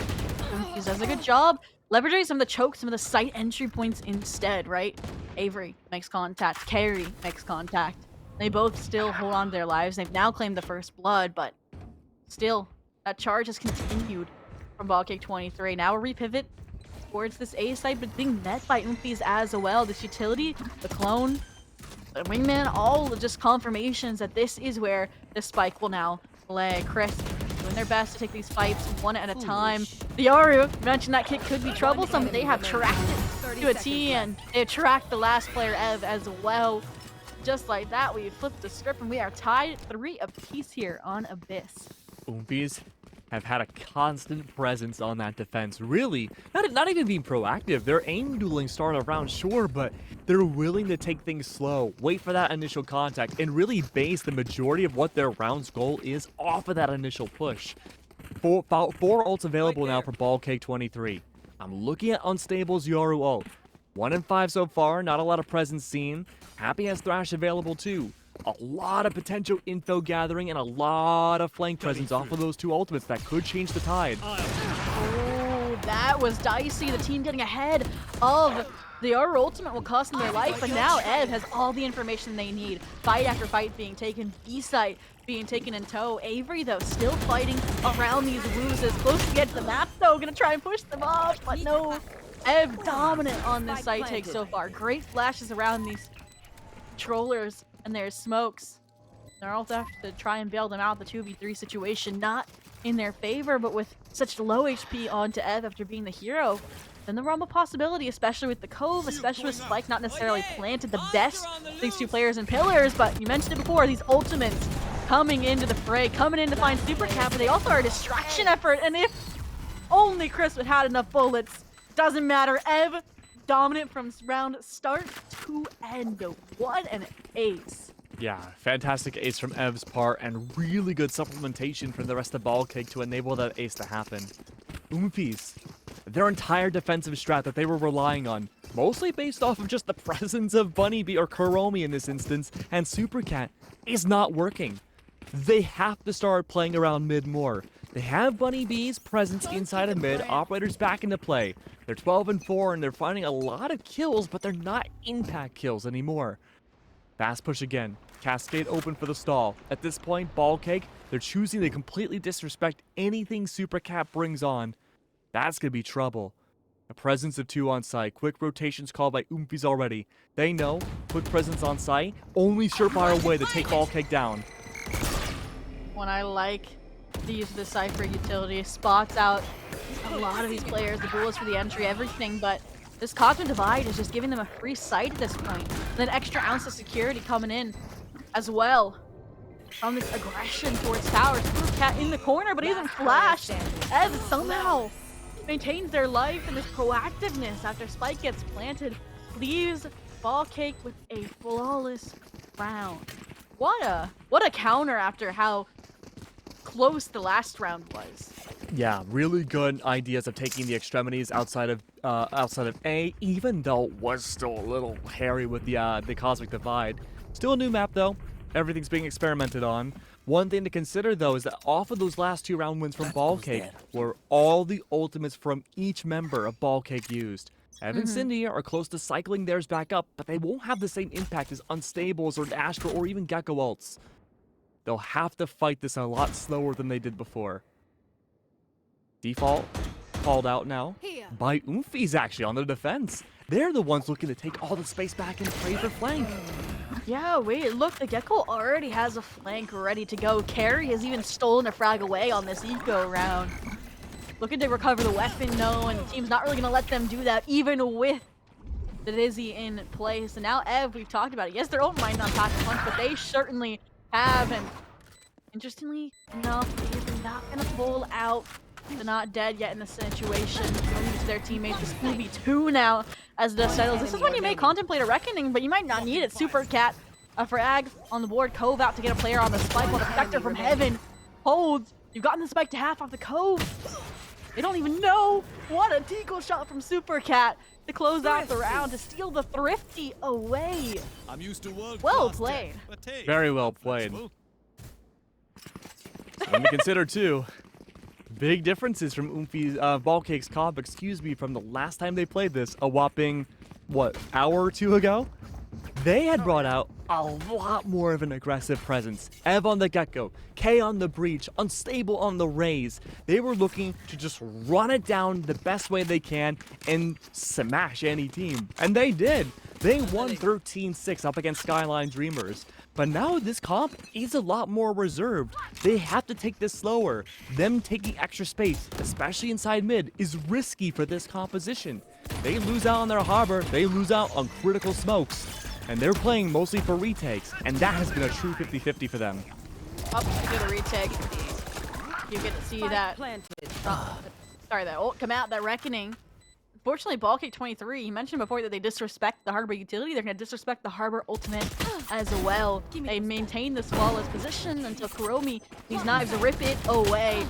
he does a good job leveraging some of the chokes, some of the site entry points instead, right? Avery makes contact. Carry makes contact. They both still hold on to their lives. They've now claimed the first blood, but still, that charge has continued from Ballcake 23. Now a repivot towards this A site, but being met by Oompies as well. This utility, the clone, the wingman, all just confirmations that this is where the spike will now play. Chris doing their best to take these fights one at a time. The Aru mentioned that kick could be troublesome, but they have tracked it to a T, and they tracked the last player, Ev, as well. Just like that, we flipped the script, and we are tied 3 apiece here on Abyss. Oompies have had a constant presence on that defense. Really, not even being proactive. They're aim dueling start a round, sure, but they're willing to take things slow, wait for that initial contact, and really base the majority of what their round's goal is off of that initial push. Four ults available now for Ballcake 23. I'm looking at Unstable's Yoru ult. 1 in 5 so far, not a lot of presence seen. Happy has Thrash available too. A lot of potential info gathering and a lot of flank presence off of those 2 ultimates that could change the tide. Oh, that was dicey. The team getting ahead of the Aura ultimate will cost them their life, but now Ev has all the information they need. Fight after fight being taken, B-site being taken in tow. Avery, though, still fighting around these woos, close to the edge of the map, though. Gonna try and push them off, but no. Ev dominant on this site take so far. Great flashes around these controllers, and there's smokes. They're also have to try and bail them out. The 2v3 situation not in their favor, but with such low HP onto Ev after being the hero, then the realm of possibility, especially with the Cove, especially with Spike not necessarily planted the best these 2 players and pillars, but you mentioned it before, these ultimates coming into the fray, coming in to find Super Cap, but they also are a distraction effort, and if only Chris would had enough bullets, doesn't matter. Ev dominant from round start to end. What an ace. Yeah, fantastic ace from Ev's part and really good supplementation from the rest of Ballcake to enable that ace to happen. Oompies, their entire defensive strat that they were relying on, mostly based off of just the presence of Bunny Bee or Kuromi in this instance and Super Cat, is not working. They have to start playing around mid more. They have Bunny Bee's presence inside of mid, Operators back into play. They're 12 and 4 and they're finding a lot of kills, but they're not impact kills anymore. Fast push again. Cascade open for the stall. At this point, Ballcake, they're choosing to completely disrespect anything Super Cat brings on. That's gonna be trouble. A presence of 2 on site. Quick rotations called by Oompies already. They know, quick presence on site, only surefire way to take Ballcake down. When I like the use of the Cypher utility, spots out a lot of these players, the bullets for the entry, everything, but this Cosmic Divide is just giving them a free sight at this point. And then extra ounce of security coming in as well from this aggression towards towers. Cat in the corner, but he isn't flashed. Ev somehow maintains their life, and this proactiveness after Spike gets planted leaves Ball Cake with a flawless round. What a counter after how close the last round was. Yeah, really good ideas of taking the extremities outside of A, even though it was still a little hairy with the Cosmic Divide. Still a new map though. Everything's being experimented on. One thing to consider though is that off of those last 2 round wins from Ball Cake were all the ultimates from each member of Ball Cake used. Ev and Cindy are close to cycling theirs back up, but they won't have the same impact as Unstables or Astra or even Gecko ults. They'll have to fight this a lot slower than they did before. Default called out now by Oomfies actually on their defense. They're the ones looking to take all the space back and play for flank. Yeah, wait, look, the Gecko already has a flank ready to go. Carry has even stolen a frag away on this eco round. Looking to recover the weapon, no, and the team's not really going to let them do that, even with the Dizzy in place. And now Ev, we've talked about it. Yes, their ult might not pack a punch, but they certainly have. And interestingly enough, they're not going to pull out. They're not dead yet in the situation. Going to their teammates with Scooby 2 now as the settles. This is when you may contemplate a reckoning, but you might not need it. Super Cat, a frag on the board. Cove out to get a player on the spike while the Protector from Heaven holds. You've gotten the spike to half off the Cove. They don't even know. What a deagle shot from Super Cat to close out the round, to steal the Thrifty away. I'm used to Well played. Very well played. When we consider too, big differences from Oomfies, Ball Cake's comp, from the last time they played this, a whopping, what, hour or 2 ago? They had brought out a lot more of an aggressive presence. Ev on the Gecko, K on the Breach, Unstable on the Raze. They were looking to just run it down the best way they can and smash any team. And they did. They won 13-6 up against Skyline Dreamers. But now this comp is a lot more reserved. They have to take this slower. Them taking extra space, especially inside mid, is risky for this composition. They lose out on their harbor, they lose out on critical smokes. And they're playing mostly for retakes, and that has been a true 50-50 for them. Up to get a retake. You get to see that. Sorry, that ult come out, that reckoning. Unfortunately, Ball Cake 23, you mentioned before that they disrespect the Harbor utility. They're going to disrespect the Harbor ultimate as well. They maintain this flawless position until Kuromi, these knives rip it away.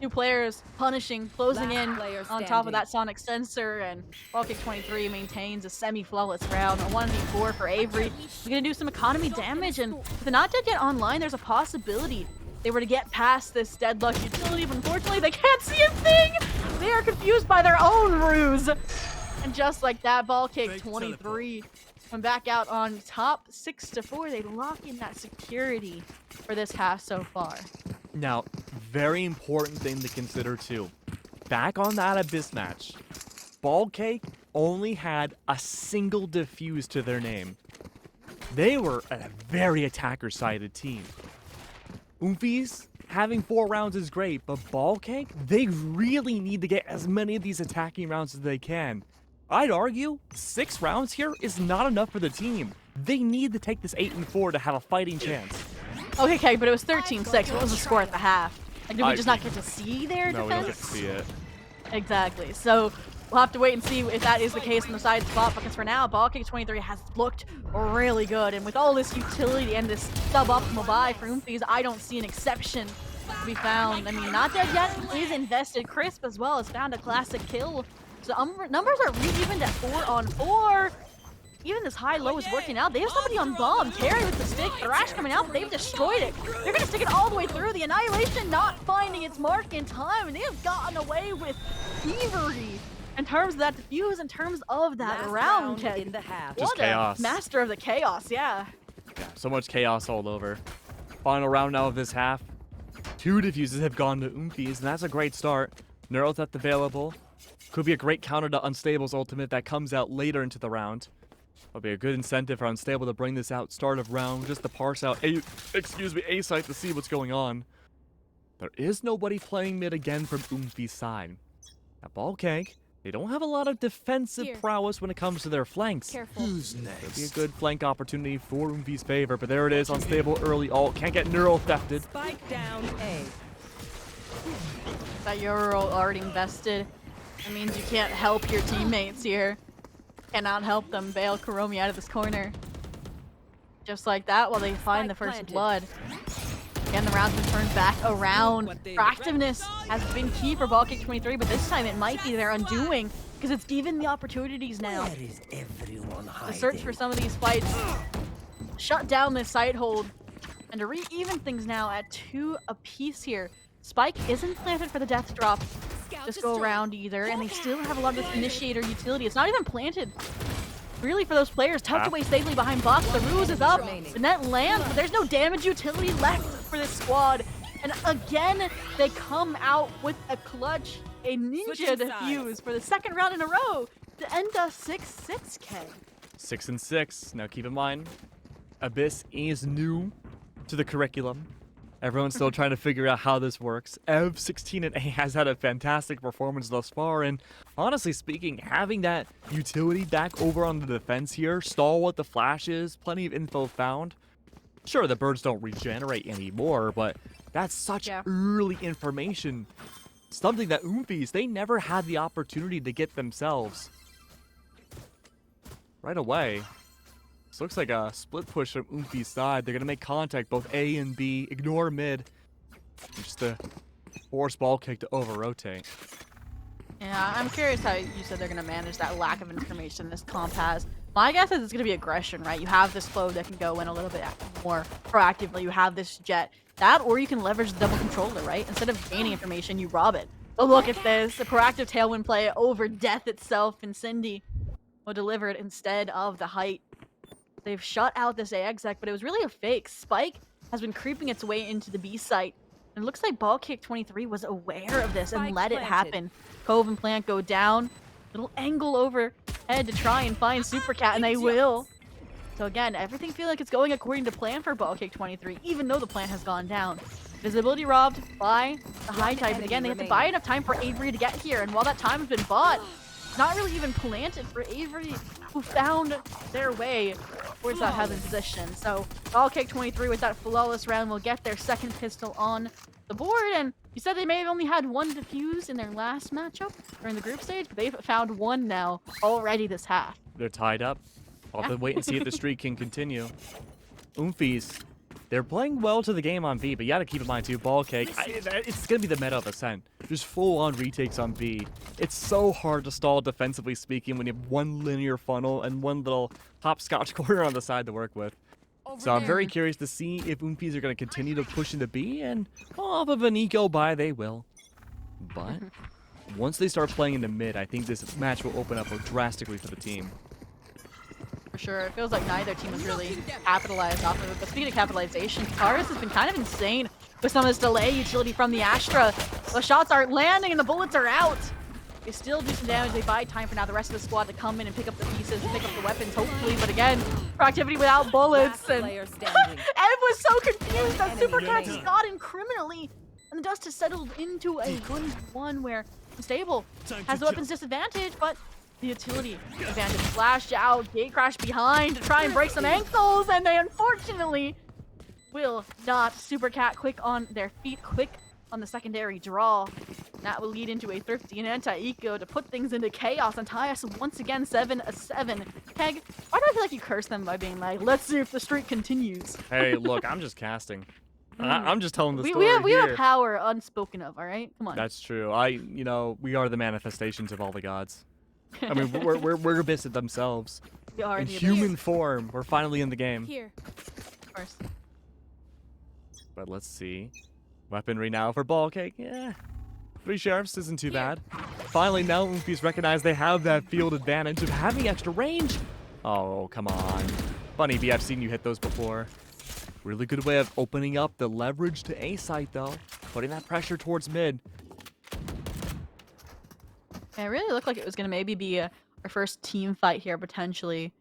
2 players punishing, closing in on top of that Sonic Sensor, and Ball Cake 23 maintains a semi-flawless round. A 1v4 for Avery. He's going to do some economy damage, and with the Not Dead Yet online, there's a possibility they were to get past this Deadlock utility, but unfortunately they can't see a thing! They are confused by their own ruse! And just like that, Ball Cake 23 come back out on top 6-4. They lock in that security for this half so far. Now, very important thing to consider too. Back on that Abyss match, Ball Cake only had a single defuse to their name. They were a very attacker-sided team. Oomfies, having 4 rounds is great, but Ball Cake, they really need to get as many of these attacking rounds as they can. I'd argue 6 rounds here is not enough for the team. They need to take this 8-4 to have a fighting chance. Okay, but it was 13-6. What was the score at the half? Like, did we just not get to see their defense? No, we don't get to see it. Exactly. So we'll have to wait and see if that is the case in the side spot, because for now, Ball Cake 23 has looked really good. And with all this utility and this suboptimal buy for Oomfies, I don't see an exception to be found. I mean, Not Dead Yet is invested. Crisp as well has found a classic kill. So numbers are re-evened at 4-on-4. Even this high-low is working out. They have somebody on bomb. Carry with the stick. Thrash coming out, but they've destroyed it. They're going to stick it all the way through. The Annihilation not finding its mark in time, and they have gotten away with thievery in terms of that defuse, in terms of that round in the half. Just chaos. Master of the chaos, yeah. Yeah, so much chaos all over. Final round now of this half. 2 defuses have gone to Oomfies, and that's a great start. Neural Theft available. Could be a great counter to Unstable's ultimate that comes out later into the round. That'll be a good incentive for Unstable to bring this out start of round, just to parse out A site to see what's going on. There is nobody playing mid again from Oomfies' side. At Ball Cake, they don't have a lot of defensive prowess when it comes to their flanks. Careful. Who's next? Could be a good flank opportunity for Oomfies' favor, but there it is, Unstable early ult. Can't get neural thefted. Spike down A. That Euro already invested. That means you can't help your teammates here. Cannot help them bail Kuromi out of this corner. Just like that, while they find the first blood. Again, the round's been turned back around. Proactiveness has been key for Ball Kick 23, but this time it might be their undoing because it's given the opportunities now. The search for some of these fights. Shut down this side hold. And to re-even things now at 2 apiece here. Spike isn't planted for the death drop. Just go around either, and they still have a lot of this initiator utility. It's not even planted. Really, for those players, tucked away safely behind box. The ruse is up. The net lands, but there's no damage utility left for this squad. And again, they come out with a clutch, a ninja defuse for the second round in a row to end a 6-6K. 6 and 6. Now keep in mind, Abyss is new to the curriculum. Everyone's still trying to figure out how this works. Ev16 and A has had a fantastic performance thus far, and honestly speaking, having that utility back over on the defense here, stall what the flash is, plenty of info found. Sure, the birds don't regenerate anymore, but that's such early information. Something that Oomfies, they never had the opportunity to get themselves. Right away. This looks like a split push from Oomfi's side. They're going to make contact, both A and B. Ignore mid. Just to force ball kick to over-rotate. Yeah, I'm curious how you said they're going to manage that lack of information this comp has. My guess is it's going to be aggression, right? You have this flow that can go in a little bit more proactively. You have this jet. That, or you can leverage the double controller, right? Instead of gaining information, you rob it. But look at this. A proactive tailwind play over death itself, and Cindy will deliver it instead of the height. They've shut out this A exec, but it was really a fake. Spike has been creeping its way into the B site. And it looks like Ball Kick 23 was aware of this and let it happen. Cove and Plant go down. Little angle overhead to try and find Super Cat, and they will. So again, everything feels like it's going according to plan for Ball Kick 23, even though the plant has gone down. Visibility robbed by the high type, and again, they have to buy enough time for Avery to get here, and while that time has been bought, not really even planted for Avery, who found their way towards that heaven position. So Ball Kick 23 with that flawless round will get their second pistol on the board, and you said they may have only had one defuse in their last matchup during the group stage, but they've found one now already this half. They're tied up. I'll have to wait and see if the streak can continue. Oomfies, they're playing well to the game on B, but you gotta keep in mind too, Ball Cake, it's gonna be the meta of Ascent. Just full-on retakes on B. It's so hard to stall defensively speaking when you have one linear funnel and one little hopscotch corner on the side to work with. So I'm very curious to see if Oomfies are gonna continue to push into B, and off of an eco buy, they will. But once they start playing into mid, I think this match will open up drastically for the team. For sure. It feels like neither team has really capitalized off of it. But speaking of capitalization, Kataris has been kind of insane with some of this delay utility from the Astra. The shots aren't landing and the bullets are out. They still do some damage. They buy time for now the rest of the squad to come in and pick up the pieces, pick up the weapons, hopefully. But again, proactivity without bullets. And Ev was so confused that Supercat just got in criminally. And the dust has settled into a 1-1 where Unstable has the weapons disadvantage, but the utility advantage flashed out, gate crash behind to try and break some ankles, and they unfortunately will not. Supercat quick on their feet, quick on the secondary draw. That will lead into a thrifty and anti-eco to put things into chaos and tie us once again 7-7. Keg, why do I feel like you curse them by being like, let's see if the streak continues? Hey, look, I'm just casting. I'm just telling the story we have here. power unspoken of, all right? Come on. That's true. We are the manifestations of all the gods. I mean, we're Abyss themselves. We are in the human Abyss. form. We're finally in the game. Here. Of course. But let's see. Weaponry now for Ball Cake. Yeah. 3 sheriffs isn't too bad. Finally, now Oomfies recognize they have that field advantage of having extra range. Oh, come on. Bunny B, I've seen you hit those before. Really good way of opening up the leverage to A site, though. Putting that pressure towards mid. Yeah, it really looked like it was going to maybe be our first team fight here, potentially,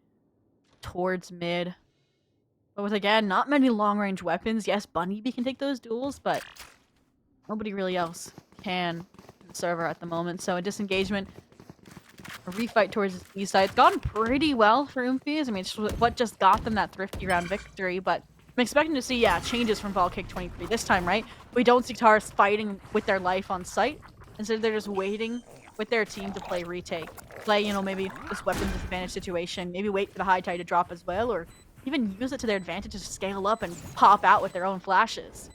towards mid. But with, again, not many long-range weapons. Yes, Bunny B can take those duels, but nobody really else can in the server at the moment. So a disengagement, a refight towards the B side. It's gone pretty well for Oomfies. I mean, it's what just got them that thrifty round victory, but I'm expecting to see, changes from Ball Kick 23 this time, right? We don't see Taurus fighting with their life on site. Instead, they're just waiting with their team to play retake. Play, you know, maybe this weapon disadvantage situation, maybe wait for the high tide to drop as well, or even use it to their advantage to scale up and pop out with their own flashes.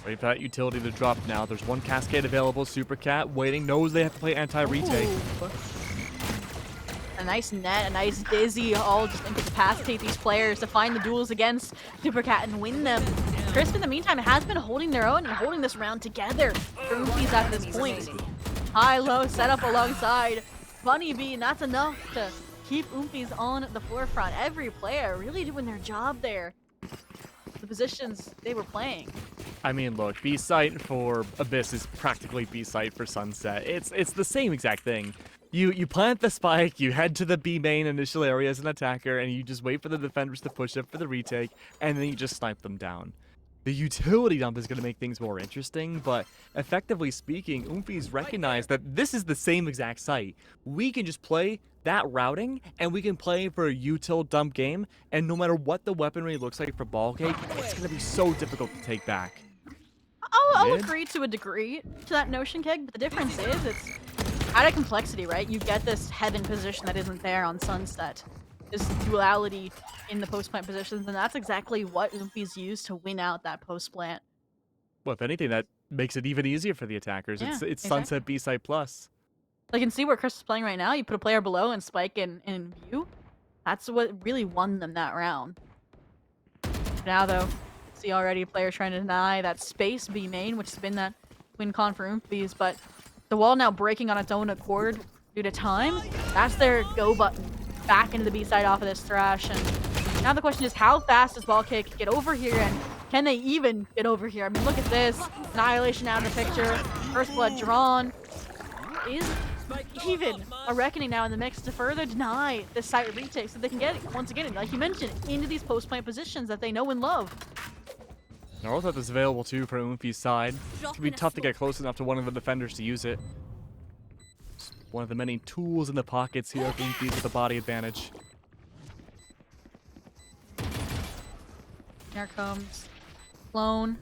Wait for that utility to drop now. There's one cascade available. Super Cat waiting, knows they have to play anti-retake. A nice net, a nice dizzy, all just incapacitate these players to find the duels against Super Cat and win them. Crisp, in the meantime, has been holding their own and holding this round together for Oompies at this point. High-low setup alongside Bunny Bee, and that's enough to keep Oompies on the forefront. Every player really doing their job there. The positions they were playing. I mean, look, B site for Abyss is practically B site for Sunset. It's the same exact thing. You plant the spike, you head to the B main initial area as an attacker, and you just wait for the defenders to push up for the retake, and then you just snipe them down. The utility dump is going to make things more interesting, but effectively speaking, Oompies recognize that this is the same exact site. We can just play that routing, and we can play for a util dump game, and no matter what the weaponry looks like for Ball Cake, it's going to be so difficult to take back. I'll agree to a degree to that notion, Keg, but the difference is it's added complexity, right? You get this heaven position that isn't there on Sunset. This duality in the post-plant positions, and that's exactly what Oompies use to win out that post-plant. Well, if anything, that makes it even easier for the attackers. Yeah, It's exactly. Sunset B-Side Plus. Like, you can see where Chris is playing right now. You put a player below and Spike in view. That's what really won them that round. Now, though, see already a player trying to deny that space B main, which has been that win con for Oompies, but the wall now breaking on its own accord due to time. That's their go button back into the B side off of this Thrash. And now the question is, how fast does Ball Cake get over here, and can they even get over here? I mean, look at this. Annihilation out of the picture. First blood drawn. Is even a reckoning now in the mix to further deny this site retake so they can get, once again, like you mentioned, into these post-plant positions that they know and love. Now, also that's available too for Oompies' side. It can be tough to get close enough to one of the defenders to use it. It's one of the many tools in the pockets here of Oompies with the body advantage. Here comes Clone.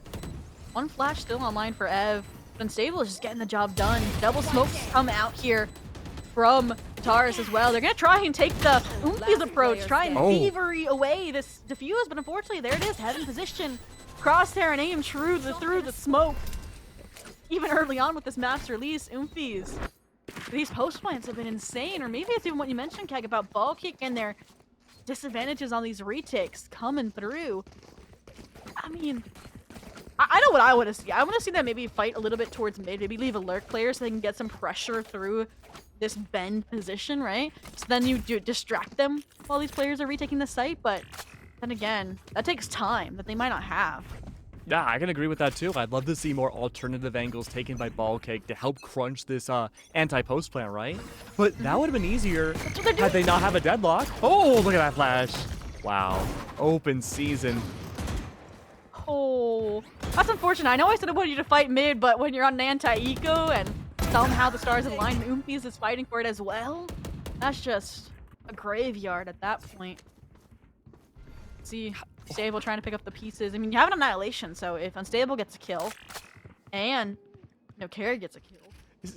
One flash still online for Ev. But Unstable is just getting the job done. Double smokes come out here from Taurus as well. They're going to try and take the Oompies approach, try and thievery away this defuse, but unfortunately there it is, head in position. Crosshair and aim through the smoke. Even early on with this mass release, Oompies. These post plants have been insane, or maybe it's even what you mentioned, Keg, about Ball Kick and their disadvantages on these retakes coming through. I mean, I know what I want to see. I want to see them maybe fight a little bit towards mid, maybe leave a lurk player so they can get some pressure through this bend position, right? So then you do distract them while these players are retaking the site, but then again, that takes time that they might not have. Yeah, I can agree with that too. I'd love to see more alternative angles taken by Ball Cake to help crunch this anti-post plan, right? But that would have been easier had they not have a deadlock. Oh, look at that flash. Wow. Open season. Oh, that's unfortunate. I know I said I wanted you to fight mid, but when you're on an anti-eco and somehow the stars align and Oompies is fighting for it as well, that's just a graveyard at that point. See, Unstable trying to pick up the pieces. I mean, you have an annihilation, so if Unstable gets a kill and Carry gets a kill,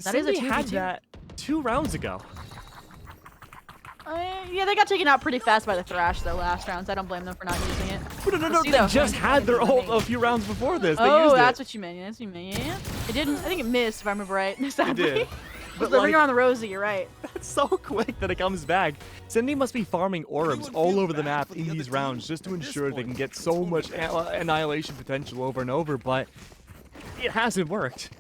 that is a 2v2. had that 2 rounds ago. Yeah, they got taken out pretty fast by the Thrash though last round, so I don't blame them for not using it. No, they just had their ult a few rounds before this. They Oh, used that's it. what you meant. That's what you meant. Yeah. It didn't. I think it missed, if I remember right. Sadly. It did. But But the like, ringer on the Rosie, you're right. that's so quick that it comes back. Cindy must be farming orbs all over the map in these rounds just to ensure they can get so much annihilation potential over and over, but it hasn't worked.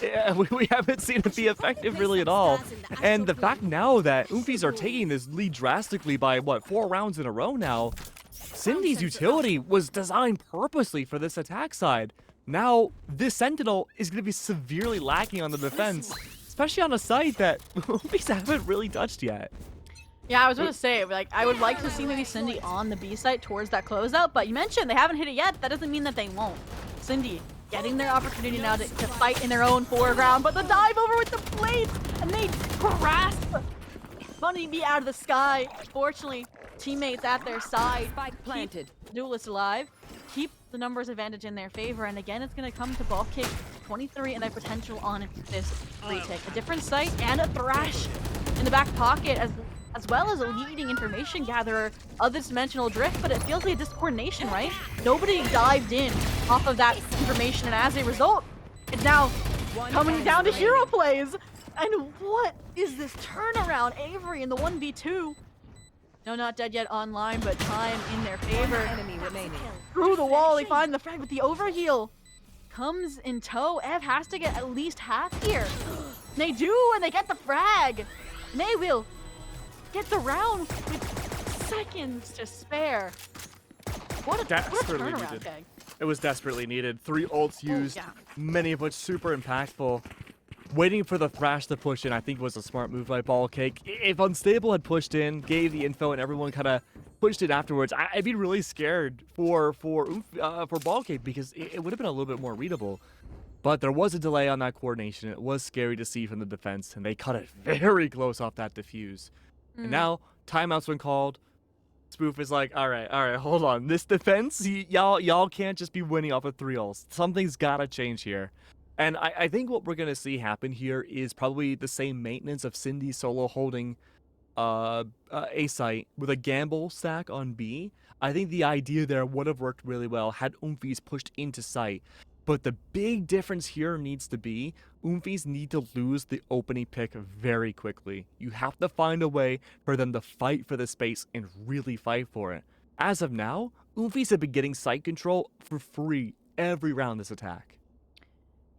Yeah, we haven't seen it be effective really at all. And the fact now that Oompies are taking this lead drastically by, what, 4 rounds in a row now, Cindy's utility was designed purposely for this attack side. Now, this Sentinel is going to be severely lacking on the defense, especially on a site that Oompies haven't really touched yet. Yeah, I was going to say, like, I would like to see maybe Cindy on the B site towards that closeout, but you mentioned they haven't hit it yet. That doesn't mean that they won't. Cindy getting their opportunity now to fight in their own foreground, but the dive over with the plates, and they grasp Bunny Bee out of the sky. Fortunately, teammates at their side Spike planted. keep Duelist alive. keep the numbers advantage in their favor, and again, it's going to come to Ball Kick 23 and their potential on this retake. A different site and a Thrash in the back pocket, as well as a leading information gatherer of this dimensional drift, but it feels like a discoordination, right? Nobody dived in off of that information, and as a result, it's now coming down to hero plays. And what is this turnaround? Avery in the 1v2. No, not dead yet online, but time in their favor. Enemy remaining. Through the wall, they find the frag, but the overheal comes in tow. Ev has to get at least half here. They do, and they get the frag. And they will get the round with seconds to spare. What a turnaround, needed. Keg. It was desperately needed. 3 ults used, yeah. many of which super impactful. Waiting for the Thrash to push in, I think, was a smart move by Ballcake. If Unstable had pushed in, gave the info, and everyone kind of pushed it afterwards, I'd be really scared for Ballcake because it would have been a little bit more readable. But there was a delay on that coordination. It was scary to see from the defense, and they cut it very close off that defuse. And now, timeout's been called. Spoof is like, all right, hold on. This defense, y'all can't just be winning off of 3 ults. Something's got to change here. And I think what we're going to see happen here is probably the same maintenance of Cindy solo holding A site with a gamble stack on B. I think the idea there would have worked really well had Oomphies pushed into site. But the big difference here needs to be Oomphies need to lose the opening pick very quickly. You have to find a way for them to fight for the space and really fight for it. As of now, Oomphies have been getting site control for free every round this attack.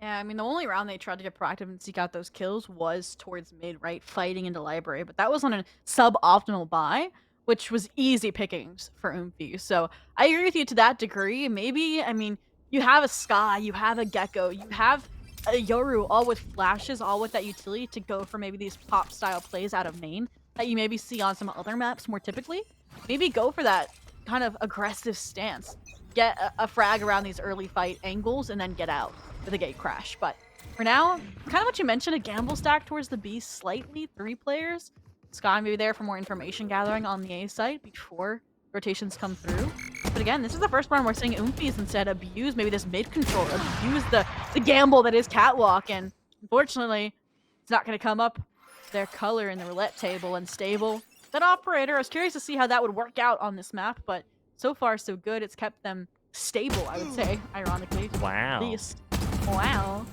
Yeah, I mean, the only round they tried to get proactive and seek out those kills was towards mid, right? Fighting into library, but that was on a suboptimal buy, which was easy pickings for Oomphy. So I agree with you to that degree. Maybe, I mean, you have a Sky, you have a Gecko, you have a Yoru, all with flashes, all with that utility to go for maybe these pop-style plays out of main that you maybe see on some other maps more typically. Maybe go for that kind of aggressive stance. Get a frag around these early fight angles and then get out with a gate crash. But for now, kind of what you mentioned, a gamble stack towards the B slightly, 3 players. Sky maybe there for more information gathering on the A site before rotations come through. But again, this is the first round we're seeing Oomphies instead abuse maybe this mid control, abuse the gamble that is Catwalk, and unfortunately, it's not going to come up their color in the roulette table. And Stable, that operator, I was curious to see how that would work out on this map, but so far so good. It's kept them stable, I would say, ironically. Wow. At least. Wow.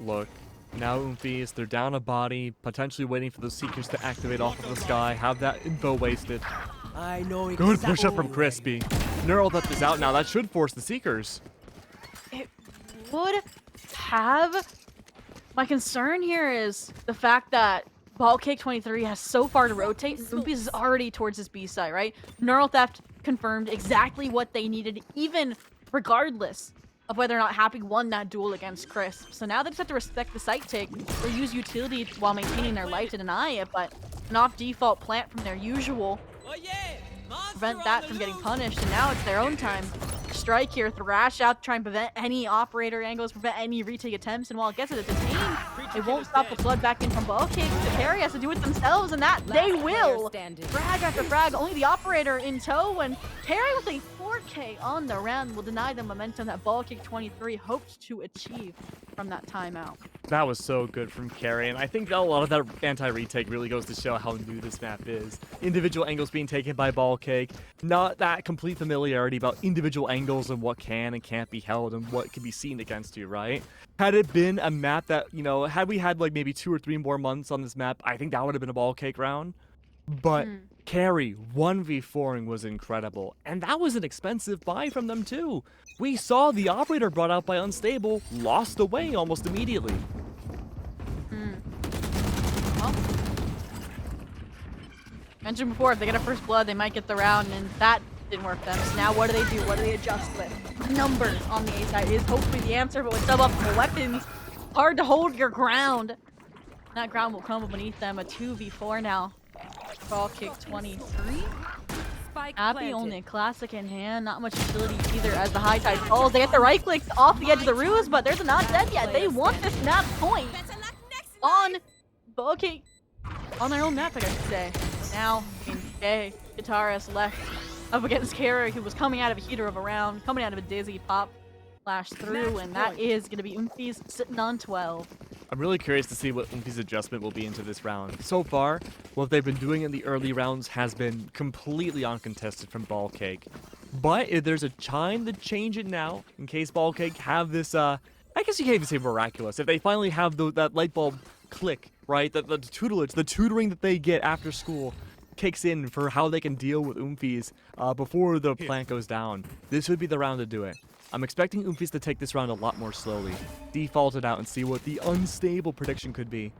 Look, now Oomphies, they're down a body, potentially waiting for those Seekers to activate off of the sky, have that info wasted. I know Good push up from Crispy. Neural Theft is out now. That should force the Seekers. It would have. My concern here is the fact that Ballcake 23 has so far to rotate, and Oomphies is already towards his B side, right? Neural Theft confirmed exactly what they needed, even regardless of whether or not Happy won that duel against Crisp. So now they just have to respect the site take or use utility while maintaining their life to deny it, but an off-default plant from their usual prevent that from getting punished, and now it's their own time. Strike here, Thrash out to try and prevent any operator angles, prevent any retake attempts, and while it gets it detained, it won't stop the flood back in from Ballcake. The carry has to do it themselves, and that they will! Frag after frag, only the operator in tow, and carry with a 4K on the round will deny the momentum that Ballcake 23 hoped to achieve from that timeout. That was so good from Carry, and I think that a lot of that anti-retake really goes to show how new this map is. Individual angles being taken by Ballcake, not that complete familiarity about individual angles and what can and can't be held and what can be seen against you, right? Had it been a map that, you know, had we had like maybe 2 or 3 more months on this map, I think that would have been a Ballcake round. But Carry 1v4ing was incredible, and that was an expensive buy from them too. We saw the operator brought out by Unstable lost away almost immediately. Well, mentioned before, if they get a first blood, they might get the round, and that didn't work for them. So now what do they do? What do they adjust with? Numbers on the A side is hopefully the answer, but with suboptimal weapons, hard to hold your ground. That ground will crumble beneath them. A 2v4 now. Ballcake 23. Happy only a classic in hand, not much utility either as the high tide falls. They get the right clicks off the edge of the ruse, but there's not dead yet. They want this map point on Ballcake, on their own map, I should say. Now, Guitarist left up against Kara, who was coming out of a heater of a round, coming out of a dizzy pop, flash through, and that is going to be Oomfies sitting on 12. I'm really curious to see what Oomfie's adjustment will be into this round. So far, what they've been doing in the early rounds has been completely uncontested from Ballcake. But if there's a time to change it now, in case Ballcake have this, I guess you can't even say miraculous, if they finally have that light bulb click, right? The tutelage, the tutoring that they get after school kicks in for how they can deal with Oomfies before the plant goes down. This would be the round to do it. I'm expecting Oomfies to take this round a lot more slowly, default it out, and see what the unstable prediction could be.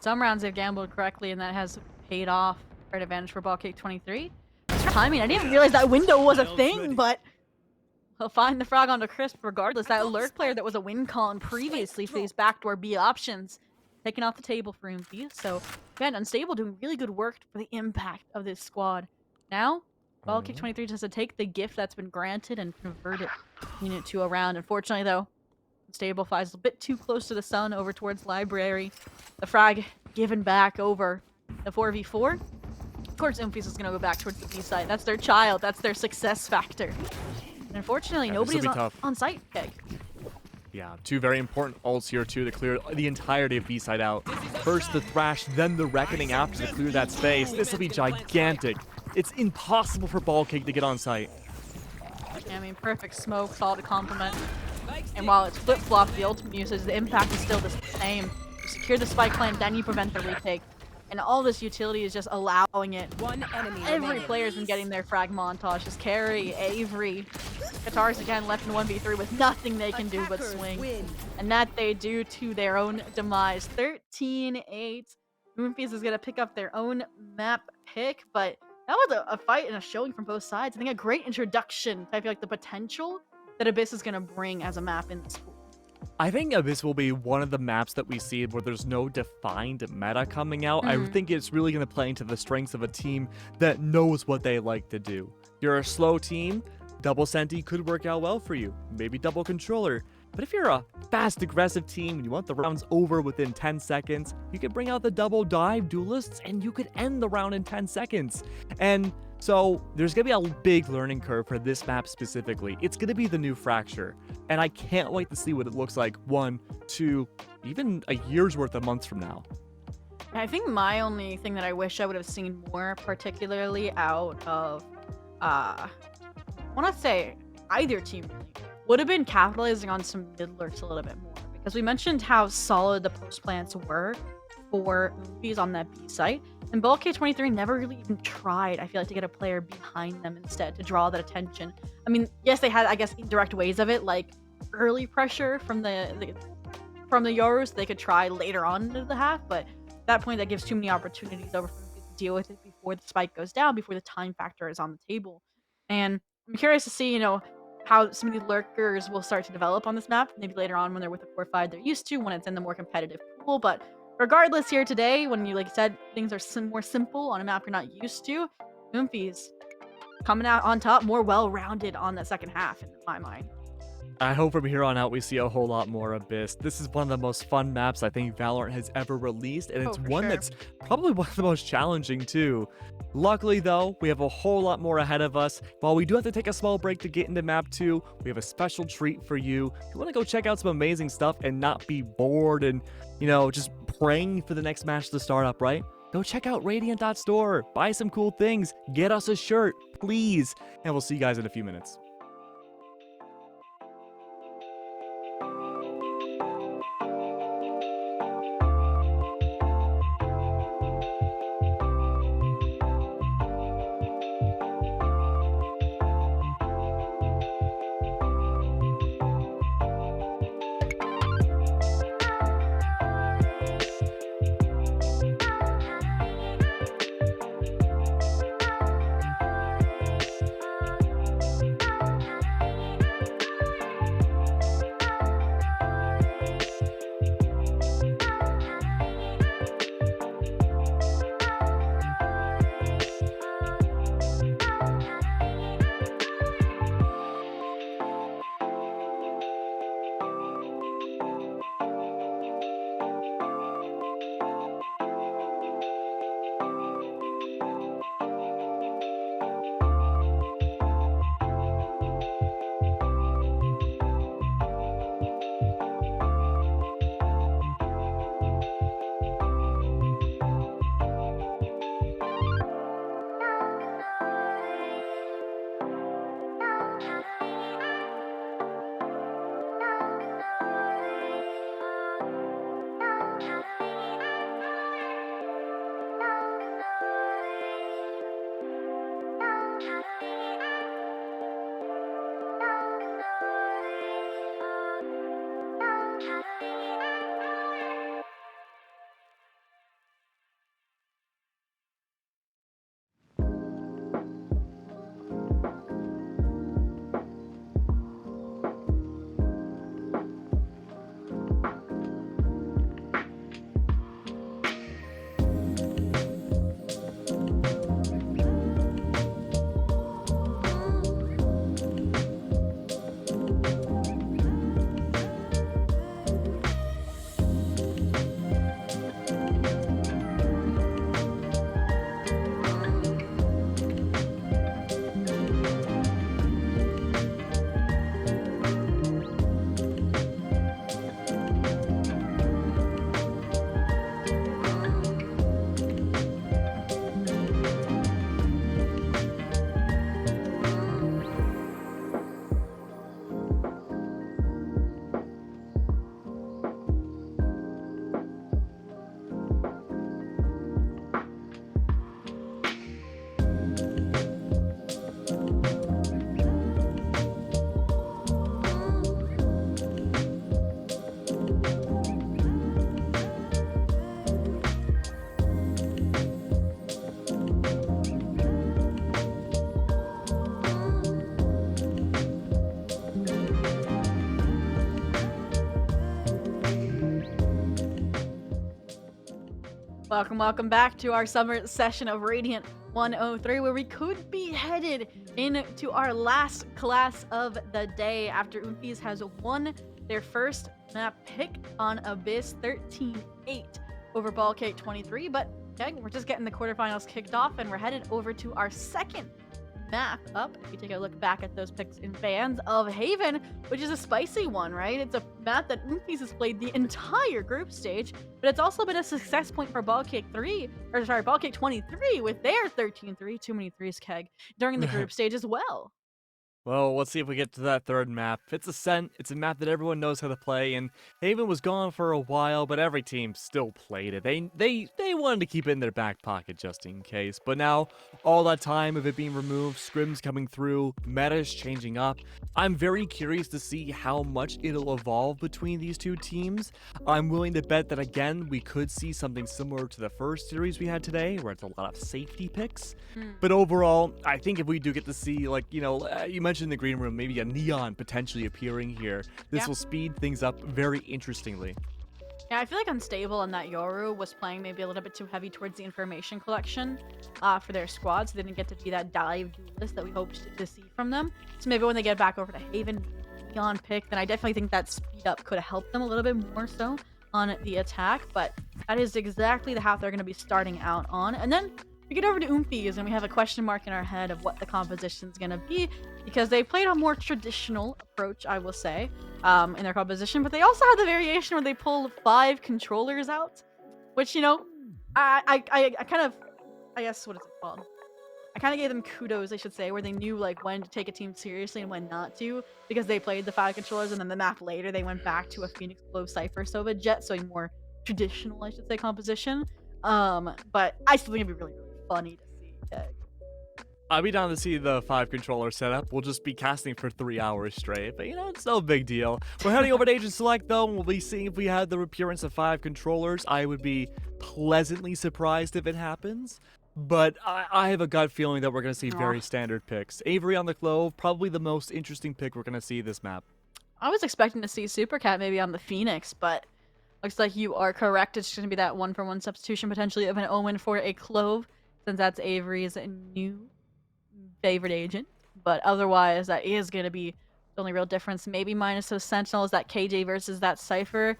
Some rounds they've gambled correctly, and that has paid off. Great advantage for Ballcake 23. Timing, I didn't realize that window was a thing, but he'll find the frog onto Crisp regardless. That lurk player that was a win con previously for these backdoor B options, taken off the table for Oomfies. So, again, Unstable doing really good work for the impact of this squad. Now, Ballcake 23 just has to take the gift that's been granted and convert it to a round. Unfortunately, though, Unstable flies a bit too close to the sun over towards Library. The frag given back over the 4v4. Of course, Oomfies is going to go back towards the B site. That's their child. That's their success factor. And unfortunately, nobody's on site pick. Yeah, two very important ults here, too, to clear the entirety of B-side out. First the Thrash, then the Reckoning after to clear that space. This will be gigantic. It's impossible for Ballcake to get on site. Yeah, I mean, perfect smokes, all to complement. And while it's flip-flopped, the ultimate usage, the impact is still the same. You secure the spike plant, then you prevent the retake. And all this utility is just allowing it. Every player's been getting their frag montage. Just Carry, Avery, Guitars again left in 1v3 with nothing they can do but swing. And that they do to their own demise. 13-8. Moonfies is going to pick up their own map pick, but that was a fight and a showing from both sides. I think a great introduction. I feel like the potential that Abyss is going to bring as a map in this pool. I think Abyss will be one of the maps that we see where there's no defined meta coming out. I think it's really going to play into the strengths of a team that knows what they like to do. You're a slow team, double Senti could work out well for you. Maybe double controller. But if you're a fast, aggressive team and you want the rounds over within 10 seconds, you could bring out the double dive duelists and you could end the round in 10 seconds. And so there's going to be a big learning curve for this map specifically. It's going to be the new Fracture. And I can't wait to see what it looks like 1, 2, even a year's worth of months from now. I think my only thing that I wish I would have seen more, particularly out of, I want to say either team really, would have been capitalizing on some mid lurks a little bit more. Because we mentioned how solid the post plants were for Oomfies on that B site. And Ballcake 23 never really even tried, I feel like, to get a player behind them instead to draw that attention. I mean, yes, they had, I guess, indirect ways of it, like early pressure from the Yoros they could try later on into the half, but at that point that gives too many opportunities over for Oomfies to deal with it before the spike goes down, before the time factor is on the table. And I'm curious to see, how some of these lurkers will start to develop on this map, maybe later on when they're with the core 5 they're used to, when it's in the more competitive pool. But regardless, here today, when you, like I said, things are more simple on a map you're not used to, Oomfies coming out on top, more well-rounded on the second half, in my mind. I hope from here on out we see a whole lot more Abyss. This is one of the most fun maps I think Valorant has ever released, and it's one that's probably one of the most challenging too. Luckily though, we have a whole lot more ahead of us. While we do have to take a small break to get into map 2, we have a special treat for you. If you want to go check out some amazing stuff and not be bored and, just praying for the next match to start up, right? Go check out Raidiant.store, buy some cool things, get us a shirt, please, and we'll see you guys in a few minutes. Welcome back to our summer session of Radiant 103, where we could be headed into our last class of the day after Oompies has won their first map pick on Abyss 13-8 over Ballcake 23. But okay, we're just getting the quarterfinals kicked off, and we're headed over to our second map up. If you take a look back at those picks in fans of Haven, which is a spicy one, right? It's a map that Oompies has played the entire group stage, but it's also been a success point for Ballcake 23 with their 13-3, too many threes, Keg, during the group stage as well. Well, let's see if we get to that third map. It's Ascent. It's a map that everyone knows how to play, and Haven was gone for a while, but every team still played it. They wanted to keep it in their back pocket just in case. But now, all that time of it being removed, scrims coming through, meta's changing up. I'm very curious to see how much it'll evolve between these two teams. I'm willing to bet that, again, we could see something similar to the first series we had today, where it's a lot of safety picks. But overall, I think if we do get to see, like, you mentioned in the green room, maybe a neon potentially appearing here. This will speed things up very interestingly. Yeah, I feel like Unstable and that Yoru was playing maybe a little bit too heavy towards the information collection for their squads. They didn't get to be that dive duelist that we hoped to see from them. So maybe when they get back over to Haven neon pick, then I definitely think that speed up could have helped them a little bit more so on the attack. But that is exactly the half they're going to be starting out on. And then we get over to Oompies, and we have a question mark in our head of what the composition is going to be, because they played a more traditional approach, I will say, in their composition, but they also have the variation where they pull 5 controllers out, which, I kind of, I guess, what is it called? I kind of gave them kudos, I should say, where they knew, like, when to take a team seriously and when not to, because they played the 5 controllers, and then the map later, they went back to a Phoenix Glow Cypher Sova Jet, so a more traditional, I should say, composition. But I still think it'd be really funny to see. I'll be down to see the 5 controller setup. We'll just be casting for 3 hours straight, but it's no big deal. We're heading over to Agent Select though, and we'll be seeing if we had the appearance of 5 controllers. I would be pleasantly surprised if it happens, but I have a gut feeling that we're going to see very standard picks. Avery on the Clove, probably the most interesting pick we're going to see this map. I was expecting to see Supercat maybe on the Phoenix, but looks like you are correct. It's going to be that 1-for-1 substitution potentially of an Omen for a Clove, since that's Avery's new favorite agent. But otherwise, that is going to be the only real difference. Maybe minus those Sentinels, that KJ versus that Cypher.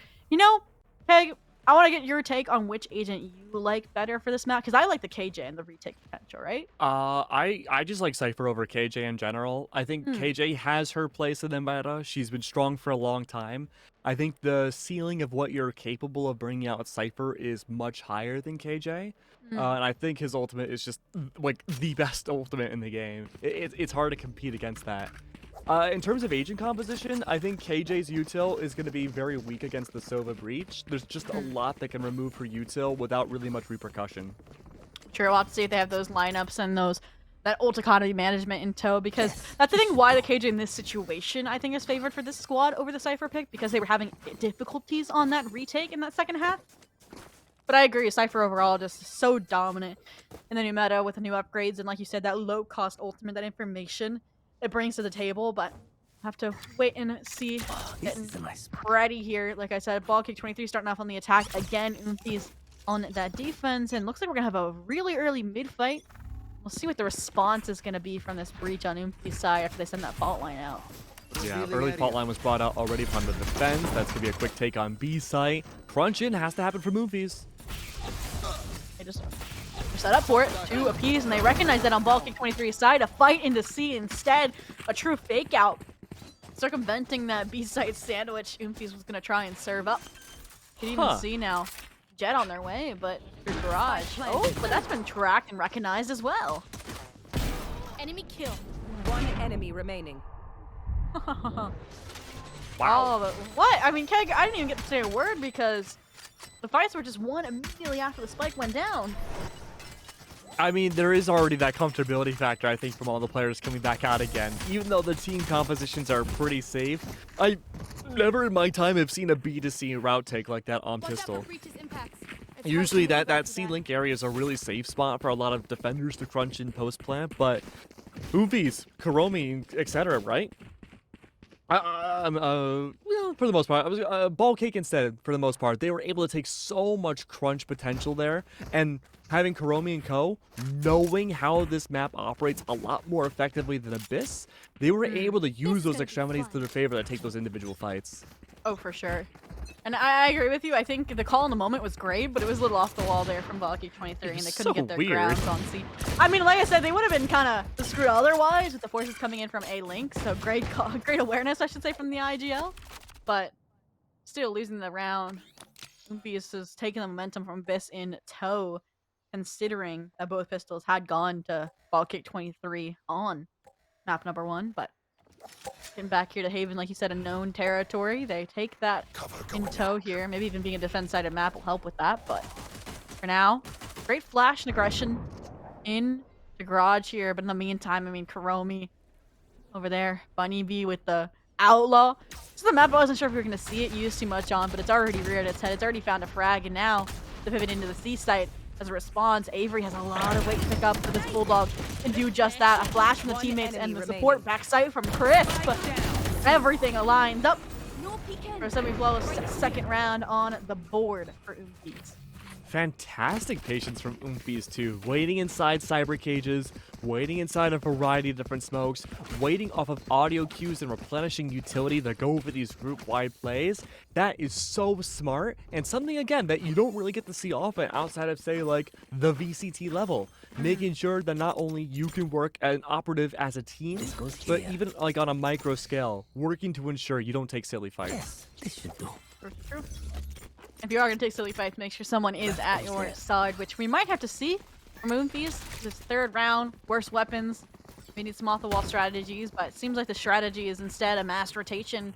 Peg, I want to get your take on which agent you like better for this map, because I like the KJ and the retake potential, right? I just like Cypher over KJ in general. I think KJ has her place in the meta. She's been strong for a long time. I think the ceiling of what you're capable of bringing out with Cypher is much higher than KJ. And I think his ultimate is just, like, the best ultimate in the game. It's hard to compete against that. In terms of agent composition, I think KJ's util is going to be very weak against the Sova Breach. There's just a lot that can remove her util without really much repercussion. Sure, we'll have to see if they have those lineups and that ult economy management in tow, because that's the thing why the KJ in this situation, I think, is favored for this squad over the Cypher pick, because they were having difficulties on that retake in that second half. But I agree, Cypher overall just so dominant in the new meta with the new upgrades, and like you said, that low-cost ultimate, that information it brings to the table. But have to wait and see. Getting ready here. Like I said, Ballcake 23 starting off on the attack. Again, Oompies on that defense, and looks like we're going to have a really early mid-fight. We'll see what the response is going to be from this breach on Oompies' side after they send that fault line out. Yeah, early fault line was brought out already from the defense. That's going to be a quick take on B site. Crunch in has to happen for Oompies. They just set up for it, 2 apiece, and they recognize that on Ballcake 23's side, a fight into C instead, a true fake out, circumventing that B-side sandwich Oompies was going to try and serve up. You can even see now, Jet on their way, but through Garage. Oh, but that's been tracked and recognized as well. Enemy kill. 1 enemy remaining. Wow. Oh, but what? I mean, Keg, I didn't even get to say a word because the fights were just won immediately after the spike went down. I mean, there is already that comfortability factor, I think, from all the players coming back out again. Even though the team compositions are pretty safe, I never in my time have seen a B2C route take like that on Pistol. Usually that C-Link area is a really safe spot for a lot of defenders to crunch in post-plant, but Oompies, Kuromi, etc., right? Well, for the most part, I was ball cake instead. For the most part, they were able to take so much crunch potential there, and having Kuromi and Co. knowing how this map operates a lot more effectively than Abyss, they were able to use those extremities to their favor to take those individual fights. Oh, for sure. And I agree with you. I think the call in the moment was great, but it was a little off the wall there from Valky 23, and they couldn't so get their weird. grounds on C. I mean, like I said, they would have been kind of screwed otherwise with the forces coming in from A Link. So great great awareness, I should say, from the IGL. But still losing the round. Umpius is taking the momentum from Abyss in tow, considering that both pistols had gone to Valky 23 on map number 1, but getting back here to Haven, like you said, a known territory. They take that in tow here. Maybe even being a defense-sided map will help with that, but for now, great flash and aggression in the garage here. But in the meantime, I mean, Kuromi over there, Bunny B with the Outlaw. This is the map I wasn't sure if we were going to see it used too much on, but it's already reared its head. It's already found a frag, and now the pivot into the C site. As a response, Avery has a lot of weight to pick up for this Bulldog and do just that. A flash from the teammates and the support backside from Crisp. Everything aligns up for a semi-flawless second round on the board for Umpies. Fantastic patience from Umpies too, waiting inside cyber cages, waiting inside a variety of different smokes, waiting off of audio cues and replenishing utility to go over these group-wide plays. That is so smart, and something again that you don't really get to see often outside of, say, like the VCT level. Making sure that not only you can work as an operative as a team, but even like on a micro scale, working to ensure you don't take silly fights. Yes, this should do. True. If you are going to take silly fights, make sure someone is at your side, which we might have to see from Umpies. This third round, worse weapons. We need some off-the-wall strategies, but it seems like the strategy is instead a mass rotation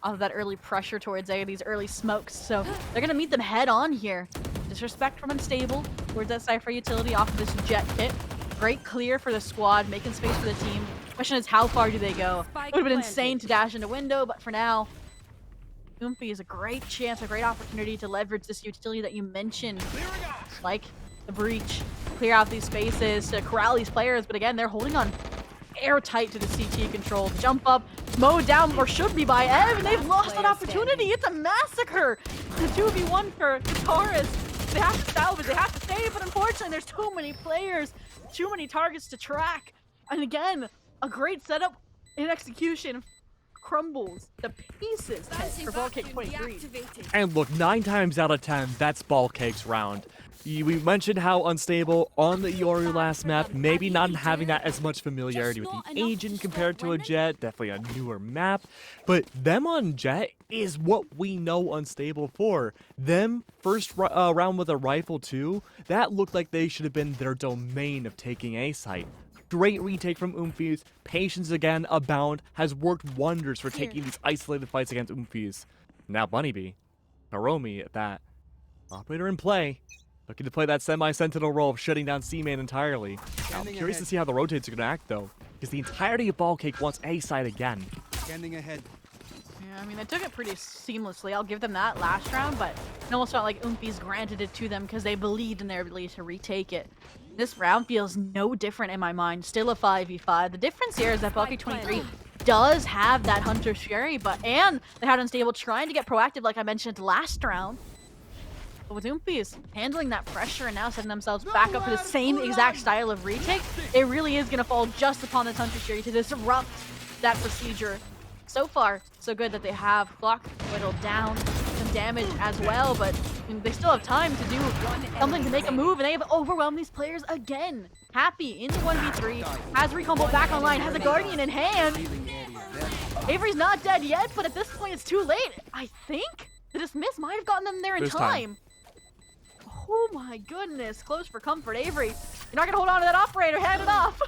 off of that early pressure towards A, these early smokes. So they're going to meet them head on here. Disrespect from Unstable towards that Cypher utility off of this jet kit. Great clear for the squad, making space for the team. Question is, how far do they go? It would have been insane to dash into window, but for now, Oompy is a great chance, a great opportunity to leverage this utility that you mentioned, like the breach, clear out these spaces to corral these players. But again, they're holding on airtight to the CT control. Jump up, mowed down, or should be by Ev, and they've lost that opportunity. It's a massacre. The 2v1 for Taurus. They have to salvage, they have to save, but unfortunately, there's too many players, too many targets to track. And again, a great setup in execution crumbles the pieces for Ball Cake 23. And look, 9 times out of 10, that's Ball Cake's round. We mentioned how Unstable on the Yoru last map, maybe not having that as much familiarity with the agent compared to a Jet, definitely a newer map, but them on Jet is what we know Unstable for. Them first round with a rifle too, that looked like they should have been their domain of taking A site. Great retake from Umphys. Patience again abound, has worked wonders for taking these isolated fights against Umphys. Now Bunny Bee, Hiromi at that. Operator in play. Looking to play that semi-sentinel role of shutting down C-Main entirely. Now, I'm curious to see how the rotates are going to act though, because the entirety of Ball Cake wants A side again. Standing ahead. Yeah, I mean, they took it pretty seamlessly. I'll give them that last round, but it almost felt like Umphys granted it to them because they believed in their ability to retake it. This round feels no different in my mind. Still a 5v5. The difference here is that Valky 23 does have that Hunter's Fury, and they had Unstable trying to get proactive like I mentioned last round. But with Umphys handling that pressure and now setting themselves back up for the same exact style of retake, it really is going to fall just upon this Hunter's Fury to disrupt that procedure. So far, so good that they have Clock whittled down, some damage as well, but they still have time to do something to make a move, and they have overwhelmed these players again. Happy in the 1v3, has Recombo back online, has a Guardian in hand. Avery's not dead yet, but at this point it's too late. I think the dismiss might have gotten them there in time. Oh my goodness, close for comfort. Avery, you're not gonna hold on to that operator, hand it off.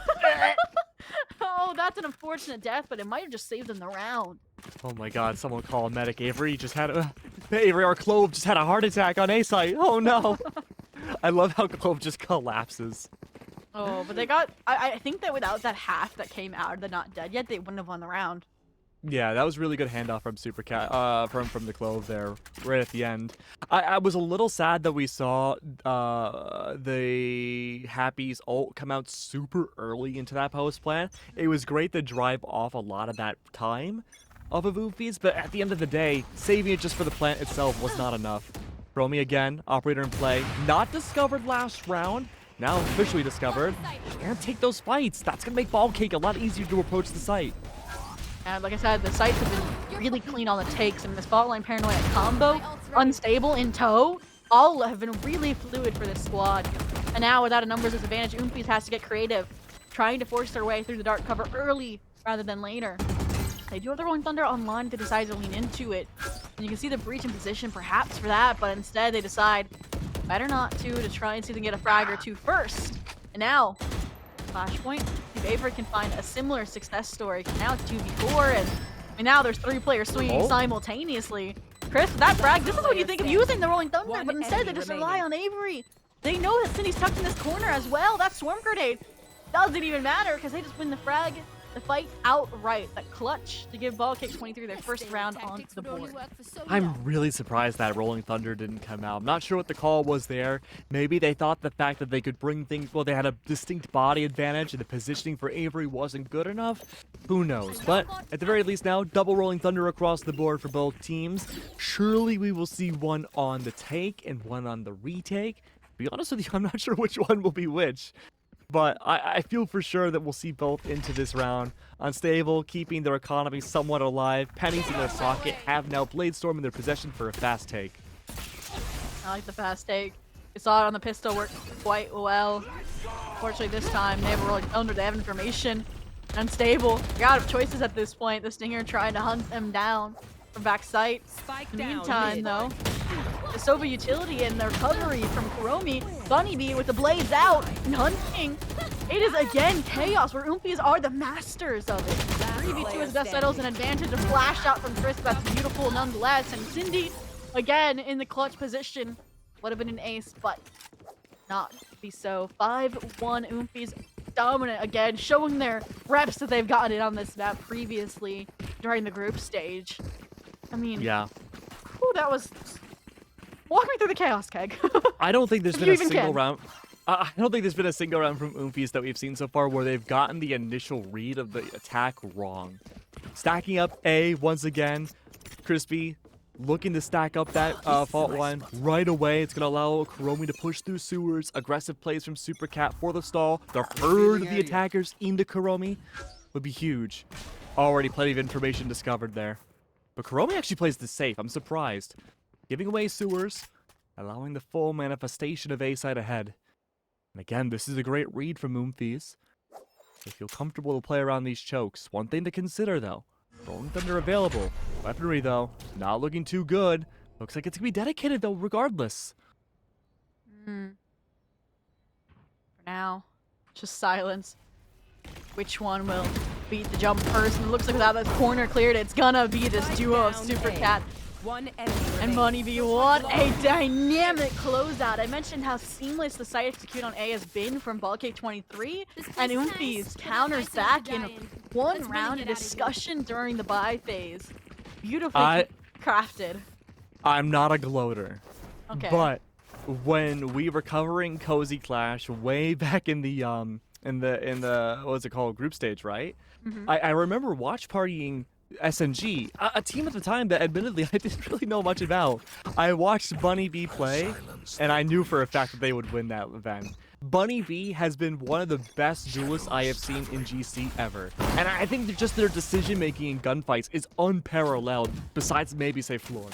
Oh, that's an unfortunate death, but it might have just saved them the round. Oh my god, someone call a medic. Avery just had a... Avery or Clove just had a heart attack on A site. Oh no. I love how Clove just collapses. Oh, but they got... I think that without that half that came out of the not dead yet, they wouldn't have won the round. Yeah, that was really good handoff from Supercat, from the Clove there, right at the end. I was a little sad that we saw the Happy's ult come out super early into that post plan. It was great to drive off a lot of that time, off of Oompies, but at the end of the day, saving it just for the plant itself was not enough. Romy again, operator in play. Not discovered last round. Now officially discovered. And take those fights. That's going to make Ball Cake a lot easier to approach the site. And like I said, the sites have been really clean on the takes, and the Spotlight Paranoia combo, unstable in tow, all have been really fluid for this squad. And now without a numbers disadvantage, Oompies has to get creative, trying to force their way through the dark cover early rather than later. They do have the Rolling Thunder online if they decide to lean into it. And you can see the breach in position perhaps for that, but instead they decide better not to try and see if they can get a frag or two first. And now, Flashpoint, if Avery can find a similar success story. Now it's 2v4, and now there's 3 players swinging simultaneously. Chris, with that frag, this is what you think of using the Rolling Thunder, but instead they just rely on Avery. They know that Cindy's tucked in this corner as well. That Swarm Grenade doesn't even matter because they just win the frag, the fight outright. That clutch to give Ball Cake 23 their first round onto the board. I'm really surprised that Rolling Thunder didn't come out. I'm not sure what the call was there. Maybe they thought the fact that they could bring things, well, they had a distinct body advantage and the positioning for Avery wasn't good enough. Who knows? But at the very least now, double Rolling Thunder across the board for both teams. Surely we will see one on the take and one on the retake. To be honest with you, I'm not sure which one will be which. But I feel for sure that we'll see both into this round. Unstable, keeping their economy somewhat alive. Pennies in their socket have now Bladestorm in their possession for a fast take. I like the fast take. You saw it on the pistol work quite well. Fortunately this time, they have a Rolling Thunder, they have information. Unstable, you're out of choices at this point. The Stinger trying to hunt them down from backside. In the meantime, though, the Sova utility and the recovery from Kuromi, Bunny Bee with the blades out and hunting. It is again chaos where Oompies are the masters of it. 3v2 as Death settles an advantage. A flash out from Chris, that's beautiful nonetheless. And Cindy, again in the clutch position, would have been an ace, but not to be so. 5-1 Oompies dominant again, showing their reps that they've gotten it on this map previously during the group stage. I mean, yeah. Whew, that was... Walk me through the chaos, Keg. I don't think there's been a single round. I don't think there's been a single round from Oompies that we've seen so far where they've gotten the initial read of the attack wrong. Stacking up A once again. Crispy looking to stack up that fault line right away. It's going to allow Kuromi to push through sewers. Aggressive plays from Super Cat for the stall. The herd of the attackers into Kuromi would be huge. Already plenty of information discovered there. But Kuromi actually plays this safe. I'm surprised. Giving away sewers, allowing the full manifestation of A-side ahead. And again, this is a great read from Oompies. They feel comfortable to play around these chokes. One thing to consider, though. Rolling Thunder available. Weaponry, though, not looking too good. Looks like it's going to be dedicated, though, regardless. For now, just silence. Which one will beat the jump first? And it looks like without that corner cleared, it's gonna be this duo of Super Cat and Bunny Bee. What a dynamic closeout. I mentioned how seamless the site execute on A has been from Ball Cake 23, and Oompies counters back in one round of discussion during the buy phase. Beautifully crafted. I'm not a gloater. Okay. But when we were covering Cozy Clash way back in the what's it called, group stage, right? I remember watch partying SNG, a team at the time that admittedly I didn't really know much about. I watched Bunny Bee play, and I knew for a fact that they would win that event. Bunny Bee has been one of the best duelists I have seen in GC ever. And I think that just their decision-making in gunfights is unparalleled, besides maybe, say, Floor.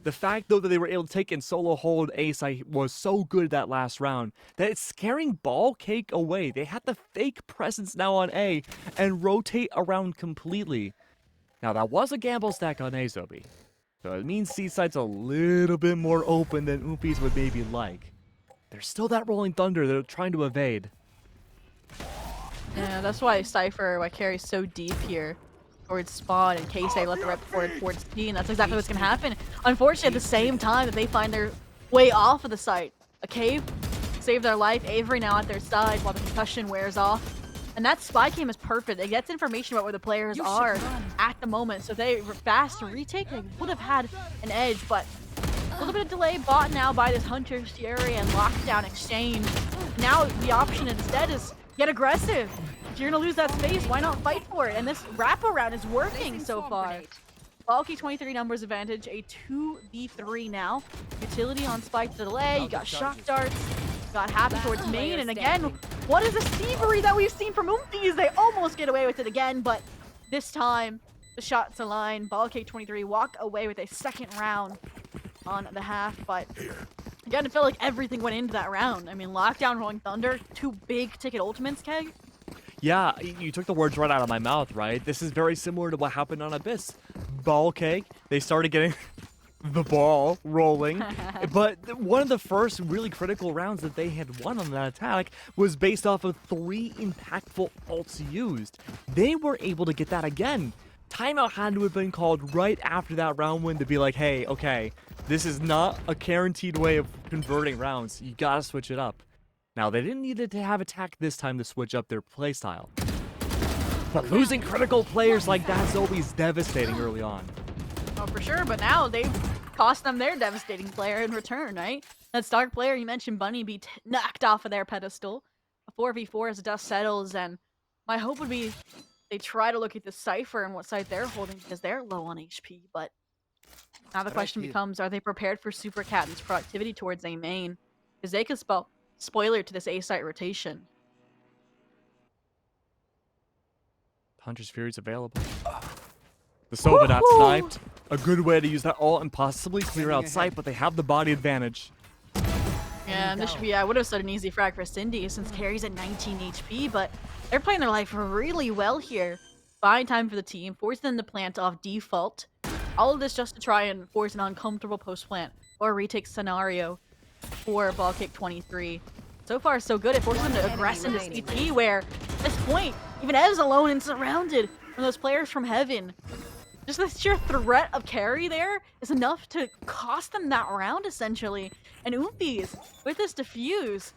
The fact, though, that they were able to take and solo hold Ace was so good that last round that it's scaring Ball Cake away. They had the fake presence now on A and rotate around completely. Now, that was a gamble stack on A, Zobi. So it means C-side's a little bit more open than Oompies would maybe like. There's still that Rolling Thunder they're trying to evade. Yeah, that's why Cypher, why carries so deep here towards spawn in case they let the rep forward towards T, and that's exactly what's going to happen. Unfortunately, at the same time that they find their way off of the site, a cave saved their life. Avery now at their side while the concussion wears off. And that spy cam is perfect. It gets information about where the players are at the moment. So if they were fast to retake, they would have had an edge, but a little bit of delay bought now by this Hunter's Fury and Lockdown exchange. Now the option instead is get aggressive. If you're gonna lose that space, why not fight for it? And this wraparound is working so far. Bulky 23 numbers advantage, a 2v3 now. Utility on spike to delay, you got shock darts, got happy towards main, and again, what is this thievery that we've seen from Oompies? They almost get away with it again, but this time, the shots align. Bulky 23 walk away with a second round on the half, but again, it felt like everything went into that round. I mean, Lockdown, Rolling Thunder, 2 big ticket ultimates, Keg. Yeah, you took the words right out of my mouth, right? This is very similar to what happened on Abyss. Ball cake, they started getting the ball rolling, but one of the first really critical rounds that they had won on that attack was based off of 3 impactful ults used. They were able to get that again. Timeout had to have been called right after that round win to be like, hey, okay, this is not a guaranteed way of converting rounds. You gotta switch it up. Now, they didn't need to have attack this time to switch up their playstyle. But losing critical players like that's always devastating early on. Oh, for sure, but now they've cost them their devastating player in return, right? That star player you mentioned, Bunny, be knocked off of their pedestal. A 4v4 as the dust settles, and my hope would be they try to look at the Cypher and what side they're holding because they're low on HP, but now the question becomes, are they prepared for Super Captain's productivity towards A main? Because they could spell spoiler to this A site rotation. Hunter's Fury's available. The Sova not sniped. A good way to use that ult and possibly clear out sight, but they have the body advantage. Yeah, and this should be, I would have said an easy frag for Cindy since carries at 19 HP, but they're playing their life really well here. Buying time for the team, forcing them to plant off default. All of this just to try and force an uncomfortable post-plant or retake scenario for Ball Kick 23. So far, so good. It forces them to aggress into CT, where at this point, even Ev's alone and surrounded from those players from Heaven. Just the sheer threat of carry there is enough to cost them that round, essentially. And Oompies, with this defuse,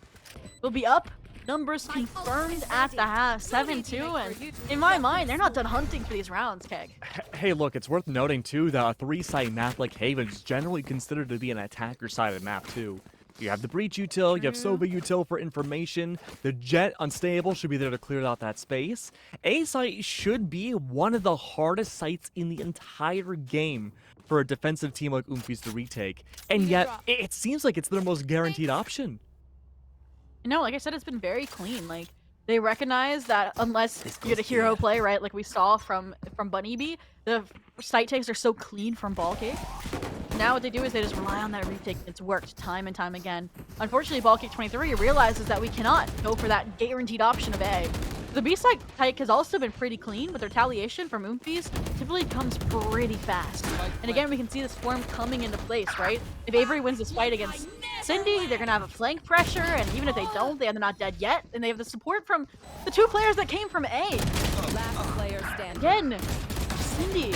will be up. Numbers confirmed at the half, 7-2, and in my mind, they're not done hunting for these rounds, Keg. Hey, look, it's worth noting, too, that a 3-site map like Haven is generally considered to be an attacker-sided map, too. You have the Breach util, you have Sova util for information, the Jet Unstable should be there to clear out that space. A site should be one of the hardest sites in the entire game for a defensive team like Oompies to retake, and yet it seems like it's their most guaranteed option. No, like I said, it's been very clean. Like, they recognize that unless you get a hero play, right, like we saw from Bunny Bee, the site takes are so clean from Ball Cake. Now what they do is they just rely on that retake. It's worked time and time again. Unfortunately, Ball Cake 23 realizes that we cannot go for that guaranteed option of A. The B-side hike has also been pretty clean, but the retaliation from Oompies typically comes pretty fast. And again, we can see this form coming into place, right? If Avery wins this fight against Cindy, they're gonna have a flank pressure, and even if they don't, they're not dead yet, and they have the support from the 2 players that came from A. Last player standing. Again, Cindy,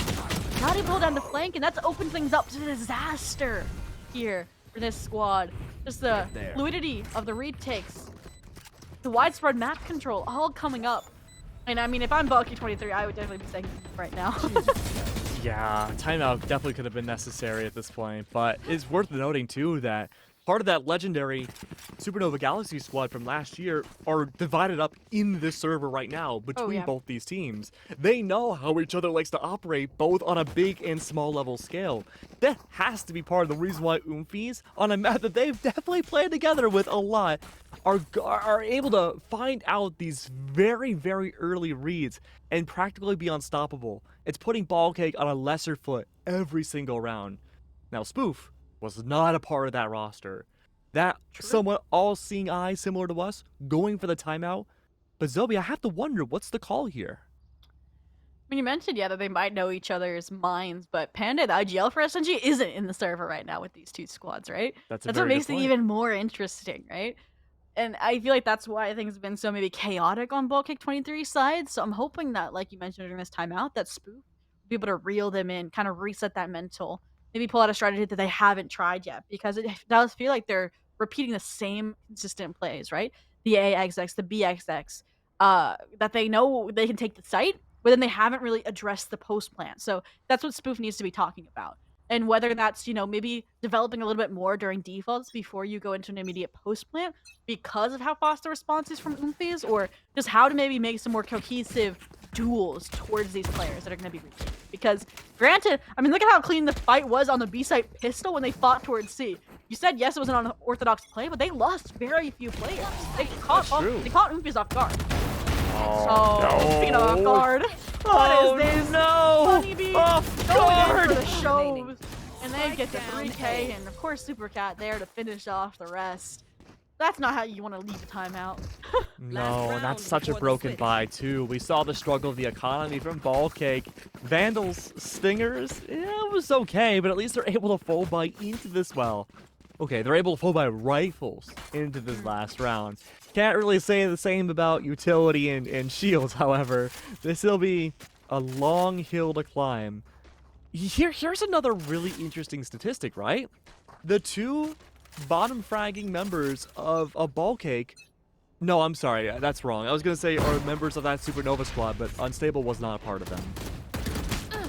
not able to hold down the flank, and that's opened things up to disaster here for this squad. Just the fluidity of the retakes, the widespread map control, all coming up. And I mean, if I'm Bulky 23, I would definitely be saying right now. Yeah, timeout definitely could have been necessary at this point, but it's worth noting too that part of that legendary Supernova Galaxy squad from last year are divided up in this server right now between both these teams. They know how each other likes to operate both on a big and small level scale. That has to be part of the reason why Oompies, on a map that they've definitely played together with a lot, are able to find out these very, very early reads and practically be unstoppable. It's putting Ball Cake on a lesser foot every single round. Now, Spoof was not a part of that roster. That somewhat all-seeing eye similar to us, going for the timeout. But Zobi, I have to wonder, what's the call here? I mean, you mentioned, that they might know each other's minds, but Panda, the IGL for SNG, isn't in the server right now with these 2 squads, right? That's what makes it even more interesting, right? And I feel like that's why things have been so maybe chaotic on Bulk Kick 23's side. So I'm hoping that, like you mentioned during this timeout, that Spoof will be able to reel them in, kind of reset that mental. Maybe pull out a strategy that they haven't tried yet, because it does feel like they're repeating the same consistent plays, right? The AXX, the BXX, that they know they can take the site, but then they haven't really addressed the post plan. So that's what Spoof needs to be talking about. And whether that's, maybe developing a little bit more during defaults before you go into an immediate post plant because of how fast the response is from Oomfies, or just how to maybe make some more cohesive duels towards these players that are going to be reaching. Because, granted, I mean, look at how clean the fight was on the B-site pistol when they fought towards C. You said, yes, it was an unorthodox play, but they lost very few players. They caught Oomfies off guard. Speaking of off guard, what is this? No! Honeybee Off going guard! in for the shows. And they get the 3K, and of course Supercat there to finish off the rest. That's not how you want to leave a timeout. No, and that's such a broken buy, too. We saw the struggle of the economy from Ballcake. Vandals, Stingers, it was okay, but at least they're able to full buy into this well. Okay, they're able to full buy rifles into this last round. Can't really say the same about utility and shields, however. This will be a long hill to climb. Here's another really interesting statistic, right? The two bottom fragging members of a Ballcake. No, I'm sorry, that's wrong. I was gonna say are members of that Supernova squad, but Unstable was not a part of them.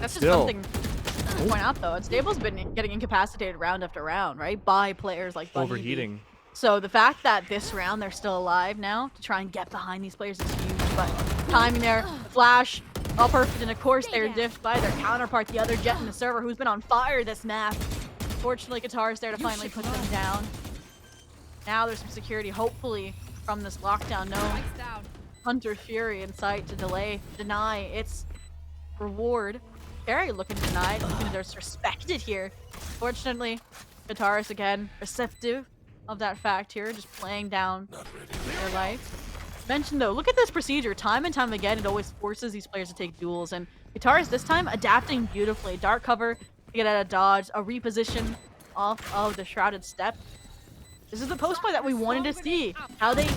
That's just something to point out, though. Unstable's been getting incapacitated round after round, right? By players like Bunny Overheating. B. So the fact that this round they're still alive now to try and get behind these players is huge. But timing there, flash, all perfect, and of course they're diffed by their counterpart, the other Jet in the server, who's been on fire this map. Fortunately, Qatar's there to finally put them down. Now there's some security, hopefully, from this lockdown. No Hunter Fury in sight to deny its reward. Very looking denied, looking to disrespected here. Fortunately, Qatar's again receptive of that fact here, just playing down their life. Mentioned though, look at this procedure. Time and time again, it always forces these players to take duels, and Qatar's this time adapting beautifully. Dark cover to get out of dodge, a reposition off of the shrouded step. This is the post play that we wanted to see. How they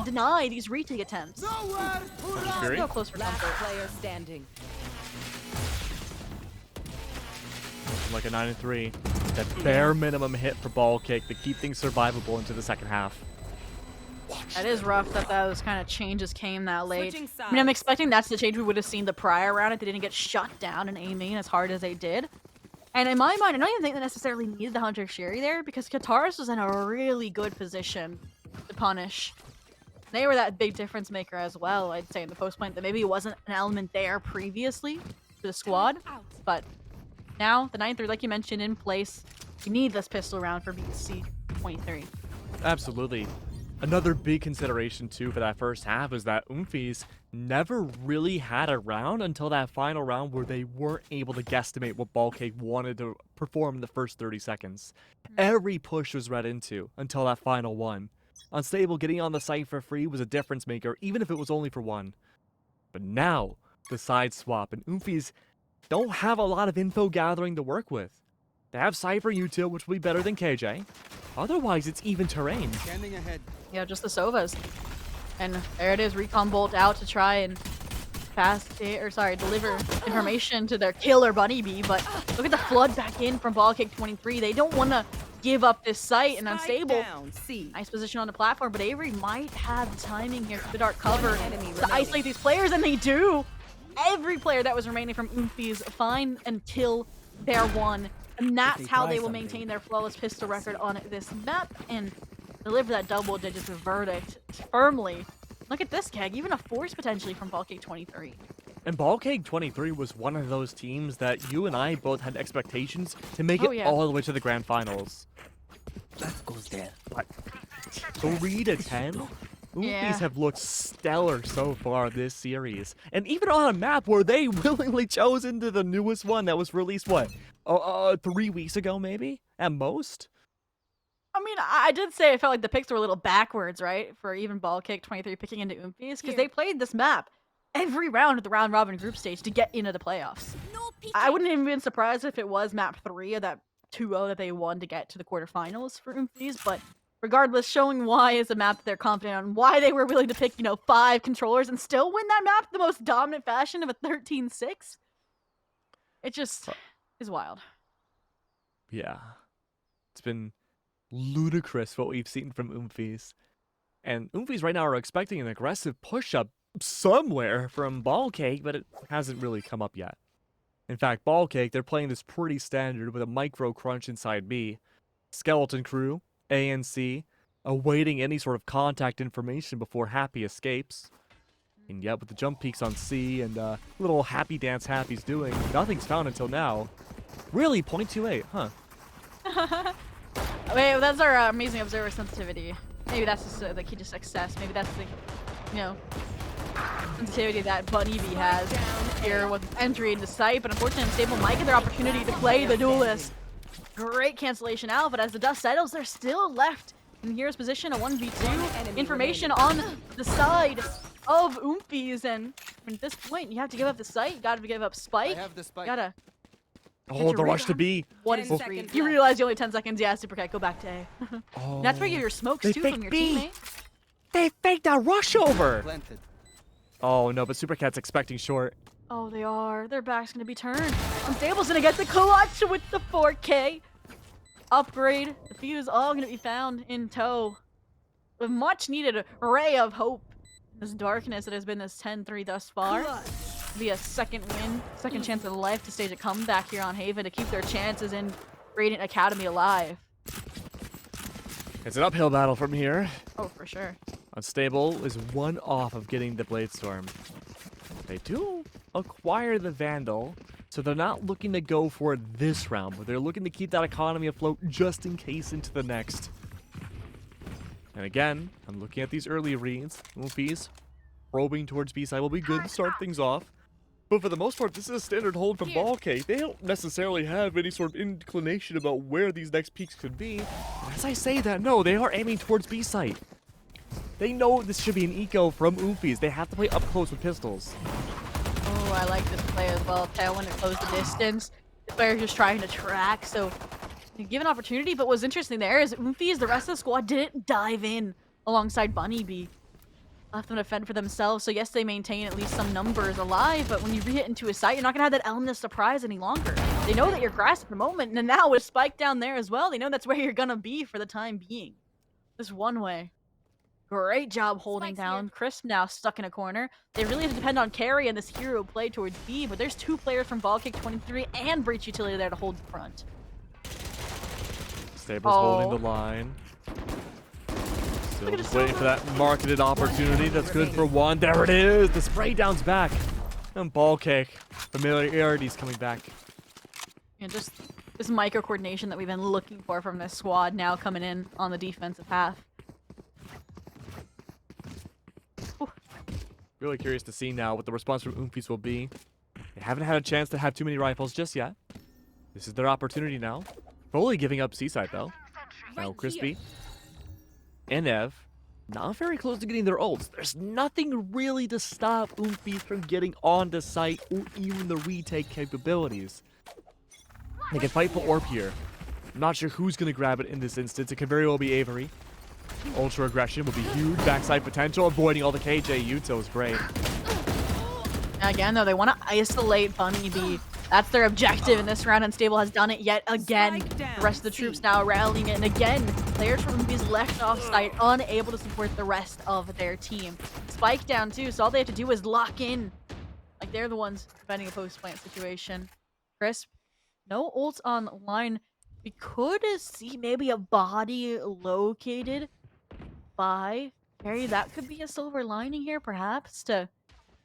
deny these retake attempts. Still close for comfort. Player standing. Like a 9-3. That bare minimum hit for Ballcake to keep things survivable into the second half. That is rough that those kind of changes came that late. Switching I mean, I'm sides. expecting that's the change we would have seen the prior round if they didn't get shut down in A main as hard as they did. And in my mind, I don't even think they necessarily needed the Hunter Sherry there because Qatar's was in a really good position to punish. They were that big difference maker as well, I'd say, in the post point that maybe it wasn't an element there previously to the squad. But now, the 9-3, like you mentioned, in place. You need this pistol round for BC 23. Absolutely. Another big consideration, too, for that first half is that Oomfies never really had a round until that final round where they weren't able to guesstimate what Ballcake wanted to perform in the first 30 seconds. Every push was read into until that final one. Unstable getting on the site for free was a difference maker, even if it was only for one. But now, the side swap, and Oomfies don't have a lot of info gathering to work with. They have Cypher Util, which will be better than KJ. Otherwise, it's even terrain. Scanning ahead. Yeah, just the Sovas. And there it is, Recon Bolt out to try and deliver information to their killer Bunny Bee, but look at the flood back in from Ballcake 23. They don't want to give up this site, and Unstable. Nice position on the platform, but Avery might have the timing here for the dark cover to isolate these players, and they do. Every player that was remaining from Oomfies find and kill their one. And that's how they will maintain their flawless pistol record on this map and deliver that double-digit verdict firmly. Look at this, Keg. Even a force potentially from Ballcake 23. And Ballcake 23 was one of those teams that you and I both had expectations to make it all the way to the grand finals. That goes there. But 3-10? Oomfies have looked stellar so far this series. And even on a map where they willingly chose into the newest one that was released, what? 3 weeks ago, maybe? At most? I mean, I did say I felt like the picks were a little backwards, right? For even Ballcake 23 picking into Oomfies, because they played this map every round of the round robin group stage to get into the playoffs. I wouldn't even been surprised if it was map 3 of that 2-0 that they won to get to the quarterfinals for Oomfies, but regardless, showing why is a map that they're confident on, why they were willing to pick, 5 controllers and still win that map the most dominant fashion of a 13-6. It just is wild. Yeah. It's been ludicrous what we've seen from Oomfies. And Oomfies right now are expecting an aggressive push-up somewhere from Ballcake, but it hasn't really come up yet. In fact, Ball Cake, they're playing this pretty standard with a micro crunch inside B. Skeleton Crew, A and C, awaiting any sort of contact information before Happy escapes. And yet, with the jump peaks on C and little Happy Dance Happy's doing, nothing's found until now. Really, 0.28, huh? Wait, that's our amazing observer sensitivity. Maybe that's just the key to success. Maybe that's the, sensitivity that Bunny B has here with entry into sight. But unfortunately, Unstable might get their opportunity to play the duelist. Great cancellation out, but as the dust settles, they're still left in Hero's position, a 1v2. Information on the side of Oompies, and at this point, you have to give up the site. You gotta give up Spike. I have the spike. Gotta. Oh, the rush to B. What is 10 the three? seconds You left. realize you only 10 seconds. Yeah, Supercat, go back to A. Oh, That's where you get your smokes they too from faked your B. teammate. They faked that rush over. Planted. Oh no, but Supercat's expecting short. Oh, they are. Their back's gonna be turned. Unstable's gonna get the clutch with the 4K. Upgrade. The fuse all gonna be found in tow. With much needed ray of hope. This darkness that has been this 10-3 thus far. Be a second win, second chance of life to stage a comeback here on Haven to keep their chances in Radiant Academy alive. It's an uphill battle from here. Oh, for sure. Unstable is one off of getting the Blade Storm. They do acquire the Vandal, so they're not looking to go for it this round, but they're looking to keep that economy afloat just in case into the next. And again, I'm looking at these early reads. Movies probing towards B-side will be good to start things off. But for the most part, this is a standard hold from Ball Cake. They don't necessarily have any sort of inclination about where these next peaks could be. And as I say that, no, they are aiming towards B-site. They know this should be an eco from Oompies. They have to play up close with pistols. Oh, I like this play as well. Tailwind to close the distance. The player's just trying to track, so you give an opportunity. But what's interesting there is Oompies, the rest of the squad, didn't dive in alongside Bunny B. Left them to fend for themselves, so yes, they maintain at least some numbers alive, but when you re-hit into a site, you're not going to have that element of surprise any longer. They know that you're grasped at the moment, and then now with Spike down there as well, they know that's where you're going to be for the time being. This one way. Great job holding Spike's down. here. Crisp now stuck in a corner. They really have to depend on carry and this hero play towards B, but there's two players from Ballkick 23 and Breach Utility there to hold the front. Stable's holding the line. Still Look at just the waiting for that marketed opportunity. That's good for one. There it is. The spray down's back. And Ball Cake. Familiarity's coming back. And just this micro coordination that we've been looking for from this squad now coming in on the defensive half. Really curious to see now what the response from Oompies will be. They haven't had a chance to have too many rifles just yet. This is their opportunity now. Fully giving up Seaside though. Now Crispy and Ev, not very close to getting their ults. There's nothing really to stop Oompies from getting onto site or even the retake capabilities. They can fight for Orb here. I'm not sure who's going to grab it in this instance. It could very well be Avery. Ultra aggression would be huge. Backside potential, avoiding all the KJ util is great. Again, though, they want to isolate Bunny B. That's their objective in this round, and Stable has done it yet again. The rest of the troops now rallying it, and again, players from Oompies left off site, unable to support the rest of their team. Spike down too, so all they have to do is lock in. Like they're the ones defending a post-plant situation. Crisp, no ults online. We could see maybe a body located by Harry. That could be a silver lining here, perhaps, to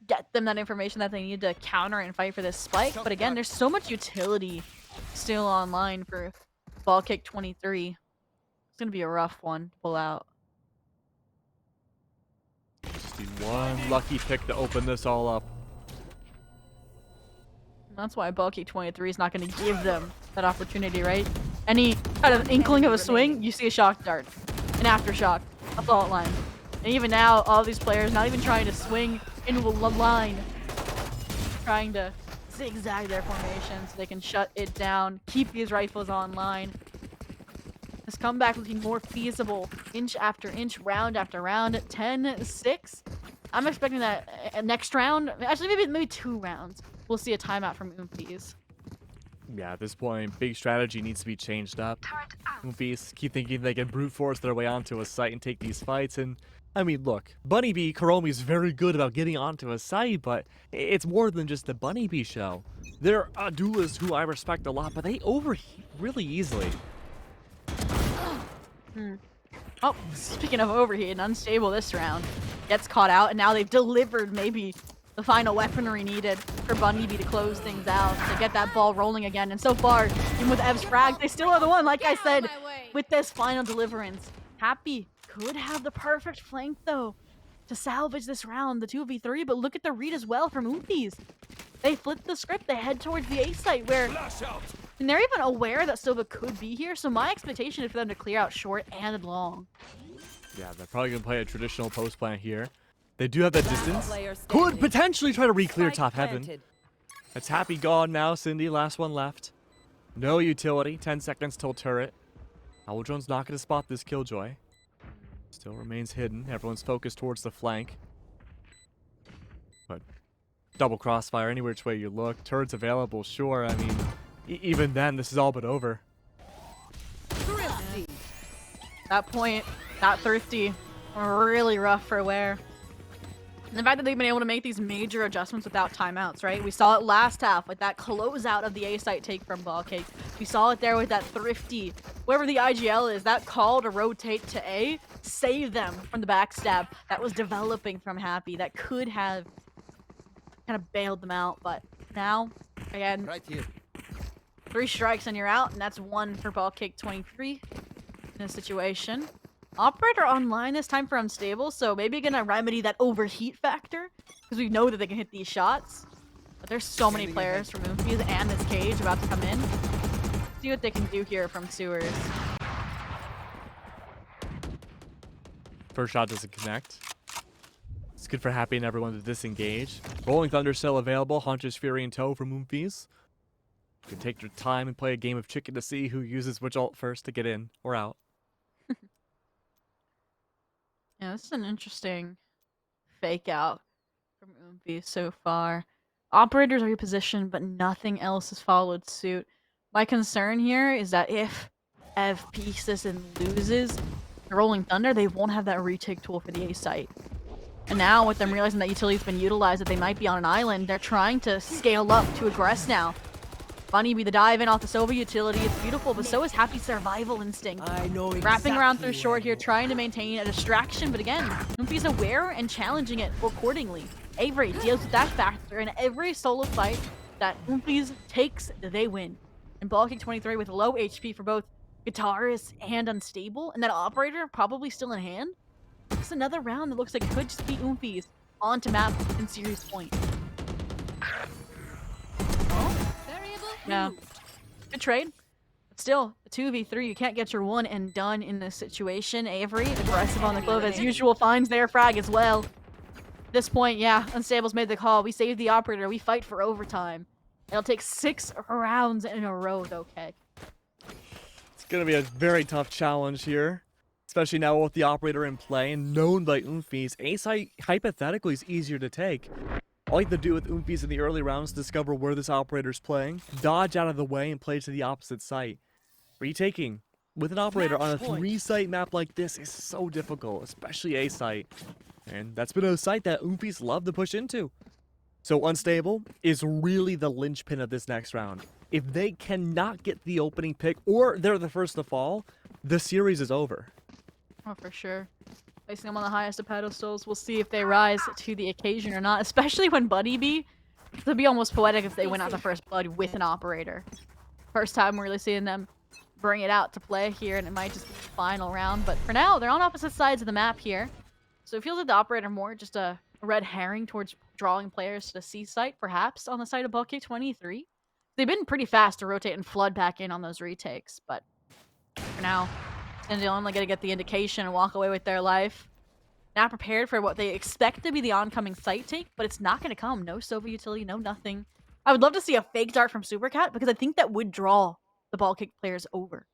get them that information that they need to counter and fight for this spike. But again, there's so much utility still online for Ball Kick 23. It's gonna be a rough one to pull out. Just need one lucky pick to open this all up. That's why Ball Kick 23 is not gonna give them that opportunity, right? Any kind of inkling of a swing, you see a shock dart, an aftershock, a fault line. And even now, all these players not even trying to swing into a line, trying to zigzag their formation so they can shut it down, keep these rifles online. This comeback looking more feasible, inch after inch, round after round. 10-6. I'm expecting that next round, actually maybe 2 rounds, we'll see a timeout from Oompies. Yeah, at this point, big strategy needs to be changed up. Oompies keep thinking they can brute force their way onto a site and take these fights, and I mean, look, Bunny Bee Kuromi's very good about getting onto a site, but it's more than just the Bunny Bee show. They're a duelist who I respect a lot, but they overheat really easily. Oh, speaking of overheat, unstable this round. Gets caught out, and now they've delivered maybe the final weaponry needed for Bunny B to close things out, to get that ball rolling again. And so far, even with Ev's frag, they still are the one, like I said, with this final deliverance. Happy could have the perfect flank, though, to salvage this round, the 2v3, but look at the read as well from Oompies. They flip the script, they head towards the A site where... And they're even aware that Sova could be here, so my expectation is for them to clear out short and long. Yeah, they're probably going to play a traditional post plant here. They do have that distance. player Could standing. potentially try to re-clear Spike top heaven. planted. It's Happy gone now. Cindy, last one left. No utility. 10 seconds till turret. Owl Drone's not going to spot this Killjoy. Still remains hidden. Everyone's focused towards the flank. But double crossfire any which way you look. Turret's available, sure. I mean, even then, this is all but over. Thrifty. That point, that Thrifty, really rough for Wear. And the fact that they've been able to make these major adjustments without timeouts, right? We saw it last half with that closeout of the A site take from Ballcake. We saw it there with that Thrifty. Whoever the IGL is, that call to rotate to A, save them from the backstab that was developing from Happy. That could have kind of bailed them out, but now, again, Right here. 3 strikes and you're out, and that's 1 for Ballcake 23 in this situation. Operator online this time for unstable, so maybe gonna remedy that overheat factor, because we know that they can hit these shots. But there's so many players from Moonfuse and this cage about to come in. See what they can do here from Sewers. First shot doesn't connect. It's good for Happy and everyone to disengage. Rolling Thunder still available. Hunter's Fury in tow for Moonfuse. You can take your time and play a game of chicken to see who uses which ult first to get in or out. Yeah, this is an interesting fake out from Oompi so far. Operators are repositioned, but nothing else has followed suit. My concern here is that if Ev peeks this and loses the Rolling Thunder, they won't have that retake tool for the A site. And now, with them realizing that utility's been utilized, that they might be on an island, they're trying to scale up to aggress now. Bunny be the dive in off the Sova utility. It's beautiful, but so is Happy survival instinct. I know exactly. Wrapping around through short here, trying to maintain a distraction, but again, Oompi's aware and challenging it accordingly. Avery deals with that factor in every solo fight that Oompi's takes, they win. And Ballking 23 with low HP for both Guitarist and Unstable, and that Operator probably still in hand. It's another round that looks like it could just be Oompi's onto map in series point. Yeah. Good trade. But still, a 2v3, you can't get your one and done in this situation. Avery, aggressive on the glove as usual, finds their frag as well. At this point, yeah, Unstable's made the call. We save the Operator. We fight for overtime. It'll take 6 rounds in a row, though, Keg. It's going to be a very tough challenge here. Especially now with the Operator in play and known by Oompies. Ace hypothetically is easier to take. All you have to do with Oompies in the early rounds is discover where this Operator's playing, dodge out of the way, and play to the opposite site. Retaking with an Operator on a 3-site map like this is so difficult, especially A site. And that's been a site that Oompies love to push into. So Unstable is really the linchpin of this next round. If they cannot get the opening pick, or they're the first to fall, the series is over. Oh, for sure. Placing them on the highest of pedestals. We'll see if they rise to the occasion or not, especially when Buddy B. It'll be almost poetic if they went out to first blood with an Operator. First time we're really seeing them bring it out to play here, and it might just be the final round. But for now, they're on opposite sides of the map here. So it feels like the Operator more just a red herring towards drawing players to the C site, perhaps, on the side of Bulky 23. They've been pretty fast to rotate and flood back in on those retakes, but for now, and they're only gonna get the indication and walk away with their life. Not prepared for what they expect to be the oncoming site take, but it's not gonna come. No Sova utility, no nothing. I would love to see a fake dart from Supercat because I think that would draw the ball kick players over.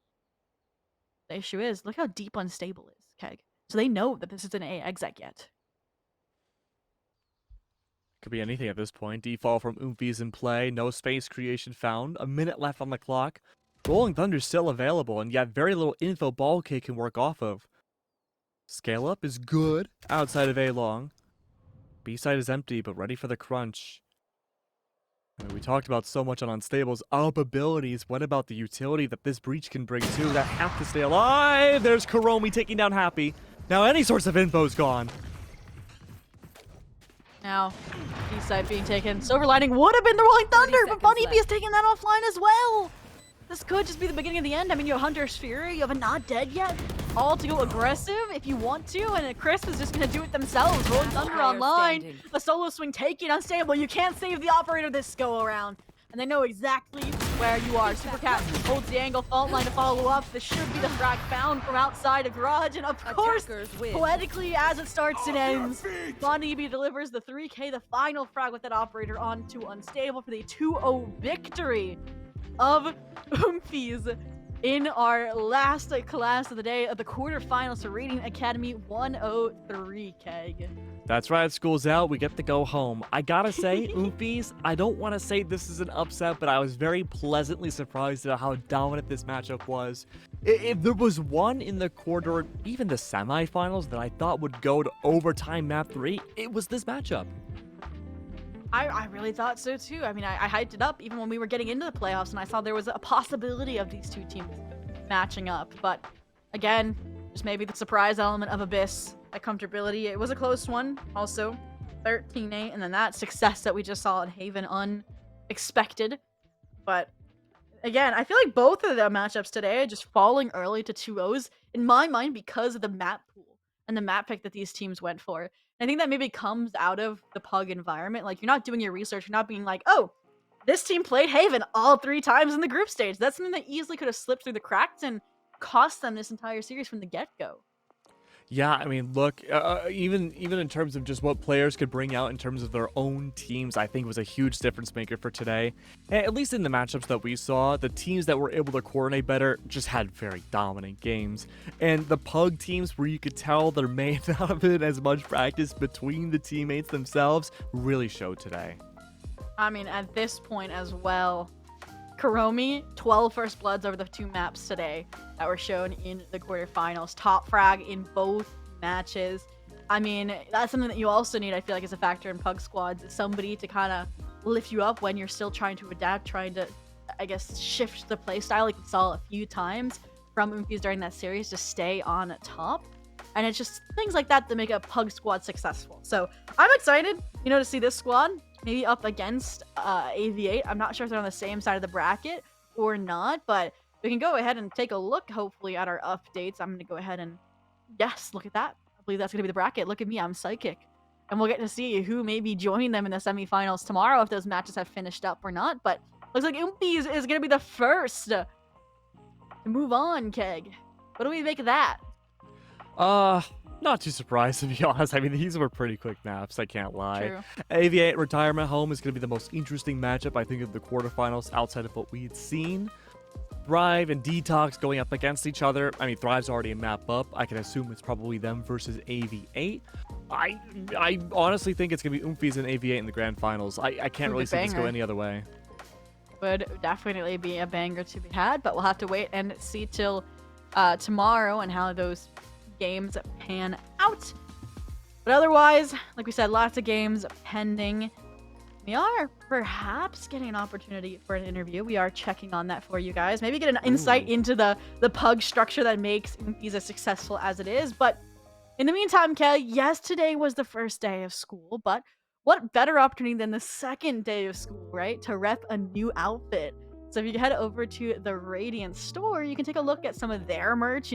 The issue is, look how deep Unstable is, Keg. So they know that this isn't an A exec yet. Could be anything at this point. Default from Oompies in play. No space creation found. A minute left on the clock. Rolling Thunder's still available, and yet very little info Ballcake can work off of. Scale up is good outside of A long. B side is empty, but ready for the crunch. We talked about so much on Unstable's up abilities. What about the utility that this breach can bring too? That have to stay alive. There's Kuromi taking down Happy. Now any source of info's gone. Now, B-side being taken. Silver Lining would have been the Rolling Thunder, but Bunny B is taking that offline as well. This could just be the beginning of the end. I mean, you have Hunter's Fury, you have a Not Dead Yet. All to go aggressive if you want to, and Crisp is just going to do it themselves. Rolling Thunder online, a solo swing taking Unstable. You can't save the operator this go around. And they know exactly where you are. Supercat holds the angle, fault line to follow up. This should be the frag found from outside of Garage. And of course, poetically, as it starts and ends, Bunny B delivers the 3K, the final frag with that operator onto Unstable for the 2-0 victory of Oomfies in our last class of the day of the quarterfinals for Radiant Academy 103, Keg. That's right, school's out, we get to go home. I gotta say, Oomfies, I don't want to say this is an upset, but I was very pleasantly surprised at how dominant this matchup was. If there was one in the quarter, even the semifinals, that I thought would go to overtime map 3, it was this matchup. I really thought so too. I mean, I hyped it up even when we were getting into the playoffs and I saw there was a possibility of these two teams matching up. But again, just maybe the surprise element of Abyss, that comfortability. It was a close one. Also, 13-8, and then that success that we just saw in Haven, unexpected. But again, I feel like both of the matchups today are just falling early to 2-0s in my mind because of the map pool and the map pick that these teams went for. I think that maybe comes out of the Pug environment. Like, you're not doing your research. You're not being like, oh, this team played Haven all 3 times in the group stage. That's something that easily could have slipped through the cracks and cost them this entire series from the get-go. Yeah, I mean, look, even in terms of just what players could bring out in terms of their own teams, I think was a huge difference maker for today. At least in the matchups that we saw, the teams that were able to coordinate better just had very dominant games. And the Pug teams, where you could tell there may not have been as much practice between the teammates themselves, really showed today. I mean, at this point as well, Kuromi, 12 first bloods over the 2 maps today that were shown in the quarterfinals. Top frag in both matches. I mean, that's something that you also need, I feel like, as a factor in Pug squads. Is somebody to kind of lift you up when you're still trying to adapt, trying to, I guess, shift the playstyle like we saw a few times from Oomfies during that series to stay on top. And it's just things like that make a Pug squad successful. So I'm excited, to see this squad maybe up against AV8. I'm not sure if they're on the same side of the bracket or not, but we can go ahead and take a look, hopefully, at our updates. I'm going to go ahead and, yes, look at that. I believe that's going to be the bracket. Look at me, I'm psychic. And we'll get to see who may be joining them in the semifinals tomorrow if those matches have finished up or not. But looks like Oomfies is going to be the first to move on, Keg. What do we make of that? Not too surprised, to be honest. I mean, these were pretty quick maps, I can't lie. True. AV8 Retirement Home is going to be the most interesting matchup, I think, of the quarterfinals outside of what we had seen. Thrive and Detox going up against each other. I mean, Thrive's already a map up. I can assume it's probably them versus AV8. I honestly think it's going to be Oomfies and AV8 in the grand finals. I can't really see this go any other way. Would definitely be a banger to be had, but we'll have to wait and see till tomorrow and how those games pan out. But otherwise, like we said, lots of games pending. We are perhaps getting an opportunity for an interview. We are checking on that for you guys. Maybe get an insight into the Pug structure that makes Oomfies as successful as it is. But in the meantime, Kelly, yes, today was the first day of school, but what better opportunity than the second day of school, right? To rep a new outfit. So if you head over to the Radiant store, you can take a look at some of their merch,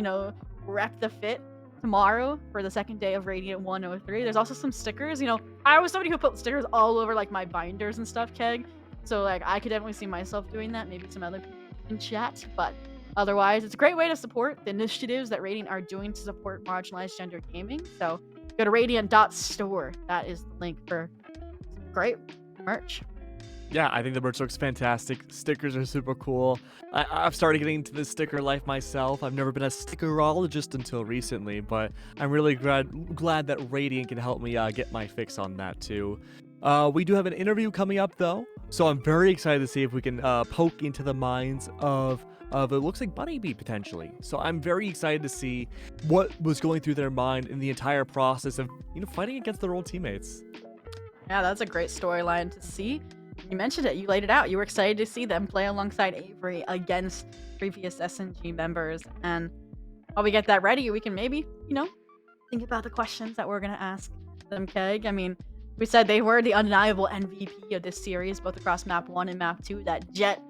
rep the fit tomorrow for the second day of Radiant 103. There's also some stickers. I was somebody who put stickers all over like my binders and stuff, Keg. So like I could definitely see myself doing that. Maybe some other people in chat. But otherwise, it's a great way to support the initiatives that Radiant are doing to support marginalized gender gaming. So go to radiant.store. That is the link for some great merch. Yeah, I think the merch looks fantastic. Stickers are super cool. I've started getting into the sticker life myself. I've never been a stickerologist until recently, but I'm really glad that Radiant can help me get my fix on that too. We do have an interview coming up though, so I'm very excited to see if we can poke into the minds of it looks like Bunny B potentially. So I'm very excited to see what was going through their mind in the entire process of fighting against their old teammates. Yeah, that's a great storyline to see. You mentioned it. You laid it out. You were excited to see them play alongside Avery against previous SNG members. And while we get that ready, we can maybe, think about the questions that we're going to ask them, Keg. I mean, we said they were the undeniable MVP of this series, both across map 1 and map 2. That Jet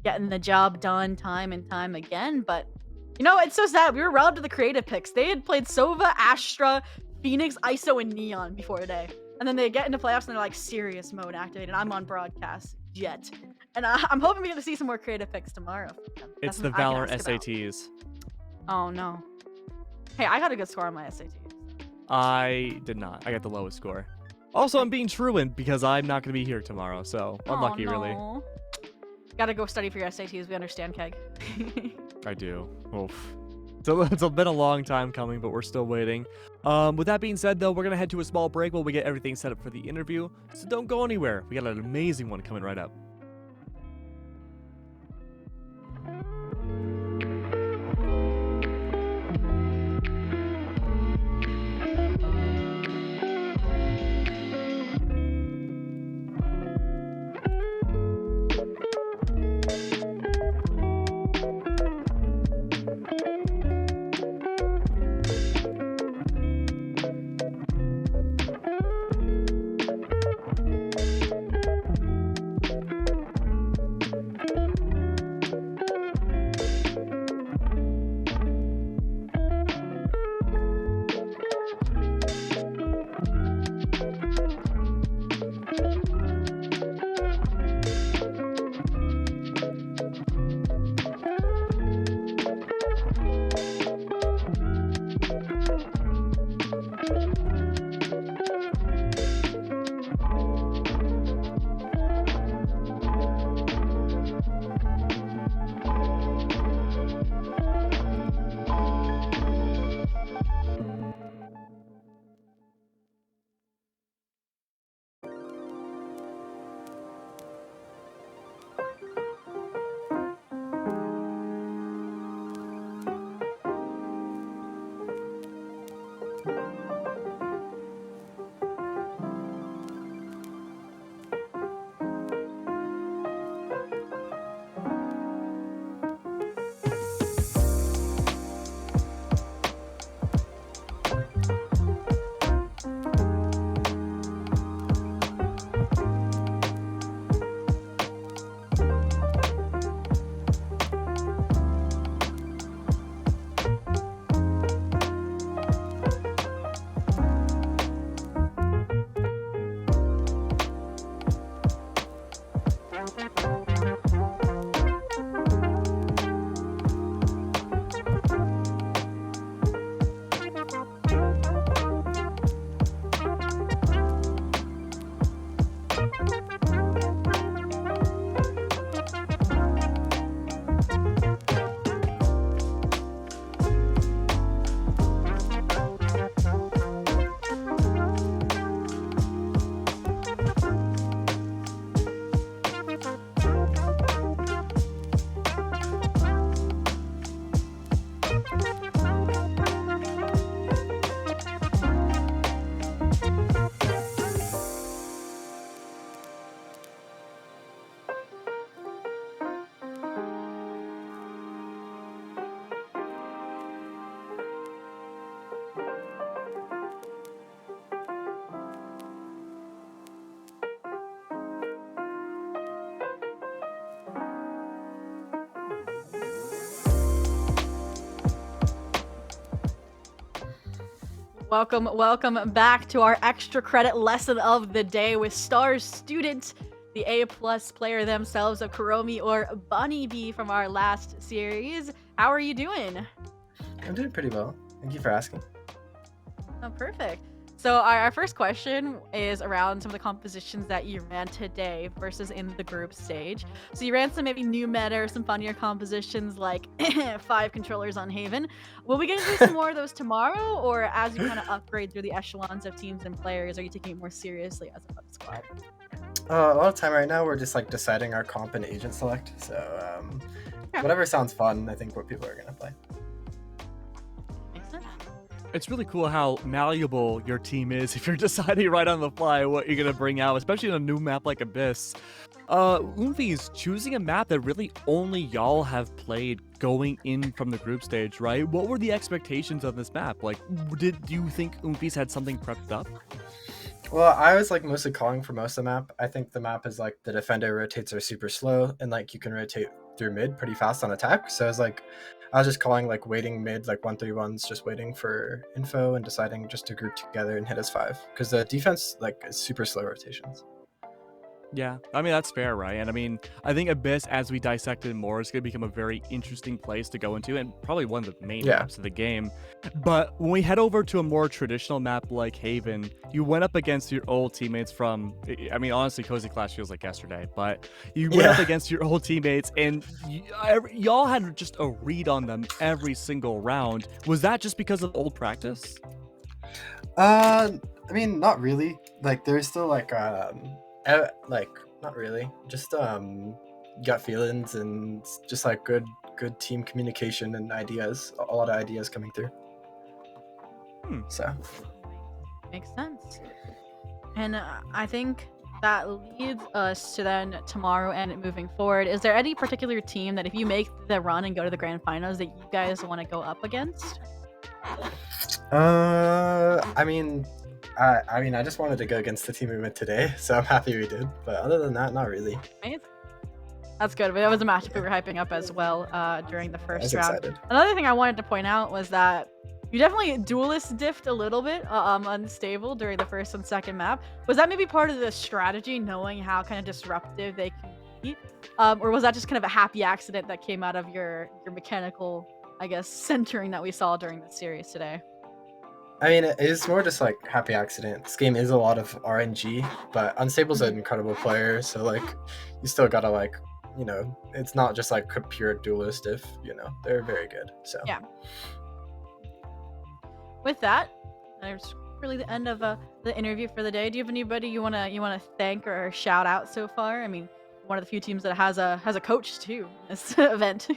getting the job done time and time again. But, it's so sad. We were robbed of the creative picks. They had played Sova, Astra, Phoenix, ISO, and Neon before today. And then they get into playoffs and they're like, serious mode activated. I'm on broadcast. Jet. And I'm hoping we get to see some more creative picks tomorrow. It's the Valor SATs. Oh, no. Hey, I got a good score on my SATs. I did not. I got the lowest score. Also, I'm being truant because I'm not going to be here tomorrow, so unlucky, really. Gotta go study for your SATs. We understand, Keg. I do. Oof. So it's been a long time coming, but we're still waiting. With that being said, though, we're going to head to a small break while we get everything set up for the interview. So don't go anywhere. We got an amazing one coming right up. Welcome back to our extra credit lesson of the day with Stars student, the A+ player themselves of Kuromi or Bunny Bee from our last series. How are you doing? I'm doing pretty well. Thank you for asking. Oh, perfect. So our first question is around some of the compositions that you ran today versus in the group stage. So you ran some maybe new meta or some funnier compositions like 5 controllers on Haven. Will we get to do some more of those tomorrow, or as you kind of upgrade through the echelons of teams and players, are you taking it more seriously as a fun squad? A lot of time right now we're just like deciding our comp and agent select. So whatever sounds fun, I think what people are gonna play. Makes sense. It's really cool how malleable your team is if you're deciding right on the fly what you're gonna bring out, especially in a new map like Abyss. Umfi's choosing a map that really only y'all have played going in from the group stage, right? What were the expectations of this map? Like, do you think Umfi's had something prepped up? Well, I was like mostly calling for most of the map. I think the map is like the defender rotates are super slow, and like you can rotate through mid pretty fast on attack. So I was just calling like waiting mid, like 1-3-1s, just waiting for info and deciding just to group together and hit as 5. Because the defense like is super slow rotations. Yeah, I mean, that's fair, right? And I mean, I think Abyss, as we dissect it more, is going to become a very interesting place to go into and probably one of the main maps of the game. But when we head over to a more traditional map like Haven, you went up against your old teammates from, I mean, honestly, Cozy Clash feels like yesterday, but you went up against your old teammates and y'all had just a read on them every single round. Was that just because of old practice? I mean, not really. Like, there's still like not really, just gut feelings and just like good team communication and ideas, a lot of ideas coming through. So makes sense. And I think that leads us to then tomorrow and moving forward. Is there any particular team that if you make the run and go to the grand finals that you guys want to go up against? I just wanted to go against the team we went today, so I'm happy we did. But other than that, not really. Amazing. That's good. That was a matchup we were hyping up as well during the first round. Excited. Another thing I wanted to point out was that you definitely duelist diffed a little bit unstable during the first and second map. Was that maybe part of the strategy, knowing how kind of disruptive they can be? Or was that just kind of a happy accident that came out of your mechanical, I guess, centering that we saw during the series today? I mean, it's more just like happy accident. This game is a lot of RNG, but Unstable's an incredible player, so like you still gotta like, you know, it's not just like a pure duelist if, you know, they're very good. So yeah. With that, that's really the end of the interview for the day. Do you have anybody you wanna thank or shout out so far? I mean, one of the few teams that has a coach too in this event.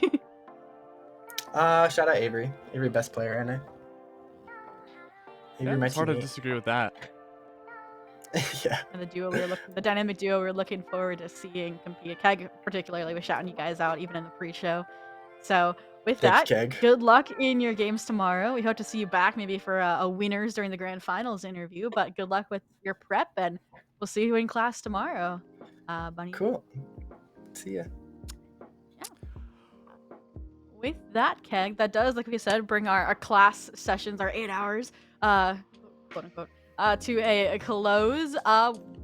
Shout out Avery. Avery, best player, NA. Yeah, it's hard to disagree with that. Yeah. And the dynamic duo we were looking forward to seeing compete. Keg particularly was shouting you guys out even in the pre-show. So with that, good luck in your games tomorrow. We hope to see you back maybe for a winners during the grand finals interview. But good luck with your prep, and we'll see you in class tomorrow. Bunny. Cool. See ya. With that, Keg, that does, like we said, bring our class sessions, our 8 hours, quote unquote, to a close.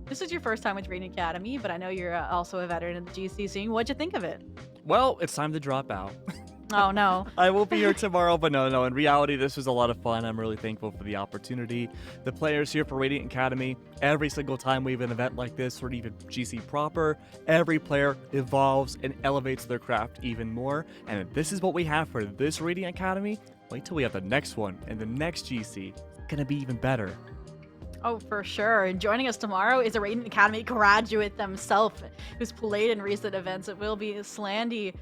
This is your first time with Raidiant Academy, but I know you're also a veteran in the GC scene. What'd you think of it? Well, it's time to drop out. Oh, no. I will be here tomorrow, but no. In reality, this was a lot of fun. I'm really thankful for the opportunity. The players here for Raidiant Academy, every single time we have an event like this, or even GC proper, every player evolves and elevates their craft even more. And if this is what we have for this Raidiant Academy, wait till we have the next one and the next GC. It's gonna be even better. Oh, for sure. And joining us tomorrow is a Raidiant Academy graduate themselves who's played in recent events. It will be Slandy.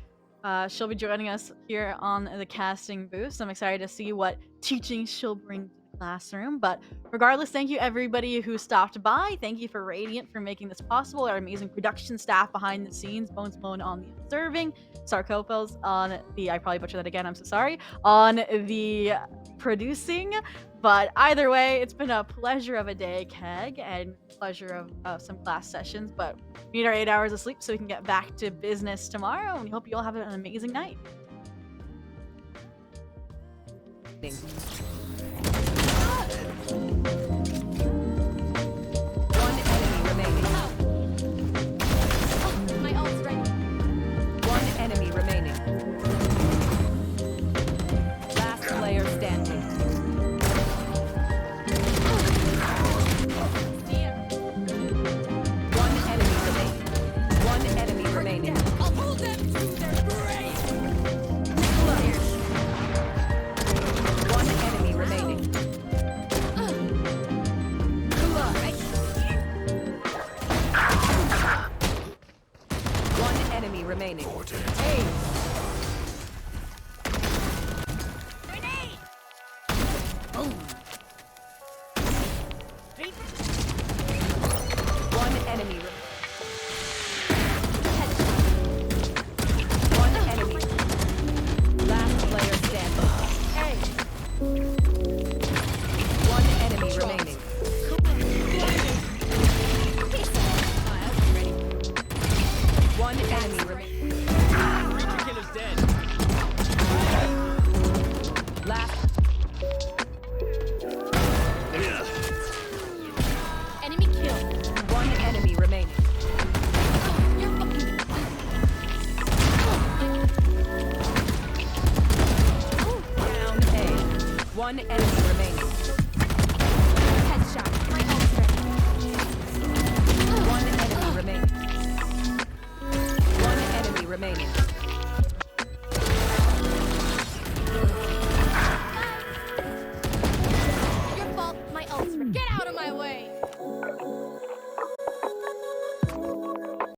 She'll be joining us here on the casting booth. So I'm excited to see what teaching she'll bring to the classroom. But regardless, thank you everybody who stopped by. Thank you for Raidiant for making this possible. Our amazing production staff behind the scenes, Bones Malone on the observing, Sarkopels on the, I probably butchered that again, I'm so sorry, on the producing. But either way, it's been a pleasure of a day, Keg, and pleasure of some class sessions. But we need our 8 hours of sleep so we can get back to business tomorrow. And we hope you all have an amazing night. One enemy remaining. My ult's ready. One enemy remaining. Last player standing. One enemy remaining. One enemy remaining. I'll hold them to their grave. One enemy remaining. One enemy